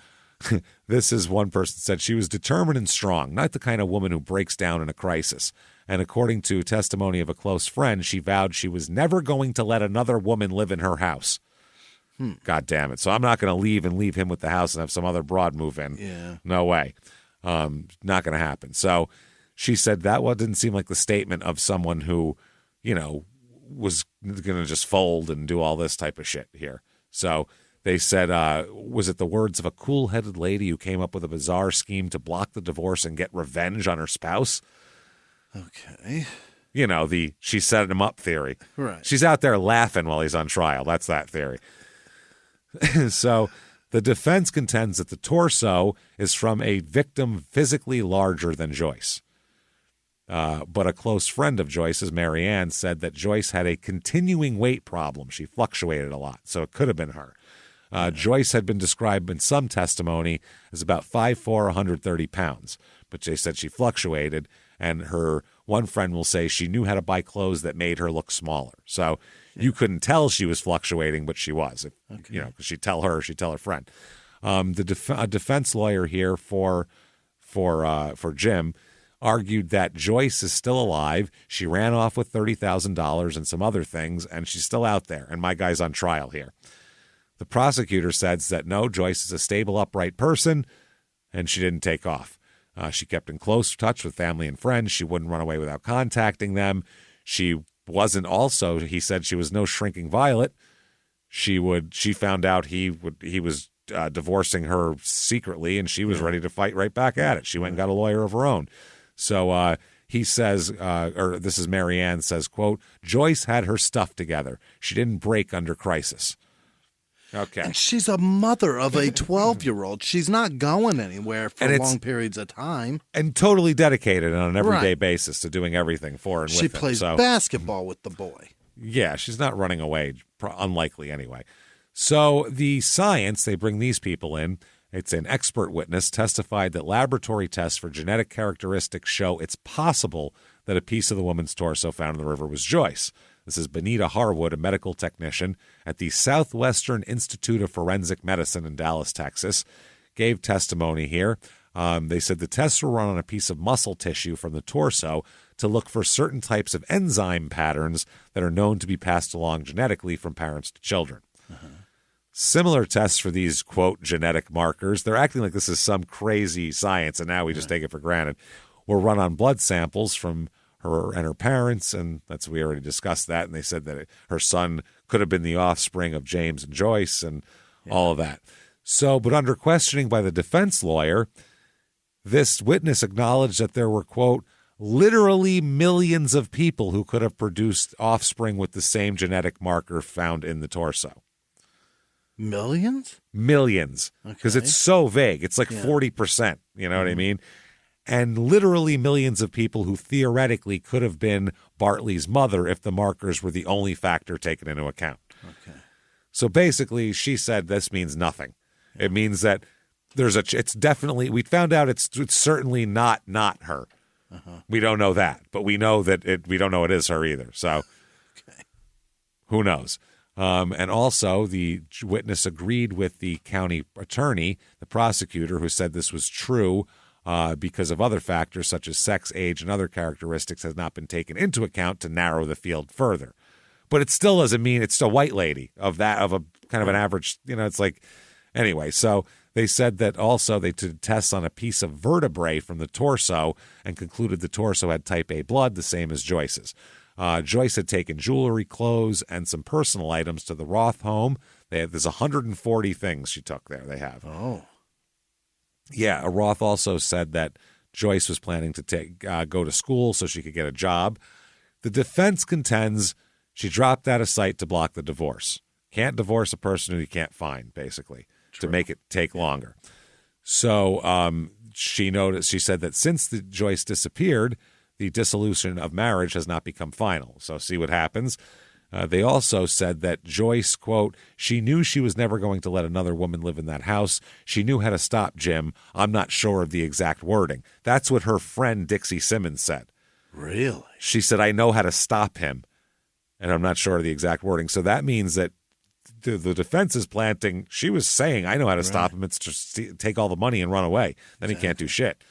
this is one person said she was determined and strong, not the kind of woman who breaks down in a crisis. And according to testimony of a close friend, she vowed she was never going to let another woman live in her house. God damn it. So I'm not going to leave him with the house and have some other broad move in. Yeah. No way. Not going to happen. So she said that didn't seem like the statement of someone who, was going to just fold and do all this type of shit here. So they said, was it the words of a cool-headed lady who came up with a bizarre scheme to block the divorce and get revenge on her spouse? Okay. She set him up theory. Right. She's out there laughing while he's on trial. That's that theory. So the defense contends that the torso is from a victim physically larger than Joyce. But a close friend of Joyce's, Marianne, said that Joyce had a continuing weight problem. She fluctuated a lot, so it could have been her. Joyce had been described in some testimony as about 5'4", 130 pounds, but they said she fluctuated, and her one friend will say she knew how to buy clothes that made her look smaller. So you couldn't tell she was fluctuating, but she was. Because she'd tell her friend. A defense lawyer here for Jim argued that Joyce is still alive. She ran off with $30,000 and some other things, and she's still out there, and my guy's on trial here. The prosecutor says that no, Joyce is a stable, upright person, and she didn't take off. She kept in close touch with family and friends. She wouldn't run away without contacting them. She wasn't also, he said she was no shrinking violet. She found out he was divorcing her secretly, and she was ready to fight right back at it. She went and got a lawyer of her own. So he says, or this is Marianne says, quote, Joyce had her stuff together. She didn't break under crisis. Okay. And she's a mother of a 12-year-old. She's not going anywhere for long periods of time. And totally dedicated on an everyday basis to doing everything for and with him. She plays basketball with the boy. Yeah, she's not running away, unlikely anyway. So the science, they bring these people in. It's an expert witness testified that laboratory tests for genetic characteristics show it's possible that a piece of the woman's torso found in the river was Joyce. This is Benita Harwood, a medical technician at the Southwestern Institute of Forensic Medicine in Dallas, Texas, gave testimony here. They said the tests were run on a piece of muscle tissue from the torso to look for certain types of enzyme patterns that are known to be passed along genetically from parents to children. Similar tests for these, quote, genetic markers, they're acting like this is some crazy science, and now we just take it for granted, were run on blood samples from her and her parents, and we already discussed that, and they said that her son could have been the offspring of James and Joyce and all of that. So, but under questioning by the defense lawyer, this witness acknowledged that there were, quote, literally millions of people who could have produced offspring with the same genetic marker found in the torso. Millions? Millions. Because it's so vague. It's like 40%. You know what I mean? And literally millions of people who theoretically could have been Bartley's mother if the markers were the only factor taken into account. Okay. So basically, she said this means nothing. Yeah. It means that it's definitely, we found out it's certainly not her. We don't know that, but we know that we don't know it is her either. So who knows? And also, the witness agreed with the county attorney, the prosecutor, who said this was true because of other factors such as sex, age, and other characteristics has not been taken into account to narrow the field further. But it still doesn't mean it's a white lady of a kind of an average, it's like, anyway. So they said that also they did tests on a piece of vertebrae from the torso and concluded the torso had type A blood, the same as Joyce's. Joyce had taken jewelry, clothes, and some personal items to the Roth home. There's 140 things she took there. They have. Oh. Yeah, Roth also said that Joyce was planning to go to school so she could get a job. The defense contends she dropped out of sight to block the divorce. Can't divorce a person who you can't find, basically, to make it take longer. So she said that since Joyce disappeared, the dissolution of marriage has not become final. So see what happens. They also said that Joyce, quote, she knew she was never going to let another woman live in that house. She knew how to stop Jim. I'm not sure of the exact wording. That's what her friend Dixie Simmons said. Really? She said, I know how to stop him. And I'm not sure of the exact wording. So that means that the defense is planting. She was saying, I know how to stop him. It's just take all the money and run away. Then he can't do shit.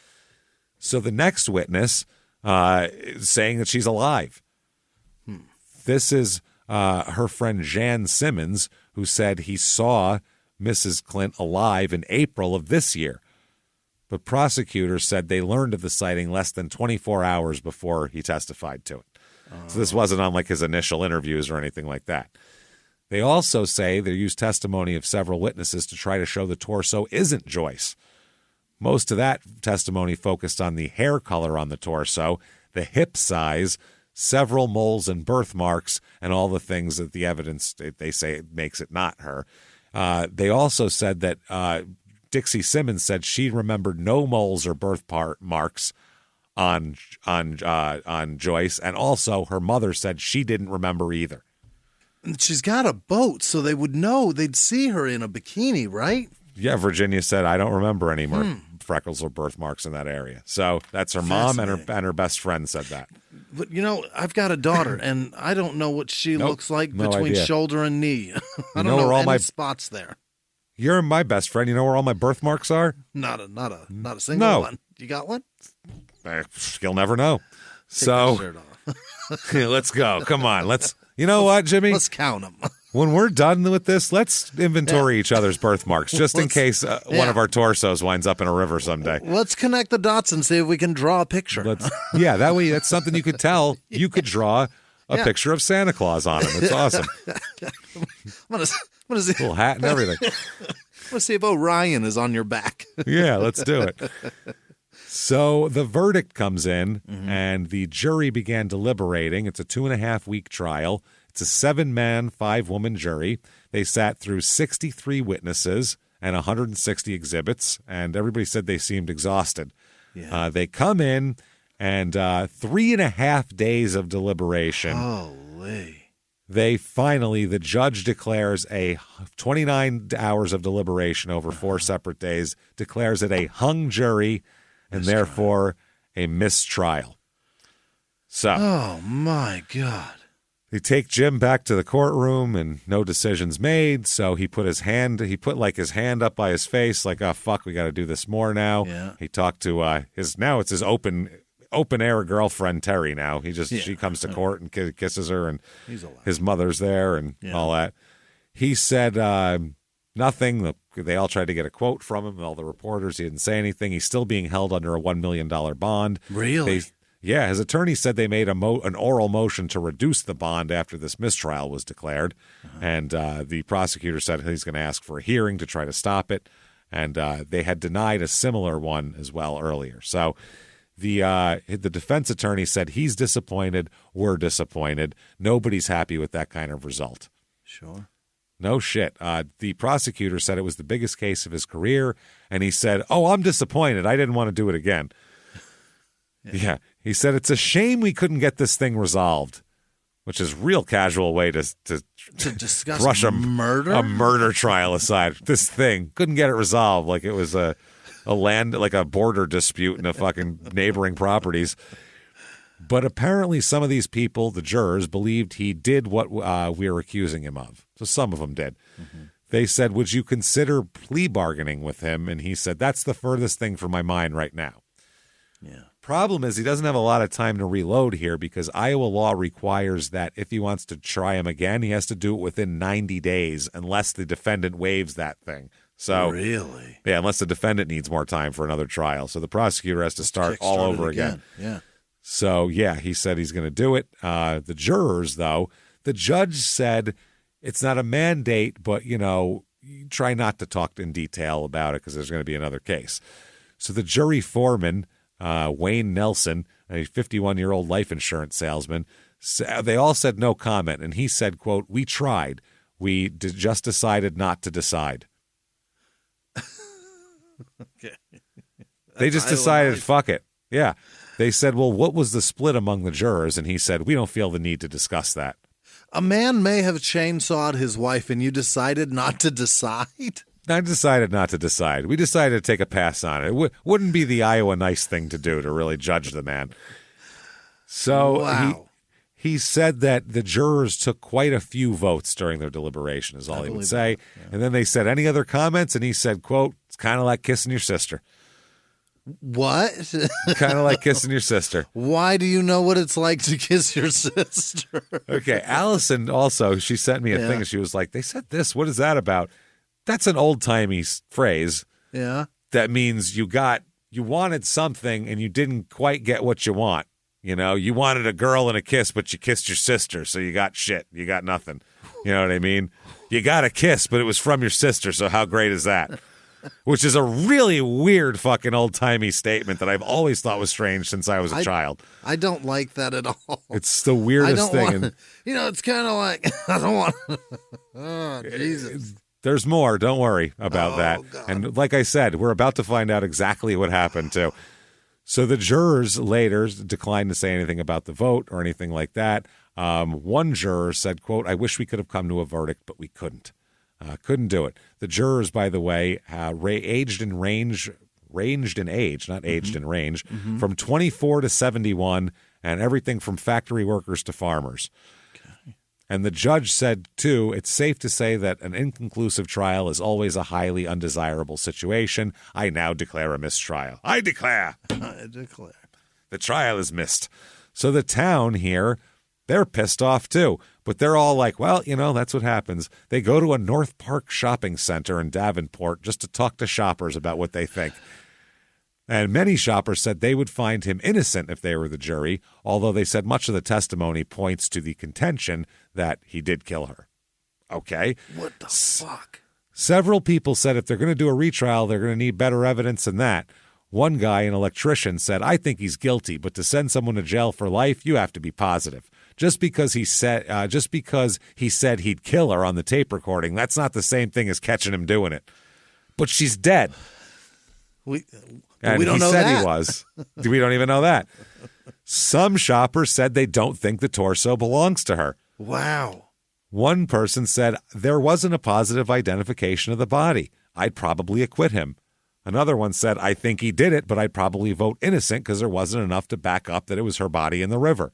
So the next witness is saying that she's alive. This is her friend Jan Simmons, who said he saw Mrs. Clint alive in April of this year. But prosecutors said they learned of the sighting less than 24 hours before he testified to it. So this wasn't on like his initial interviews or anything like that. They also say they used testimony of several witnesses to try to show the torso isn't Joyce. Most of that testimony focused on the hair color on the torso, the hip size, several moles and birthmarks, and all the things that the evidence, they say, makes it not her. They also said that Dixie Simmons said she remembered no moles or birthmarks on Joyce, and also her mother said she didn't remember either. She's got a boat, so they would know. They'd see her in a bikini, right? Yeah, Virginia said, I don't remember any more freckles or birthmarks in that area. So that's her mom and her best friend said that. But, I've got a daughter, and I don't know what she looks like between shoulder and knee. I don't know any spots there. You're my best friend. You know where all my birthmarks are? Not a single one. You got one? You'll never know. Take your shirt off. Let's go. Come on. You know what, Jimmy? Let's count them. When we're done with this, let's inventory each other's birthmarks, just in case one of our torsos winds up in a river someday. Let's connect the dots and see if we can draw a picture. That way that's something you could tell. You could draw a picture of Santa Claus on him. It's awesome. I'm gonna see. Little hat and everything. I'm going to see if Orion is on your back. Yeah, let's do it. So the verdict comes in, and the jury began deliberating. It's a 2.5-week trial. It's a 7-man, 5-woman jury. They sat through 63 witnesses and 160 exhibits, and everybody said they seemed exhausted. Yeah. They come in, and 3.5 days of deliberation. Holy. The judge declares 29 hours of deliberation over 4 separate days, declares it a hung jury, and therefore a mistrial. So, oh my God. They take Jim back to the courtroom and no decisions made. So he put his hand up by his face, like, oh, fuck, we got to do this more now. Yeah. He talked to his open air girlfriend, Terry. Now she comes to court and kisses her, and his mother's there and all that. He said nothing. They all tried to get a quote from him, all the reporters. He didn't say anything. He's still being held under a $1 million bond. Really? His attorney said they made an oral motion to reduce the bond after this mistrial was declared. And the prosecutor said he's going to ask for a hearing to try to stop it. And they had denied a similar one as well earlier. So the defense attorney said he's disappointed. We're disappointed. Nobody's happy with that kind of result. Sure. No shit. The prosecutor said it was the biggest case of his career, and he said, I'm disappointed. I didn't want to do it again. Yeah. He said, it's a shame we couldn't get this thing resolved, which is real casual way to discuss brush a murder trial aside. This thing couldn't get it resolved like it was a land, like a border dispute in a fucking neighboring properties. But apparently some of these people, the jurors, believed he did what we were accusing him of. So some of them did. Mm-hmm. They said, would you consider plea bargaining with him? And he said, that's the furthest thing from my mind right now. Yeah. Problem is he doesn't have a lot of time to reload here because Iowa law requires that if he wants to try him again, he has to do it within 90 days unless the defendant waives that thing. So really? Yeah, unless the defendant needs more time for another trial. So the prosecutor has to start all over again. Yeah. So, yeah, he said he's going to do it. The jurors, though, the judge said it's not a mandate, but, try not to talk in detail about it because there's going to be another case. So the jury foreman, Wayne Nelson, a 51-year-old life insurance salesman, they all said no comment. And he said, quote, we tried. We just decided not to decide. Okay. They just decided, fuck it. Yeah. They said, well, what was the split among the jurors? And he said, we don't feel the need to discuss that. A man may have chainsawed his wife and you decided not to decide? I decided not to decide. We decided to take a pass on it. It wouldn't be the Iowa nice thing to do to really judge the man. So wow. he said that the jurors took quite a few votes during their deliberation, is all he would say. Yeah. And then they said, any other comments? And he said, quote, it's kind of like kissing your sister. What? Kind of like kissing your sister. Why do you know what it's like to kiss your sister? Okay, Allison also, she sent me a thing and she was like, they said this. What is that about? That's an old-timey phrase. Yeah. That means you wanted something and you didn't quite get what you want. You wanted a girl and a kiss, but you kissed your sister, so you got shit. You got nothing. You know what I mean? You got a kiss, but it was from your sister, so how great is that? Which is a really weird fucking old-timey statement that I've always thought was strange since I was a child. I don't like that at all. It's the weirdest thing. It's kind of like, I don't want oh, Jesus. There's more. Don't worry about that. God. And like I said, we're about to find out exactly what happened, too. So the jurors later declined to say anything about the vote or anything like that. One juror said, quote, I wish we could have come to a verdict, but we couldn't. Couldn't do it. The jurors, by the way, ranged in age, not aged in range, from 24 to 71, and everything from factory workers to farmers. Okay. And the judge said, too, it's safe to say that an inconclusive trial is always a highly undesirable situation. I now declare a mistrial. I declare. I declare. The trial is missed. So the town here, they're pissed off, too. But they're all like, well, that's what happens. They go to a North Park shopping center in Davenport just to talk to shoppers about what they think. And many shoppers said they would find him innocent if they were the jury, although they said much of the testimony points to the contention that he did kill her. Okay. What the fuck? Several people said if they're going to do a retrial, they're going to need better evidence than that. One guy, an electrician, said, I think he's guilty, but to send someone to jail for life, you have to be positive. Just because he said he'd kill her on the tape recording, that's not the same thing as catching him doing it. But she's dead. We don't know that. He was. We don't even know that. Some shoppers said they don't think the torso belongs to her. Wow. One person said there wasn't a positive identification of the body. I'd probably acquit him. Another one said, I think he did it, but I'd probably vote innocent because there wasn't enough to back up that it was her body in the river.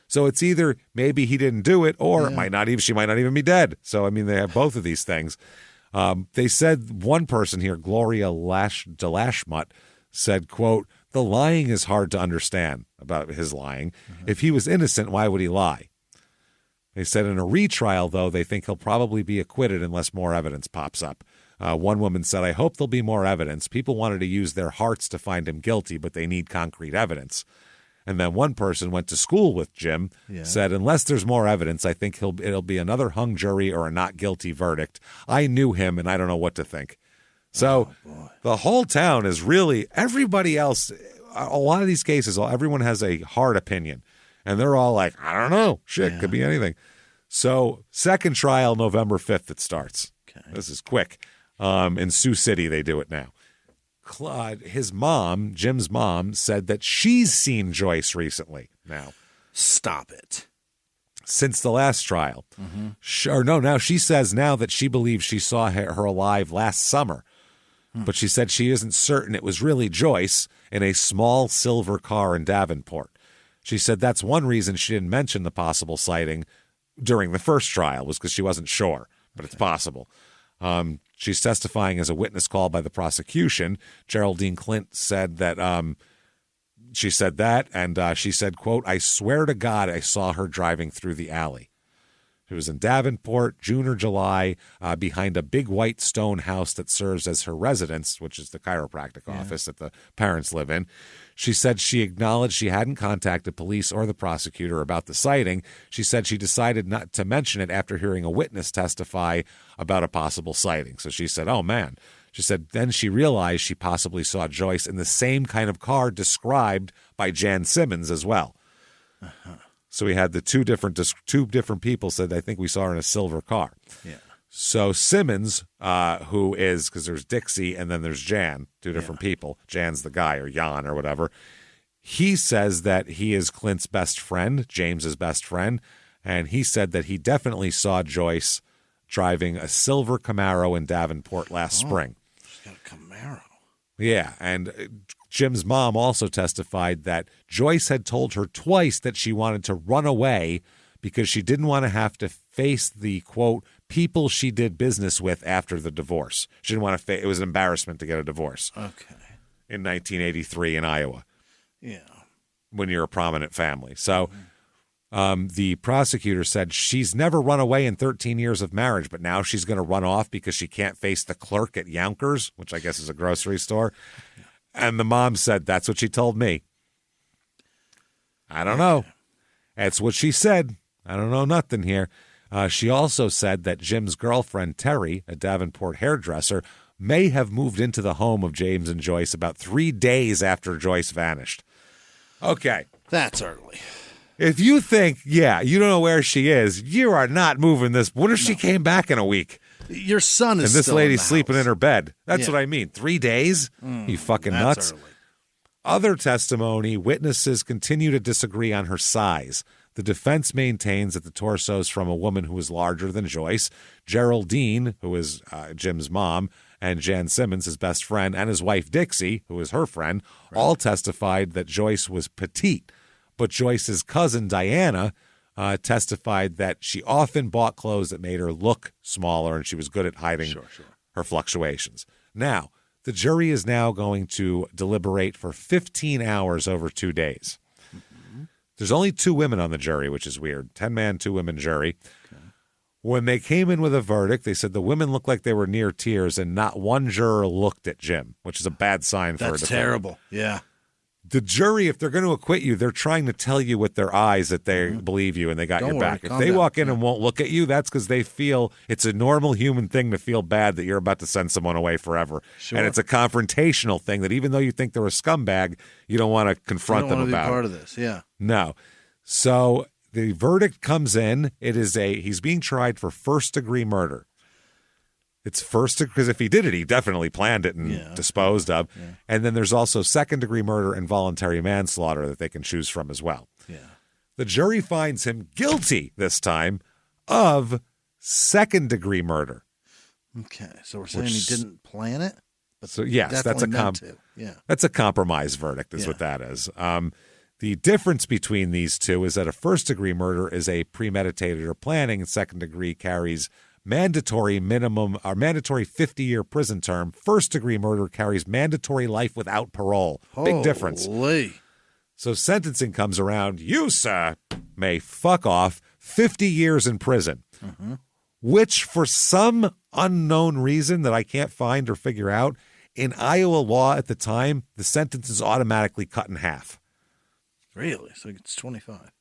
So it's either maybe he didn't do it or she might not even be dead. So, they have both of these things. They said one person here, Gloria DeLashmutt, said, quote, the lying is hard to understand about his lying. Mm-hmm. If he was innocent, why would he lie? They said in a retrial, though, they think he'll probably be acquitted unless more evidence pops up. One woman said, I hope there'll be more evidence. People wanted to use their hearts to find him guilty, but they need concrete evidence. And then one person went to school with Jim, said, unless there's more evidence, I think it'll be another hung jury or a not guilty verdict. I knew him, and I don't know what to think. So the whole town is really, everybody else, a lot of these cases, everyone has a hard opinion. And they're all like, I don't know. Shit, could be anything. So second trial, November 5th, it starts. Okay. This is quick. In Sioux City, they do it now. His mom, Jim's mom, said that she's seen Joyce recently now. Stop it. Since the last trial. Now she says now that she believes she saw her alive last summer. But she said she isn't certain it was really Joyce in a small silver car in Davenport. She said that's one reason she didn't mention the possible sighting during the first trial was because she wasn't sure, but it's possible. She's testifying as a witness called by the prosecution. Geraldine Clint said that she said that, and she said, quote, "I swear to God I saw her driving through the alley." It was in Davenport, June or July, behind a big white stone house that serves as her residence, which is the chiropractic office that the parents live in. She said she acknowledged she hadn't contacted police or the prosecutor about the sighting. She said she decided not to mention it after hearing a witness testify about a possible sighting. So she said, oh, man. She said then she realized she possibly saw Joyce in the same kind of car described by Jan Simmons as well. So we had the two different people said, I think we saw her in a silver car. Yeah. So Simmons, who is, because there's Dixie and then there's Jan, two different people. Jan's the guy, or Jan or whatever. He says that he is Clint's best friend, James's best friend, and he said that he definitely saw Joyce driving a silver Camaro in Davenport last spring. She's got a Camaro. Yeah, and Jim's mom also testified that Joyce had told her twice that she wanted to run away because she didn't want to have to face the, quote, people she did business with after the divorce. She didn't want to it was an embarrassment to get a divorce. Okay. In 1983 in Iowa. Yeah. When you're a prominent family. So the prosecutor said she's never run away in 13 years of marriage, but now she's going to run off because she can't face the clerk at Yonkers, which I guess is a grocery store. And the mom said, that's what she told me. I don't know. That's what she said. I don't know nothing here. She also said that Jim's girlfriend, Terry, a Davenport hairdresser, may have moved into the home of James and Joyce about 3 days after Joyce vanished. Okay. That's early. If you think, you don't know where she is, you are not moving this. What if she came back in a week? Your son is and this still lady's in the sleeping house. in her bed. That's what I mean. 3 days? You fucking nuts. Early. Other testimony, witnesses continue to disagree on her size. The defense maintains that the torso is from a woman who is larger than Joyce. Geraldine, who is Jim's mom, and Jan Simmons, his best friend, and his wife Dixie, who is her friend, all testified that Joyce was petite. But Joyce's cousin, Diana, testified that she often bought clothes that made her look smaller, and she was good at hiding her fluctuations. Now, the jury is now going to deliberate for 15 hours over 2 days. Mm-hmm. There's only 2 women on the jury, which is weird. 10-man, 2-women jury. Okay. When they came in with a verdict, they said the women looked like they were near tears, and not one juror looked at Jim, which is a bad sign for a defendant. That's terrible. Yeah. The jury, if they're going to acquit you, they're trying to tell you with their eyes that they believe you and they got your back. If they walk in and won't look at you, that's because they feel it's a normal human thing to feel bad that you're about to send someone away forever. Sure. And it's a confrontational thing that even though you think they're a scumbag, you don't want to confront them about it. You don't want to be part of this, yeah. No. So the verdict comes in. He's being tried for first-degree murder. It's because if he did it, he definitely planned it and disposed of. Yeah. And then there's also second-degree murder and voluntary manslaughter that they can choose from as well. Yeah. The jury finds him guilty this time of second-degree murder. Okay, so we're saying he didn't plan it? But so yes, that's a compromise verdict is what that is. The difference between these two is that a first-degree murder is a premeditated or planning, and second-degree carries mandatory 50-year prison term. First-degree murder carries mandatory life without parole. Big difference. So sentencing comes around. You, sir, may fuck off 50 years in prison, which for some unknown reason that I can't find or figure out, in Iowa law at the time, the sentence is automatically cut in half. Really? So it's 25.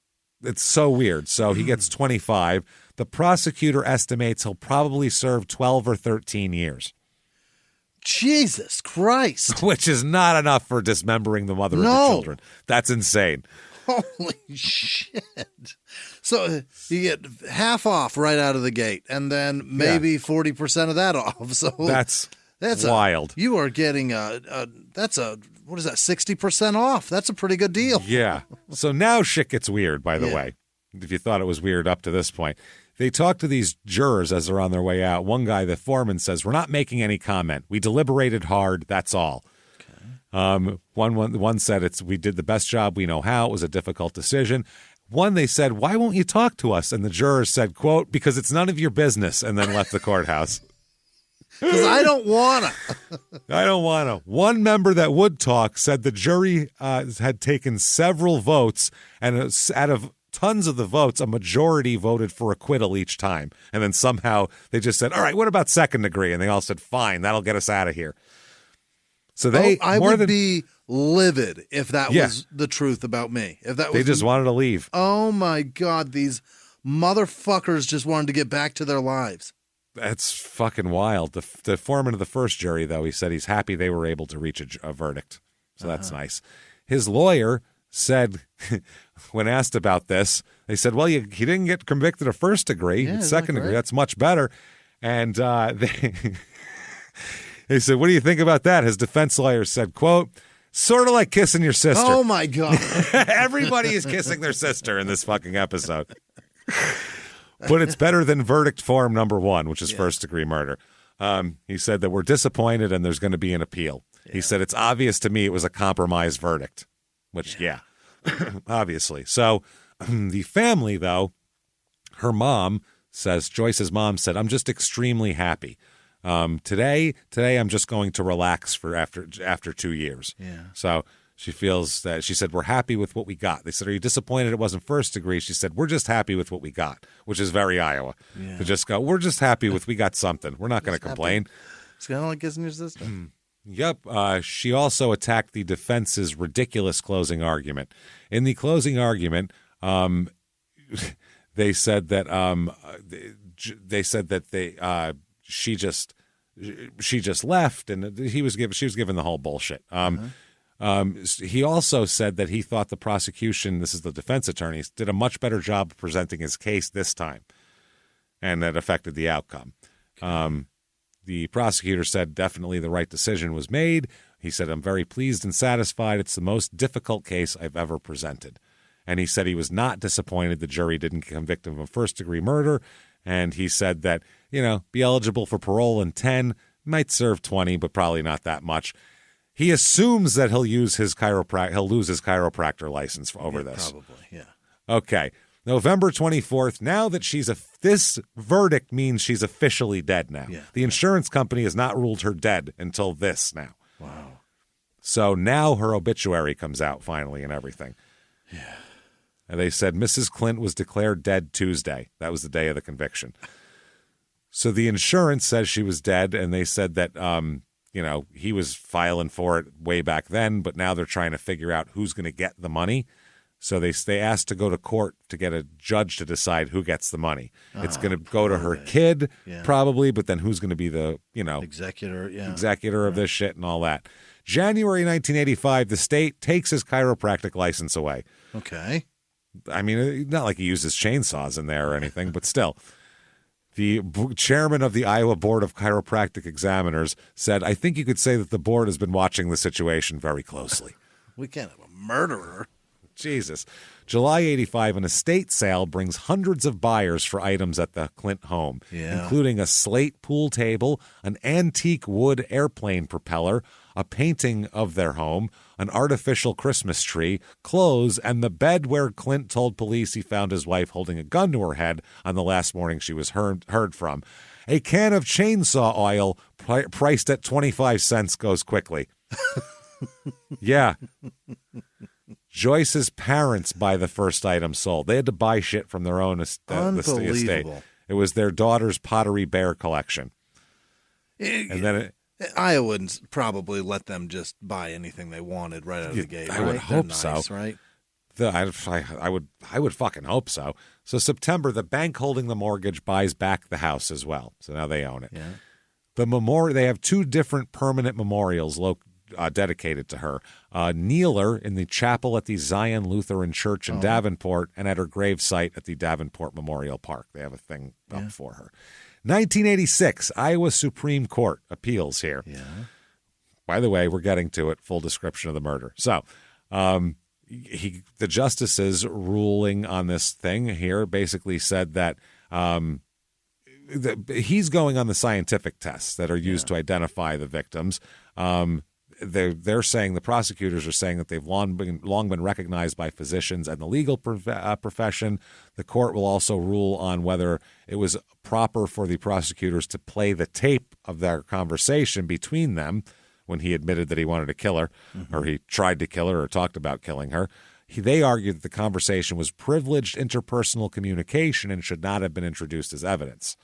It's so weird. So he gets 25. The prosecutor estimates he'll probably serve 12 or 13 years. Jesus Christ. Which is not enough for dismembering the mother of the children. That's insane. Holy shit. So you get half off right out of the gate, and then maybe 40% of that off. So That's wild. You are getting what is that, 60% off? That's a pretty good deal. Yeah. So now shit gets weird, by the way, if you thought it was weird up to this point. They talk to these jurors as they're on their way out. One guy, the foreman, says, "We're not making any comment. We deliberated hard. That's all." Okay. One said, we did the best job we know how. It was a difficult decision. One, they said, "Why won't you talk to us?" And the jurors said, quote, "Because it's none of your business," and then left the courthouse. Because I don't want to. I don't want to. One member that would talk said the jury had taken several votes, and out of tons of the votes, a majority voted for acquittal each time. And then somehow they just said, "All right, what about second degree?" And they all said, "Fine, that'll get us out of here." So I would be livid if that was the truth about me. If that was they just wanted to leave. Oh my God, these motherfuckers just wanted to get back to their lives. That's fucking wild. The foreman of the first jury, though, he said he's happy they were able to reach a verdict. So that's nice. His lawyer said, when asked about this, they said, "Well, he didn't get convicted of first degree. It's second degree. That's much better." And they said, "What do you think about that?" His defense lawyer said, quote, "Sort of like kissing your sister." Oh, my God. Everybody is kissing their sister in this fucking episode. But it's better than verdict form number 1, which is first-degree murder. He said that we're disappointed and there's going to be an appeal. Yeah. He said, "It's obvious to me it was a compromised verdict," which, obviously. So the family, though, her mom says, Joyce's mom said, "I'm just extremely happy. Today I'm just going to relax for after 2 years." Yeah. So she feels that, she said, "We're happy with what we got." They said, "Are you disappointed it wasn't first degree?" She said, "We're just happy with what we got," which is very Iowa. Yeah. To just go, "We're just happy with we got something. We're not going to complain." It's kind of like kissing your sister. Yep. She also attacked the defense's ridiculous closing argument. In the closing argument, they said that she just left, and she was given the whole bullshit. He also said that he thought the prosecution, this is the defense attorneys, did a much better job of presenting his case this time, and that affected the outcome. Okay. The prosecutor said definitely the right decision was made. He said, "I'm very pleased and satisfied. It's the most difficult case I've ever presented." And he said he was not disappointed the jury didn't convict him of first-degree murder. And he said that, be eligible for parole in 10, might serve 20, but probably not that much. He assumes that he'll lose his chiropractor license over this. Probably, yeah. Okay. November 24th, now that this verdict means she's officially dead now. Yeah. The insurance company has not ruled her dead until this now. Wow. So now her obituary comes out finally and everything. Yeah. And they said Mrs. Clint was declared dead Tuesday. That was the day of the conviction. So the insurance says she was dead, and they said that, he was filing for it way back then, but now they're trying to figure out who's going to get the money. So they asked to go to court to get a judge to decide who gets the money. It's going to go to her kid, probably, but then who's going to be the, executor of this shit and all that. January 1985, the state takes his chiropractic license away. Okay. I mean, not like he uses chainsaws in there or anything, but still. The chairman of the Iowa Board of Chiropractic Examiners said, "I think you could say that the board has been watching the situation very closely." We can't have a murderer. Jesus. July 85, an estate sale brings hundreds of buyers for items at the Clint home, including a slate pool table, an antique wood airplane propeller, a painting of their home, an artificial Christmas tree, clothes, and the bed where Clint told police he found his wife holding a gun to her head on the last morning she was heard from. A can of chainsaw oil priced at 25 cents goes quickly. Yeah. Joyce's parents buy the first item sold. They had to buy shit from their own estate. It was their daughter's Pottery Bear collection. And then Iowans probably let them just buy anything they wanted right out of the gate. I would hope so. Right? I would fucking hope so. So September, the bank holding the mortgage buys back the house as well. So now they own it. Yeah. They have two different permanent memorials dedicated to her. Kneel her in the chapel at the Zion Lutheran Church in Davenport and at her gravesite at the Davenport Memorial Park. They have a thing up for her. 1986, Iowa Supreme Court appeals here. Yeah. By the way, we're getting to it, full description of the murder. So the justices ruling on this thing here basically said that he's going on the scientific tests that are used to identify the victims. They're saying, the prosecutors are saying that they've long been recognized by physicians and the legal profession. The court will also rule on whether it was proper for the prosecutors to play the tape of their conversation between them when he admitted that he wanted to kill her, or he tried to kill her, or talked about killing her. They argued that the conversation was privileged interpersonal communication and should not have been introduced as evidence.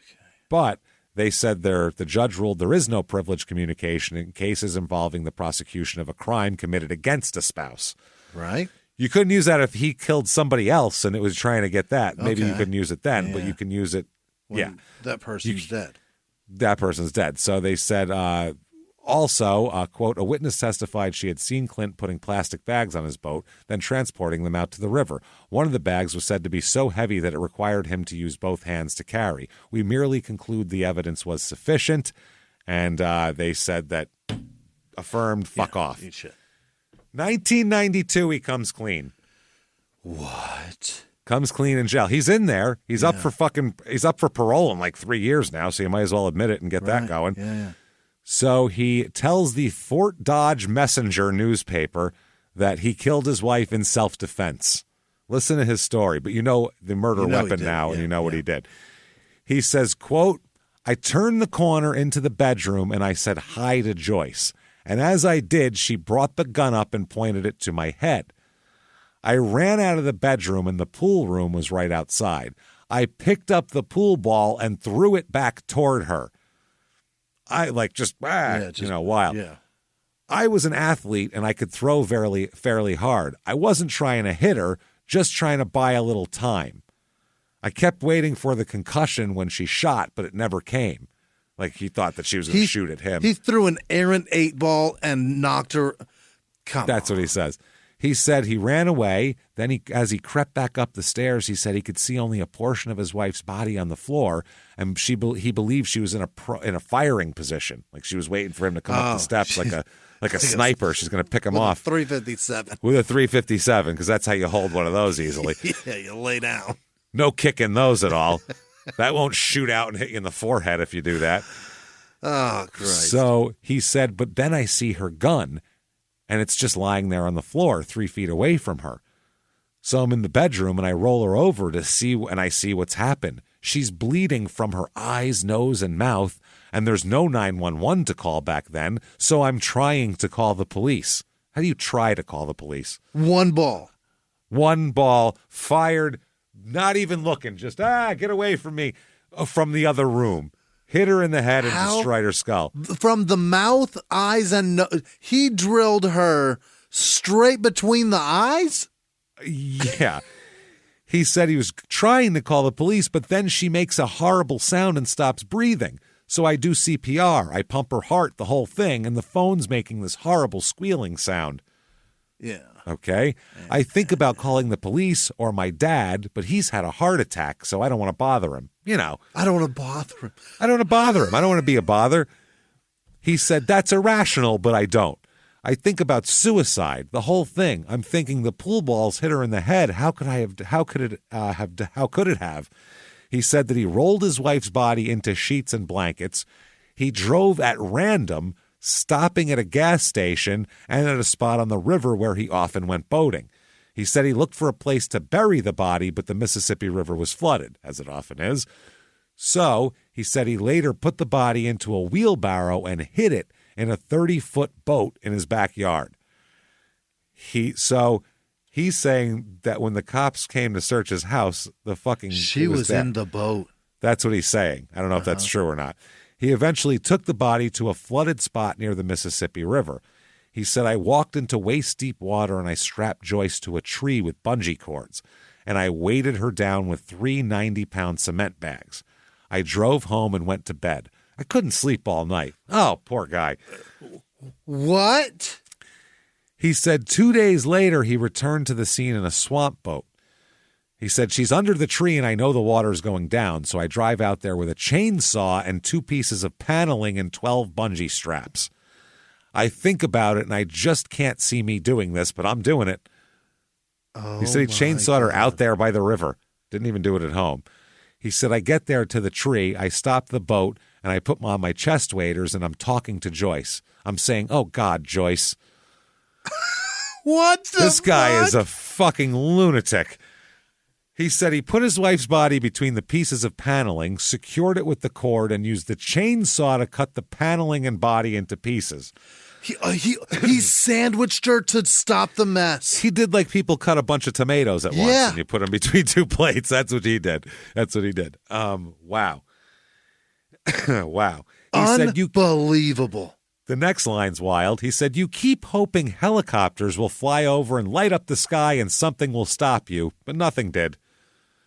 Okay. But they said the judge ruled there is no privileged communication in cases involving the prosecution of a crime committed against a spouse. Right. You couldn't use that if he killed somebody else and it was trying to get that. Maybe you couldn't use it then, but you can use it. When that person's dead. That person's dead. So they said also, quote, a witness testified she had seen Clint putting plastic bags on his boat, then transporting them out to the river. One of the bags was said to be so heavy that it required him to use both hands to carry. We merely conclude the evidence was sufficient, and they said that affirmed, fuck off. Eat shit. 1992, he comes clean. What? Comes clean in jail. He's in there. He's up for parole in like 3 years now, so you might as well admit it and get that going. Yeah. So he tells the Fort Dodge Messenger newspaper that he killed his wife in self-defense. Listen to his story, but you know the murder weapon now, and you know what he did. He says, quote, I turned the corner into the bedroom and I said hi to Joyce. And as I did, she brought the gun up and pointed it to my head. I ran out of the bedroom and the pool room was right outside. I picked up the pool ball and threw it back toward her. I wild. Yeah. I was an athlete and I could throw fairly hard. I wasn't trying to hit her, just trying to buy a little time. I kept waiting for the concussion when she shot, but it never came. Like he thought that she was going to shoot at him. He threw an errant 8-ball and knocked her. That's what he says. He said he ran away. Then as he crept back up the stairs, he said he could see only a portion of his wife's body on the floor, and he believed she was in a firing position, like she was waiting for him to come up the steps, like a sniper. She's going to pick him off. 357 with a 357, because that's how you hold one of those easily. Yeah, you lay down. No kicking those at all. That won't shoot out and hit you in the forehead if you do that. Oh, Christ. So he said, but then I see her gun, and it's just lying there on the floor 3 feet away from her. So I'm in the bedroom, and I roll her over to see, and I see what's happened. She's bleeding from her eyes, nose, and mouth, and there's no 911 to call back then, so I'm trying to call the police. How do you try to call the police? One ball fired, not even looking, just, get away from me, from the other room. Hit her in the head and destroyed her skull. From the mouth, eyes, and nose. He drilled her straight between the eyes? Yeah. He said he was trying to call the police, but then she makes a horrible sound and stops breathing. So I do CPR. I pump her heart, the whole thing, and the phone's making this horrible squealing sound. Yeah. Okay? I think about calling the police or my dad, but he's had a heart attack, so I don't want to bother him. You know. I don't want to bother him. I don't want to be a bother. He said, that's irrational, but I don't. I think about suicide, the whole thing. I'm thinking the pool balls hit her in the head. How could it have? He said that he rolled his wife's body into sheets and blankets. He drove at random, stopping at a gas station and at a spot on the river where he often went boating. He said he looked for a place to bury the body, but the Mississippi River was flooded, as it often is. So he said he later put the body into a wheelbarrow and hid it in a 30-foot boat in his backyard. He's saying that when the cops came to search his house, she was in the boat. That's what he's saying. I don't know if that's true or not. He eventually took the body to a flooded spot near the Mississippi River. He said, I walked into waist-deep water and I strapped Joyce to a tree with bungee cords, and I weighted her down with 3 90-pound cement bags. I drove home and went to bed. I couldn't sleep all night. Oh, poor guy. What? He said 2 days later, he returned to the scene in a swamp boat. He said, she's under the tree and I know the water's going down, so I drive out there with a chainsaw and 2 pieces of paneling and 12 bungee straps. I think about it and I just can't see me doing this, but I'm doing it. He said he chainsawed her out there by the river. Didn't even do it at home. He said, I get there to the tree, I stop the boat, and I put on my chest waders and I'm talking to Joyce. I'm saying, oh God, Joyce. What the This guy fuck? is a fucking lunatic. He said he put his wife's body between the pieces of paneling, secured it with the cord, and used the chainsaw to cut the paneling and body into pieces. He sandwiched her to stop the mess. He did like people cut a bunch of tomatoes at once Yeah. and you put them between 2 plates. That's what he did. Wow. Wow. He said Unbelievable. the next line's wild. He said, you keep hoping helicopters will fly over and light up the sky and something will stop you, but nothing did.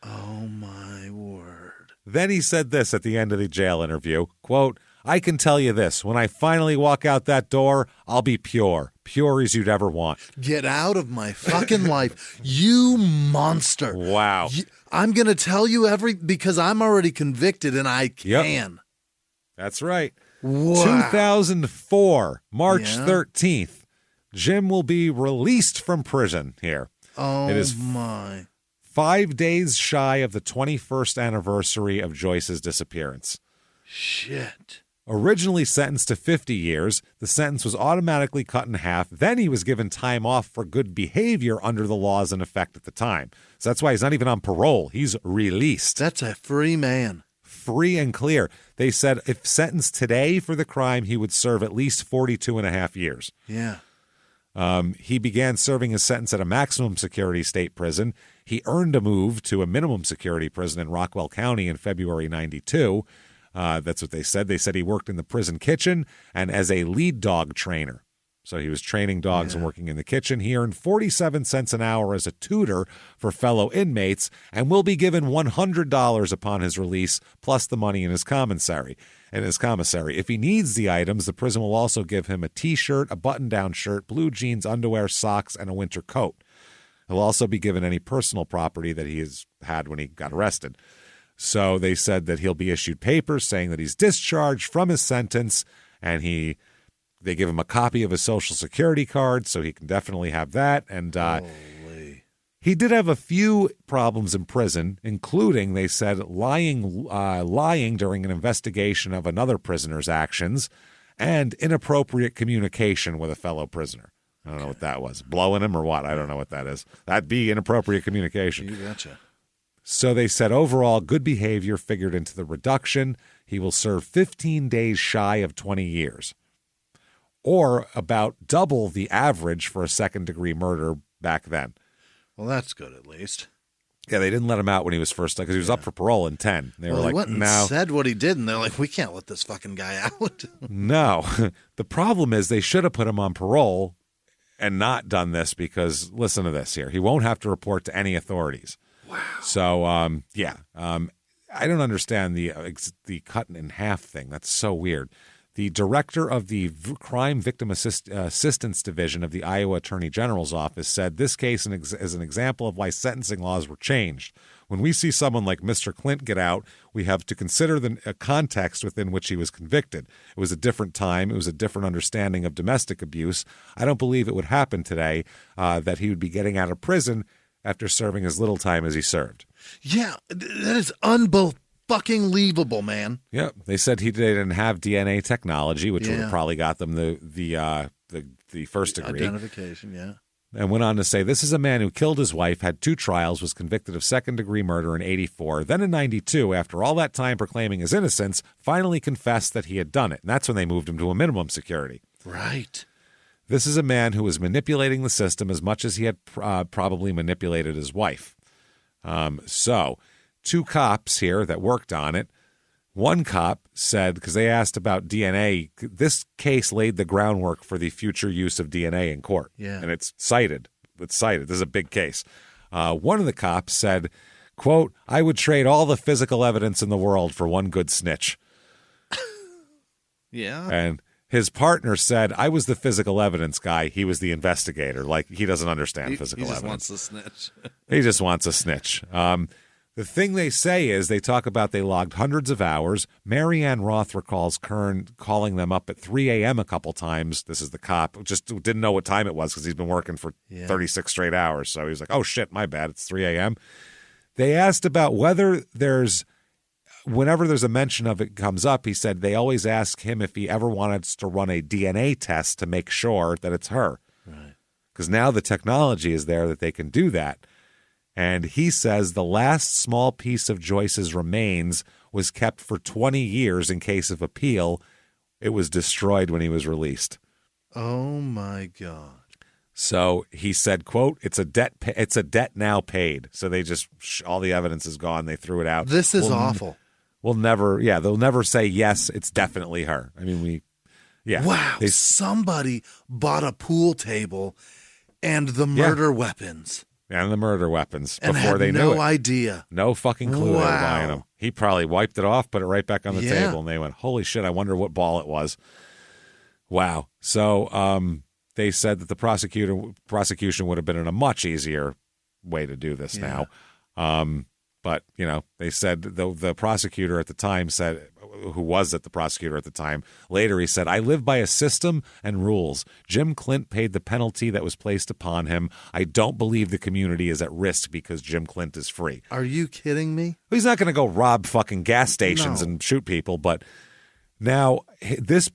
Oh, my word. Then he said this at the end of the jail interview, quote, I can tell you this, when I finally walk out that door, I'll be pure as you'd ever want. Get out of my fucking life, you monster. Wow. I'm going to tell you because I'm already convicted and I can. That's right. Wow. 2004, March Yeah. 13th, Jim will be released from prison here. Oh, It is my. 5 days shy of the 21st anniversary of Joyce's disappearance. Shit. Originally sentenced to 50 years, the sentence was automatically cut in half. Then he was given time off for good behavior under the laws in effect at the time. So that's why he's not even on parole. He's released. That's a free man. Free and clear. They said if sentenced today for the crime, he would serve at least 42 and a half years. Yeah. He began serving his sentence at a maximum security state prison. He earned a move to a minimum security prison in Rockwell County in February 92. That's what they said. They said he worked in the prison kitchen and as a lead dog trainer. So he was training dogs and working in the kitchen. He earned 47 cents an hour as a tutor for fellow inmates and will be given $100 upon his release, plus the money in his commissary. If he needs the items, the prison will also give him a T-shirt, a button-down shirt, blue jeans, underwear, socks, and a winter coat. He'll also be given any personal property that he has had when he got arrested. So they said that he'll be issued papers saying that he's discharged from his sentence, and they give him a copy of his Social Security card, so he can definitely have that. And he did have a few problems in prison, including, they said, lying during an investigation of another prisoner's actions and inappropriate communication with a fellow prisoner. I don't know what that was. Blowing him or what? I don't know what that is. That'd be inappropriate communication. You gotcha. So they said overall good behavior figured into the reduction. He will serve 15 days shy of 20 years, or about double the average for a second-degree murder back then. Well, that's good at least. Yeah, they didn't let him out when he was first, because he was up for parole in 10. They were He like, went and no. said what he did, and they're like, we can't let this fucking guy out. No. The problem is they should have put him on parole and not done this because, listen to this here, he won't have to report to any authorities. Wow. So, I don't understand the cut in half thing. That's so weird. The director of the Crime Victim Assistance Division of the Iowa Attorney General's office said this case is an example of why sentencing laws were changed. When we see someone like Mr. Clint get out, we have to consider the context within which he was convicted. It was a different time. It was a different understanding of domestic abuse. I don't believe it would happen today that he would be getting out of prison after serving as little time as he served. Yeah, that is unfucking-leavable, man. Yeah, they said they didn't have DNA technology, which would have probably got them the first degree. Identification, yeah. And went on to say, this is a man who killed his wife, had 2 trials, was convicted of second-degree murder in 84. Then in 92, after all that time proclaiming his innocence, finally confessed that he had done it. And that's when they moved him to a minimum security. Right. This is a man who was manipulating the system as much as he had probably manipulated his wife. So 2 cops here that worked on it. One cop said, because they asked about DNA, this case laid the groundwork for the future use of DNA in court. Yeah. And it's cited. This is a big case. One of the cops said, quote, I would trade all the physical evidence in the world for one good snitch. Yeah. And His partner said, I was the physical evidence guy. He was the investigator. Like, he doesn't understand physical evidence. He just wants to snitch. He just wants a snitch. The thing they say is they talk about they logged hundreds of hours. Marianne Roth recalls Kern calling them up at 3 a.m. a couple times. This is the cop. Just didn't know what time it was because he's been working for 36 straight hours. So he was like, oh, shit, my bad. It's 3 a.m. They asked about whether whenever there's a mention of it comes up, he said they always ask him if he ever wanted to run a DNA test to make sure that it's her. Right. Because now the technology is there that they can do that. And he says the last small piece of Joyce's remains was kept for 20 years in case of appeal. It was destroyed when he was released. Oh, my God. So he said, quote, it's a debt now paid. So they just, all the evidence is gone. They threw it out. This is awful. They'll never say, yes, it's definitely her. I mean, Wow. Somebody bought a pool table and the murder weapons. And the murder weapons and before they knew it. No idea. No fucking clue they were buying them. He probably wiped it off, put it right back on the table, and they went, holy shit, I wonder what ball it was. Wow. So they said that the prosecution would have been in a much easier way to do this now. But, they said the prosecutor at the time said, the prosecutor at the time, later he said, I live by a system and rules. Jim Clint paid the penalty that was placed upon him. I don't believe the community is at risk because Jim Clint is free. Are you kidding me? He's not going to go rob fucking gas stations and shoot people. But now this,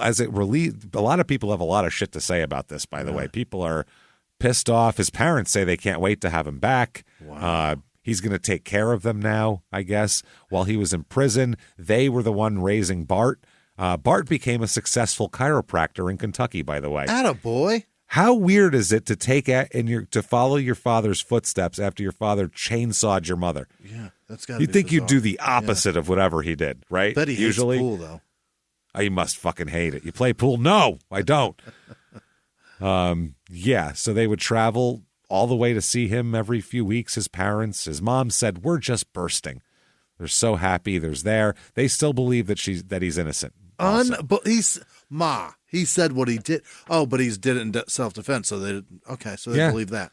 as it released, a lot of people have a lot of shit to say about this, by the way. People are pissed off. His parents say they can't wait to have him back. Wow. He's going to take care of them now, I guess. While he was in prison, they were the one raising Bart. Bart became a successful chiropractor in Kentucky, by the way. Attaboy. How weird is it to to follow your father's footsteps after your father chainsawed your mother? Yeah, that's got to be You'd think bizarre. You'd do the opposite of whatever he did, right? Bet he usually hates pool, though. He must fucking hate it. You play pool? No, I don't. So they would travel all the way to see him every few weeks. His parents, his mom said, we're just bursting. They're so happy there's there. They still believe that he's innocent. But he said what he did. Oh, but he did it in self-defense. So they believe that.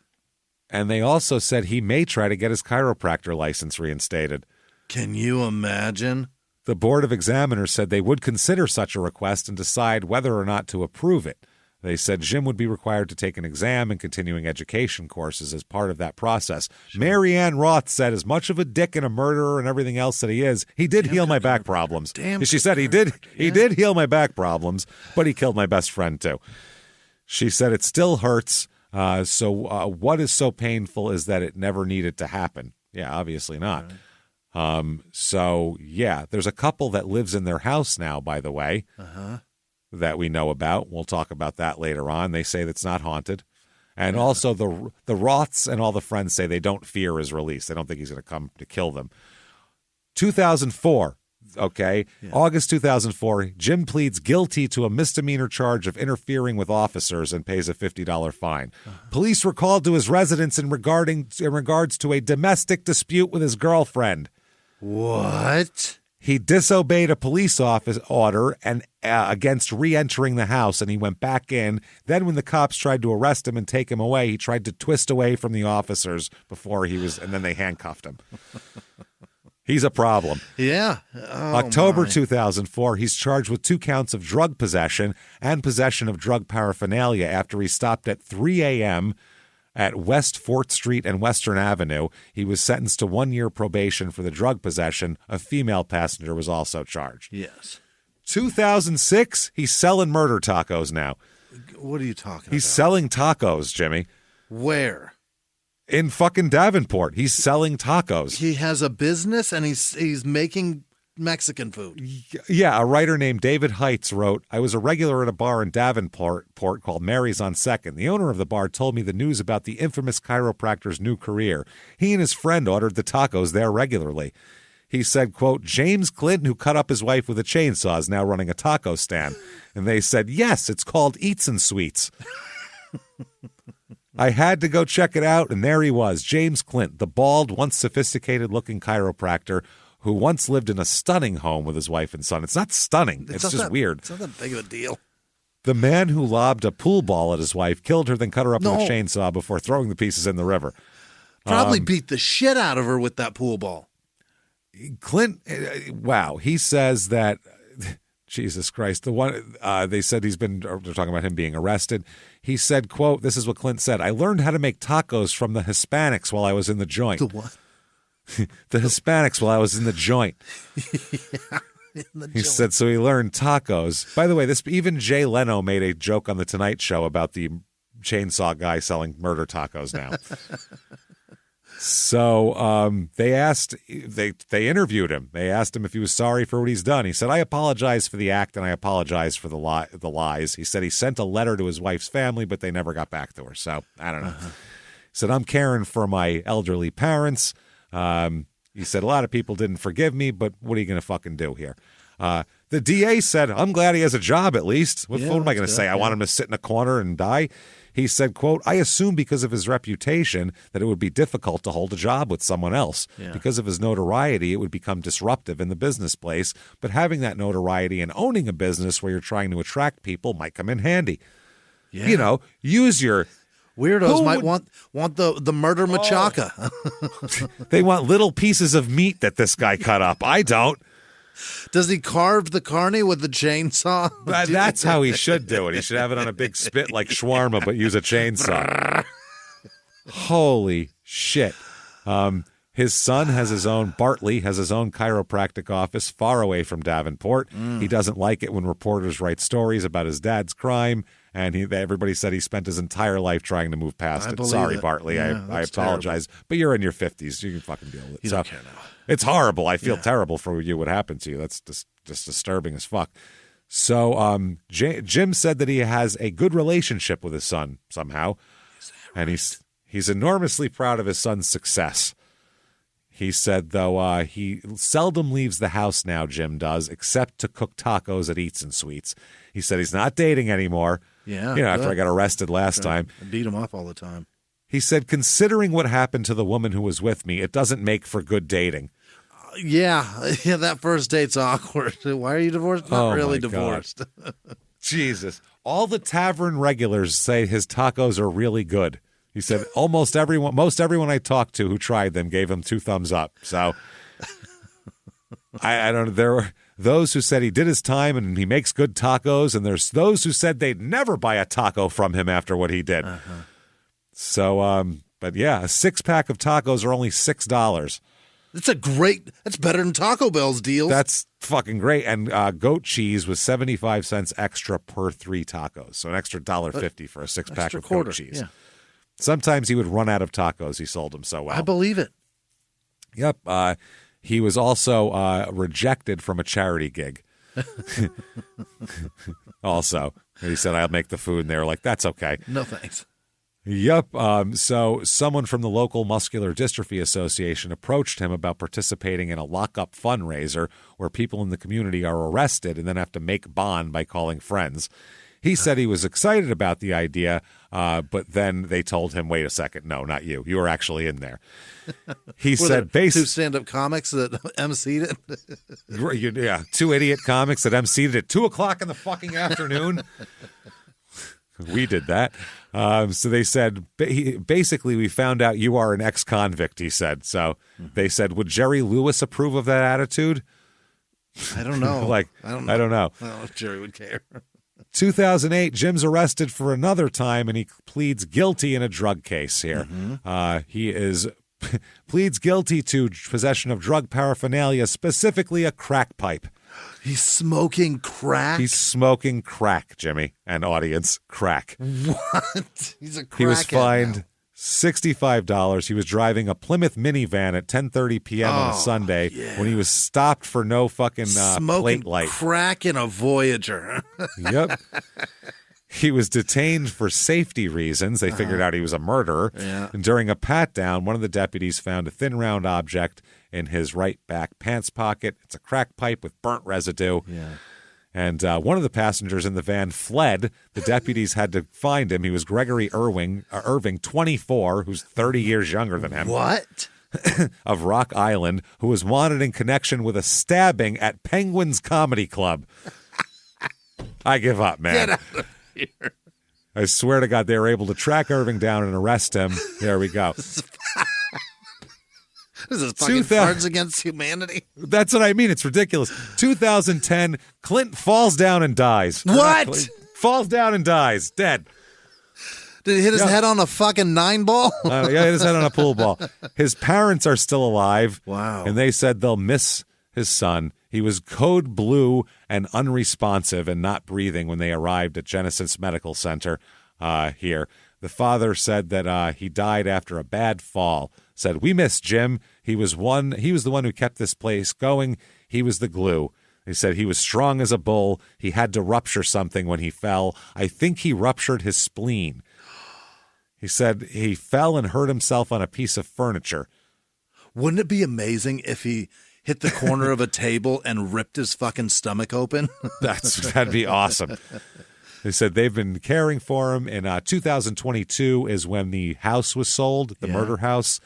And they also said he may try to get his chiropractor license reinstated. Can you imagine? The Board of Examiners said they would consider such a request and decide whether or not to approve it. They said Jim would be required to take an exam and continuing education courses as part of that process. Sure. Marianne Roth said, as much of a dick and a murderer and everything else that he is, he did heal my back problems. She said he did heal my back problems, but he killed my best friend too. She said it still hurts. So what is so painful is that it never needed to happen. Yeah, obviously not. Right. There's a couple that lives in their house now, by the way. That we know about. We'll talk about that later on. They say that's not haunted. And also the Roths and all the friends say they don't fear his release. They don't think he's going to come to kill them. 2004, August 2004, Jim pleads guilty to a misdemeanor charge of interfering with officers and pays a $50 fine. Police were called to his residence in regards to a domestic dispute with his girlfriend. What? He disobeyed a police office order and against re-entering the house, and he went back in. Then when the cops tried to arrest him and take him away, he tried to twist away from the officers and then they handcuffed him. He's a problem. Yeah. October 2004, he's charged with 2 counts of drug possession and possession of drug paraphernalia after he stopped at 3 a.m., at West 4th Street and Western Avenue. He was sentenced to 1 year probation for the drug possession. A female passenger was also charged. Yes. 2006, he's selling murder tacos now. What are you talking about? He's selling tacos, Jimmy. Where? In fucking Davenport. He's selling tacos. He has a business and he's making Mexican food. Yeah, a writer named David Heitz wrote, I was a regular at a bar in Davenport called Mary's on 2nd. The owner of the bar told me the news about the infamous chiropractor's new career. He and his friend ordered the tacos there regularly. He said, quote, James Clinton, who cut up his wife with a chainsaw, is now running a taco stand. And they said, yes, it's called Eats and Sweets. I had to go check it out, and there he was, James Clinton, the bald, once sophisticated-looking chiropractor who once lived in a stunning home with his wife and son. It's not stunning. It's just weird. It's not that big of a deal. The man who lobbed a pool ball at his wife killed her, then cut her up with a chainsaw before throwing the pieces in the river. Probably beat the shit out of her with that pool ball. Clint, wow. He says that, Jesus Christ, the one, they said they're talking about him being arrested. He said, quote, this is what Clint said, I learned how to make tacos from the Hispanics while I was in the joint. The what? The Hispanics while I was in the joint. He said, so he learned tacos. By the way, even Jay Leno made a joke on The Tonight Show about the chainsaw guy selling murder tacos now. So they interviewed him. They asked him if he was sorry for what he's done. He said, I apologize for the act and I apologize for the lies. He said he sent a letter to his wife's family, but they never got back to her. So I don't know. He said, I'm caring for my elderly parents. He said, a lot of people didn't forgive me, but what are you going to fucking do here? The DA said, I'm glad he has a job at least. What am I going to say? I want him to sit in a corner and die? He said, quote, I assume because of his reputation that it would be difficult to hold a job with someone else. Yeah. Because of his notoriety, it would become disruptive in the business place. But having that notoriety and owning a business where you're trying to attract people might come in handy. Yeah. You know, use your... Weirdos might want the murder machaca. They want little pieces of meat that this guy cut up. I don't. Does he carve the carne with the chainsaw? That's how he should do it. He should have it on a big spit like shawarma, but use a chainsaw. Holy shit. His son has his own, Bartley has his own chiropractic office far away from Davenport. He doesn't like it when reporters write stories about his dad's crime, and everybody said he spent his entire life trying to move past it. Sorry, Bartley, yeah, I apologize. Terrible. But you're in your 50s. You can fucking deal with it. You don't care now. It's horrible. I feel terrible for you, what happened to you. That's just disturbing as fuck. So Jim said that he has a good relationship with his son somehow, and he's enormously proud of his son's success. He said, though, he seldom leaves the house now, Jim does, except to cook tacos at Eats and Sweets. He said he's not dating anymore. Yeah. After I got arrested last time. I beat him up all the time. He said, considering what happened to the woman who was with me, it doesn't make for good dating. Yeah, that first date's awkward. Why are you divorced? Not really divorced. Jesus. All the tavern regulars say his tacos are really good. He said most everyone I talked to who tried them gave him 2 thumbs up. So I don't know. There were those who said he did his time and he makes good tacos, and there's those who said they'd never buy a taco from him after what he did. So, but yeah, a 6-pack of tacos are only $6. That's better than Taco Bell's deals. That's fucking great. And goat cheese was 75 cents extra per 3 tacos. So an extra $1.50 for a 6-pack of goat cheese. Yeah. Sometimes he would run out of tacos. He sold them so well. I believe it. Yep. He was also rejected from a charity gig. Also, he said, I'll make the food. And they were like, that's okay. No, thanks. Yep. So someone from the local Muscular Dystrophy Association approached him about participating in a lockup fundraiser where people in the community are arrested and then have to make bond by calling friends. He said he was excited about the idea, but then they told him, wait a second, no, not you. You were actually in there. He said, there 2 stand-up comics that emceed it? Yeah, 2 idiot comics that emceed it at 2 o'clock in the fucking afternoon. We did that. So they said, basically, we found out you are an ex-convict, he said. So they said, would Jerry Lewis approve of that attitude? I don't know. I don't know. I don't know if Jerry would care. 2008, Jim's arrested for another time, and he pleads guilty in a drug case here. He pleads guilty to possession of drug paraphernalia, specifically a crack pipe. He's smoking crack? He's smoking crack, Jimmy, and audience, crack. What? He's a crackhead. He was fined $65. He was driving a Plymouth minivan at 10:30 p.m. on a Sunday when he was stopped for no fucking plate light. Crack in a Voyager. Yep. He was detained for safety reasons. They figured out he was a murderer. Yeah. And during a pat-down, one of the deputies found a thin, round object in his right back pants pocket. It's a crack pipe with burnt residue. Yeah. And one of the passengers in the van fled. The deputies had to find him. He was Gregory Irving, 24, who's 30 years younger than him. What? of Rock Island who was wanted in connection with a stabbing at Penguins Comedy Club. I give up, man. Get out of here. I swear to God, they were able to track Irving down and arrest him. There we go. This is fucking Cards Against Humanity. That's what I mean. It's ridiculous. 2010, Clint falls down and dies. What? Falls down and dies. Dead. Did he hit his head on a fucking 9-ball? Yeah, he hit his head on a pool ball. His parents are still alive. Wow. And they said they'll miss his son. He was code blue and unresponsive and not breathing when they arrived at Genesis Medical Center here. The father said that he died after a bad fall. Said, "We miss Jim. He was the one who kept this place going. He was the glue." He said he was strong as a bull. He had to rupture something when he fell. I think he ruptured his spleen. He said he fell and hurt himself on a piece of furniture. Wouldn't it be amazing if he hit the corner of a table and ripped his fucking stomach open? That'd be awesome. They said they've been caring for him. In 2022 is when the house was sold, the murder house.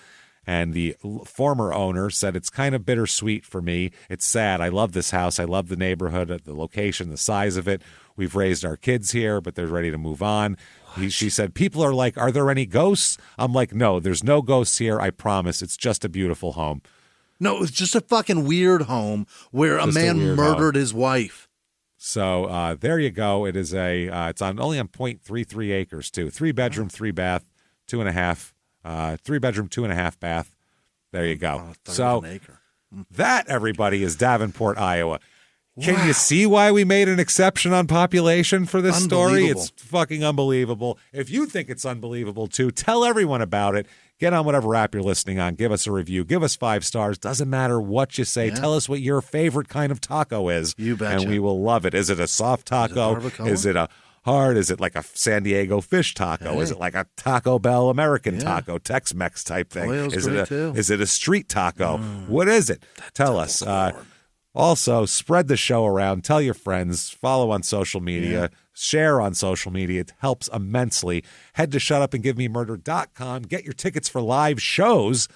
And the former owner said, "It's kind of bittersweet for me. It's sad. I love this house. I love the neighborhood, the location, the size of it. We've raised our kids here, but they're ready to move on." She said, "People are like, are there any ghosts?" I'm like, "No, there's no ghosts here. I promise. It's just a beautiful home." No, it was just a fucking weird home where a man murdered his wife. So there you go. It is it's only on 0.33 acres too. 3-bedroom, 3-bath, 2.5. 3-bedroom, 2.5 bath. There you go. So that, everybody, is Davenport, Iowa. Can you see why we made an exception on population for this story? It's fucking unbelievable. If you think it's unbelievable too, tell everyone about it. Get on whatever app you're listening on. Give us a review. Give us 5 stars. Doesn't matter what you say. Yeah. Tell us what your favorite kind of taco is. You betcha. And we will love it. Is it a soft taco? Is it a hard? Is it like a San Diego fish taco? Hey. Is it like a Taco Bell American taco, Tex-Mex type thing? Is it a street taco? What is it? Tell us. Also, spread the show around. Tell your friends. Follow on social media. Share on social media. It helps immensely. Head to shutupandgivememurder.com. Get your tickets for live shows.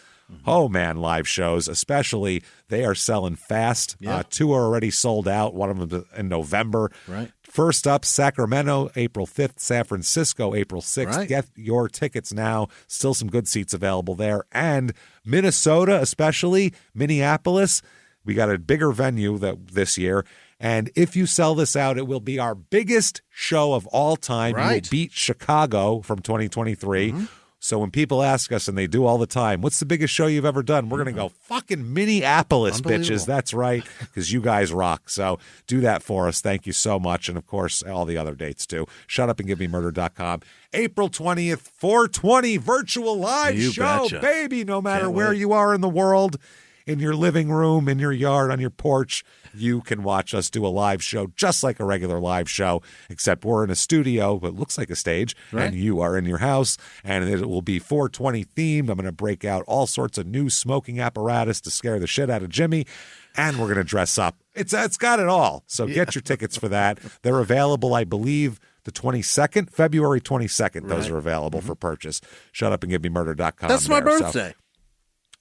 Oh, man, live shows, especially, they are selling fast. 2 are already sold out. One of them in November. Right. First up, Sacramento, April 5th. San Francisco, April 6th. Right. Get your tickets now. Still some good seats available there. And Minnesota, especially, Minneapolis. We got a bigger venue this year. And if you sell this out, it will be our biggest show of all time. Right. You will beat Chicago from 2023. Mm-hmm. So when people ask us, and they do all the time, what's the biggest show you've ever done? We're going to go, fucking Minneapolis, bitches. That's right, because you guys rock. So do that for us. Thank you so much. And, of course, all the other dates, too. Shutupandgivememurder.com. April 20th, 420 virtual live show, betcha. Baby, no matter where you are in the world. In your living room, in your yard, on your porch, you can watch us do a live show just like a regular live show, except we're in a studio, but it looks like a stage, and you are in your house, and it will be 420 themed. I'm going to break out all sorts of new smoking apparatus to scare the shit out of Jimmie, and we're going to dress up. It's got it all. So get your tickets for that. They're available, I believe, the 22nd, February 22nd. Those are available for purchase. Shutupandgivememurder.com. That's my birthday.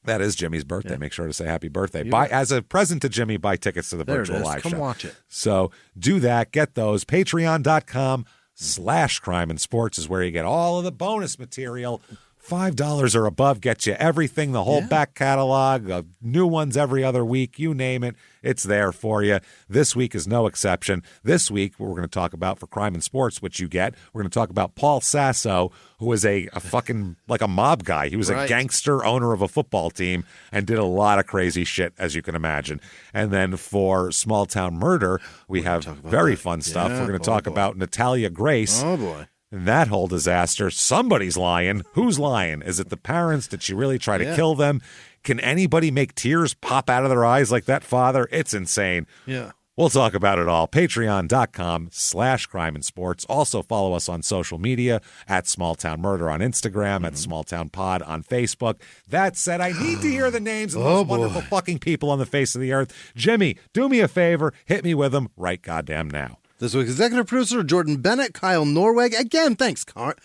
That is Jimmie's birthday. Make sure to say happy birthday. As a present to Jimmie, buy tickets to the virtual live show. Come watch it. So do that. Get those. Patreon.com/crime and sports is where you get all of the bonus material. $5 or above gets you everything, the whole back catalog, new ones every other week, you name it, it's there for you. This week is no exception. This week, we're going to talk about, for crime and sports, which you get, we're going to talk about Paul Sasso, who was a fucking, like a mob guy. He was a gangster owner of a football team and did a lot of crazy shit, as you can imagine. And then for Small Town Murder, we have very fun stuff. We're going to talk about Natalia Grace. Oh, boy. And that whole disaster, somebody's lying. Who's lying? Is it the parents? Did she really try to kill them? Can anybody make tears pop out of their eyes like that father? It's insane. Yeah. We'll talk about it all. Patreon.com/crime and sports. Also follow us on social media at Small Town Murder on Instagram, at Small Town Pod on Facebook. That said, I need to hear the names of those wonderful fucking people on the face of the earth. Jimmie, do me a favor. Hit me with them right goddamn now. This week's executive producer, Jordan Bennett, Kyle Norweg. Again, thanks, Kyle.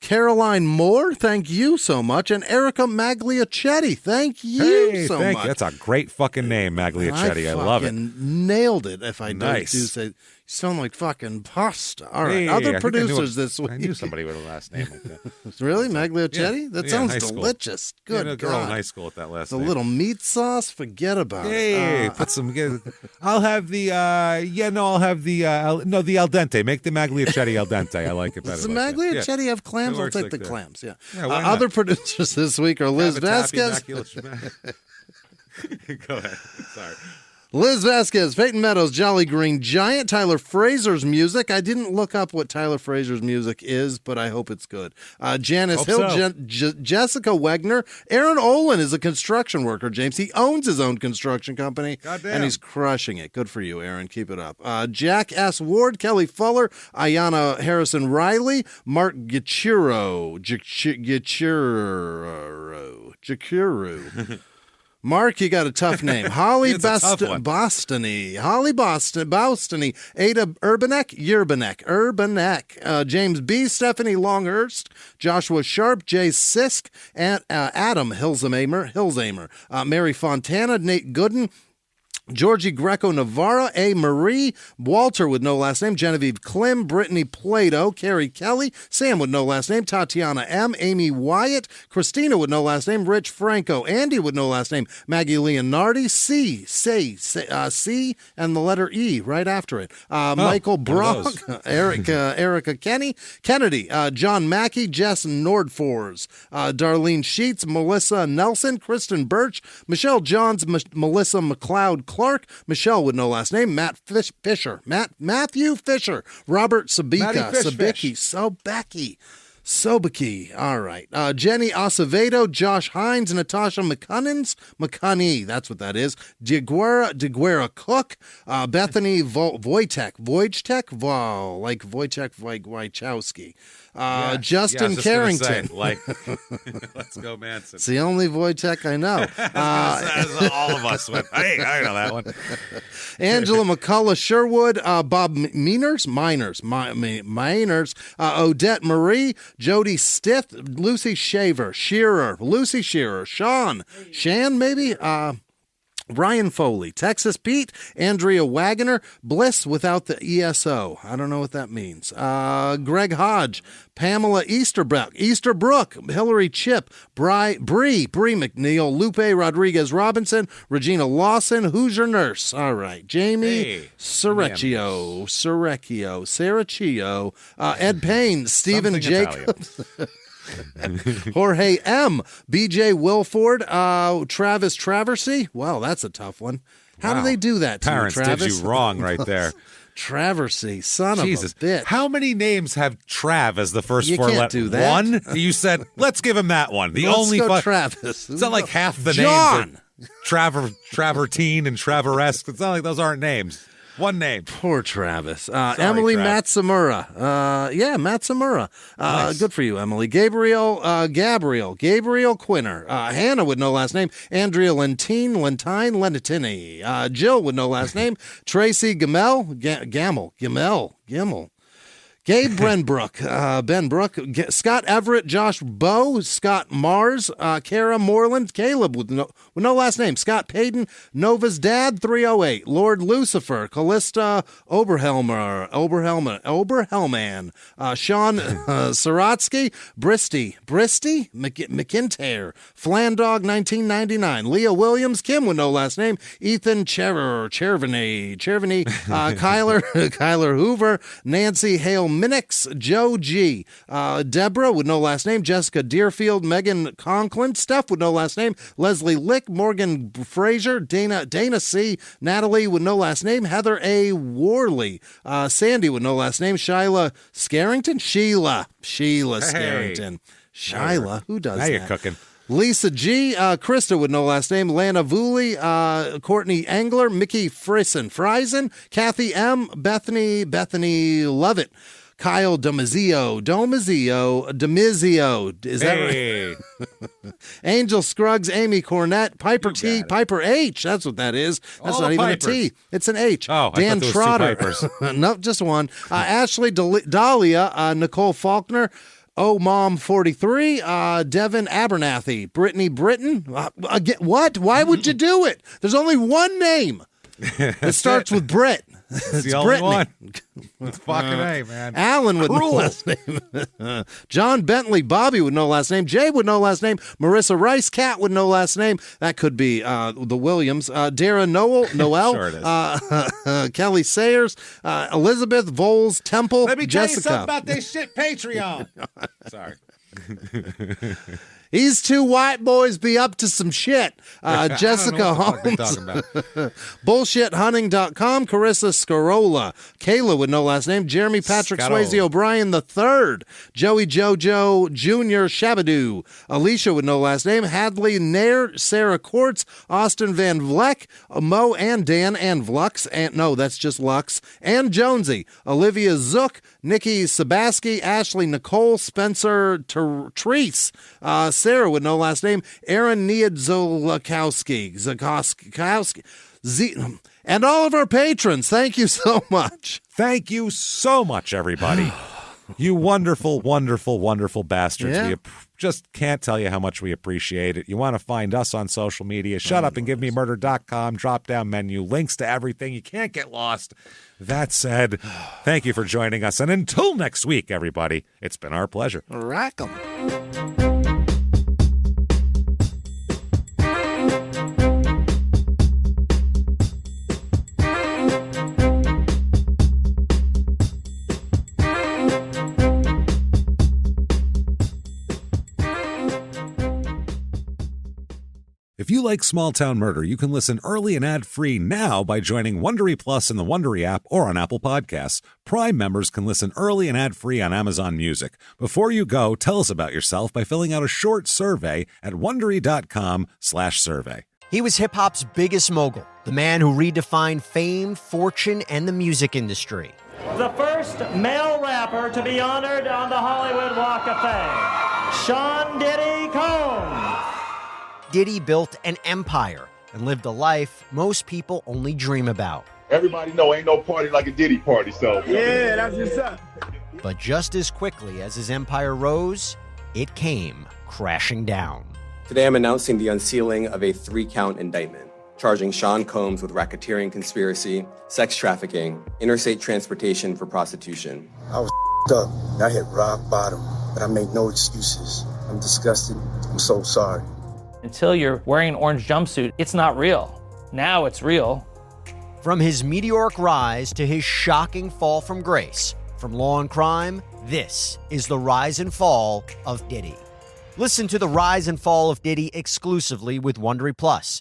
Caroline Moore, thank you so much. And Erica Magliacetti, thank you so much. That's a great fucking name, Magliacetti. I love it. Nailed it, if I Nice. do say. You sound like fucking pasta. All right, Hey, other I producers this week. I knew somebody with a last name like that. Really? Magliacetti? Yeah. That Yeah, sounds high school. delicious. Good a girl God. in high school with that last The name. little meat sauce, forget about Hey, it. put some. I'll have the. I'll have the. The al dente. Make the Magliacetti al dente. I like it better. Does the like that. Magliacetti have clams? It I'll works take like the that. clams, yeah. Yeah, why not? Other producers this week are Liz Vasquez. Go ahead. Sorry. Liz Vasquez, Peyton Meadows, Jolly Green Giant, Tyler Fraser's music. I didn't look up what Tyler Fraser's music is, but I hope it's good. Janice Hope Hill, so. Jessica Wegner. Aaron Olin is a construction worker, James. He owns his own construction company, Goddamn. and he's crushing it. Good for you, Aaron. Keep it up. Jack S. Ward, Kelly Fuller, Ayanna Harrison Riley, Mark Gichiro. Mark, you got a tough name. Holly It's a tough one. Bostony. Holly Bostony. Ada Urbanek. James B. Stephanie Longhurst. Joshua Sharp. Jay Sisk. And Adam Hilsamer. Mary Fontana. Nate Gooden. Georgie Greco Navarra, A. Marie, Walter with no last name, Genevieve Klim, Brittany Plato, Carrie Kelly, Sam with no last name, Tatiana M., Amy Wyatt, Christina with no last name, Rich Franco, Andy with no last name, Maggie Leonardi, C, and the letter E right after it. Michael Brock, Erica Kennedy, John Mackey, Jess Nordfors, Darlene Sheets, Melissa Nelson, Kristen Birch, Michelle Johns, Melissa McLeod Clark, Michelle with no last name, Matthew Fisher, Robert Sabika, Sobecki. All right. Jenny Acevedo, Josh Hines, Natasha McCunny, that's what that is. DeGuera Cook, Bethany Wojtek, like Wojciech Wojciechowski. Justin Carrington. Let's go, Manson. It's the only Wojtek I know. All of us went, hey, I know that one. Angela McCullough Sherwood, Bob Miners, Odette Marie, Jody Stith, Lucy Shearer, Shan maybe, Ryan Foley, Texas Pete, Andrea Wagoner, Bliss without the ESO. I don't know what that means. Greg Hodge, Pamela Easterbrook, Hillary Chip, Bree McNeil, Lupe Rodriguez Robinson, Regina Lawson, Hoosier Nurse. All right. Jamie Serrecchio, Ed Payne, Stephen Something Jacobs. Jorge M. BJ Wilford, Travis Traversy. Wow, that's a tough one. How do they do that to Parents you, Travis? did you wrong right there. Traversy, son Jesus. of a bitch. How many names have Trav as the first You four can't letters? do that. One? You said, let's give him that one. The Let's only go fu- Travis. It's not like half the John. names are Travertine and Traveresque. It's not like those aren't names. One name. Poor Travis. Emily Trav. Matsamura. Matsamura. Nice. Good for you, Emily. Gabriel Quinner. Hannah with no last name. Andrea Lentine, Jill with no last name. Tracy Gamel. Gabe Benbrook, Scott Everett, Josh Bowe, Scott Mars, Kara Moreland, Caleb with no last name, Scott Payton, Nova's dad, 308, Lord Lucifer, Callista Oberhelman, Sean Saratsky, Bristy, McIntyre, Flandog, 1999, Leah Williams, Kim with no last name, Ethan Chervany, Kyler Hoover, Nancy Hale Minix, Joe G, Deborah with no last name, Jessica Deerfield, Megan Conklin, Steph with no last name, Leslie Lick, Morgan Fraser, Dana C, Natalie with no last name, Heather A. Worley, Sandy with no last name, Sheila Scarrington, Sheila Scarrington, Sheila, who does Now that? you're cooking. Lisa G, Krista with no last name, Lana Vuli, Courtney Angler, Mickey Friesen, Kathy M, Bethany Lovett, Kyle Domizio, is that right? Angel Scruggs, Amy Cornett, Piper T, Piper H, that's what that is. That's All not the even Pipers. a T, it's an H. Oh, I Dan thought there was two Trotter. Pipers. No, just one. Ashley Dahlia, Nicole Faulkner, Oh Mom 43, Devin Abernathy, Brittany Britton. Again, what? Why would you do it? There's only one name. It starts with Brit. It's the only one. It's fucking A, man. Alan with no last name. John Bentley, Bobby with no last name. Jay with no last name. Marissa Rice, Cat with no last name. That could be the Williams. Dara Noel, Sure it is. Kelly Sayers, Elizabeth Voles, Temple, Let me tell Jessica. you something about this shit Patreon. Sorry. These two white boys be up to some shit. Jessica Holmes. Bullshithunting.com. Carissa Scarola. Kayla with no last name. Jeremy Patrick Swayze O'Brien III. Joey Jojo Jr. Shabadoo. Alicia with no last name. Hadley Nair. Sarah Quartz. Austin Van Vleck. Mo and Dan and Vlux. And no, that's just Lux. And Jonesy. Olivia Zook. Nikki Sabaski. Ashley Nicole. Spencer Treese. Sarah with no last name, Aaron Niedzolakowski, and all of our patrons. Thank you so much. Thank you so much, everybody. You wonderful, wonderful, wonderful bastards. Yeah. We just can't tell you how much we appreciate it. You want to find us on social media, shutupandgivememurder.com, drop-down menu, links to everything. You can't get lost. That said, thank you for joining us. And until next week, everybody, it's been our pleasure. Rack 'em. If you like Small Town Murder, you can listen early and ad-free now by joining Wondery Plus in the Wondery app or on Apple Podcasts. Prime members can listen early and ad-free on Amazon Music. Before you go, tell us about yourself by filling out a short survey at Wondery.com/survey. He was hip-hop's biggest mogul, the man who redefined fame, fortune, and the music industry. The first male rapper to be honored on the Hollywood Walk of Fame, Sean Diddy Combs. Diddy built an empire and lived a life most people only dream about. Everybody know ain't no party like a Diddy party, so. Yeah, that's what's up. But just as quickly as his empire rose, it came crashing down. Today I'm announcing the unsealing of a 3-count indictment, charging Sean Combs with racketeering conspiracy, sex trafficking, interstate transportation for prostitution. I was up. I hit rock bottom, but I make no excuses. I'm disgusted. I'm so sorry. Until you're wearing an orange jumpsuit, it's not real. Now it's real. From his meteoric rise to his shocking fall from grace, from law and crime, this is the rise and fall of Diddy. Listen to the rise and fall of Diddy exclusively with Wondery Plus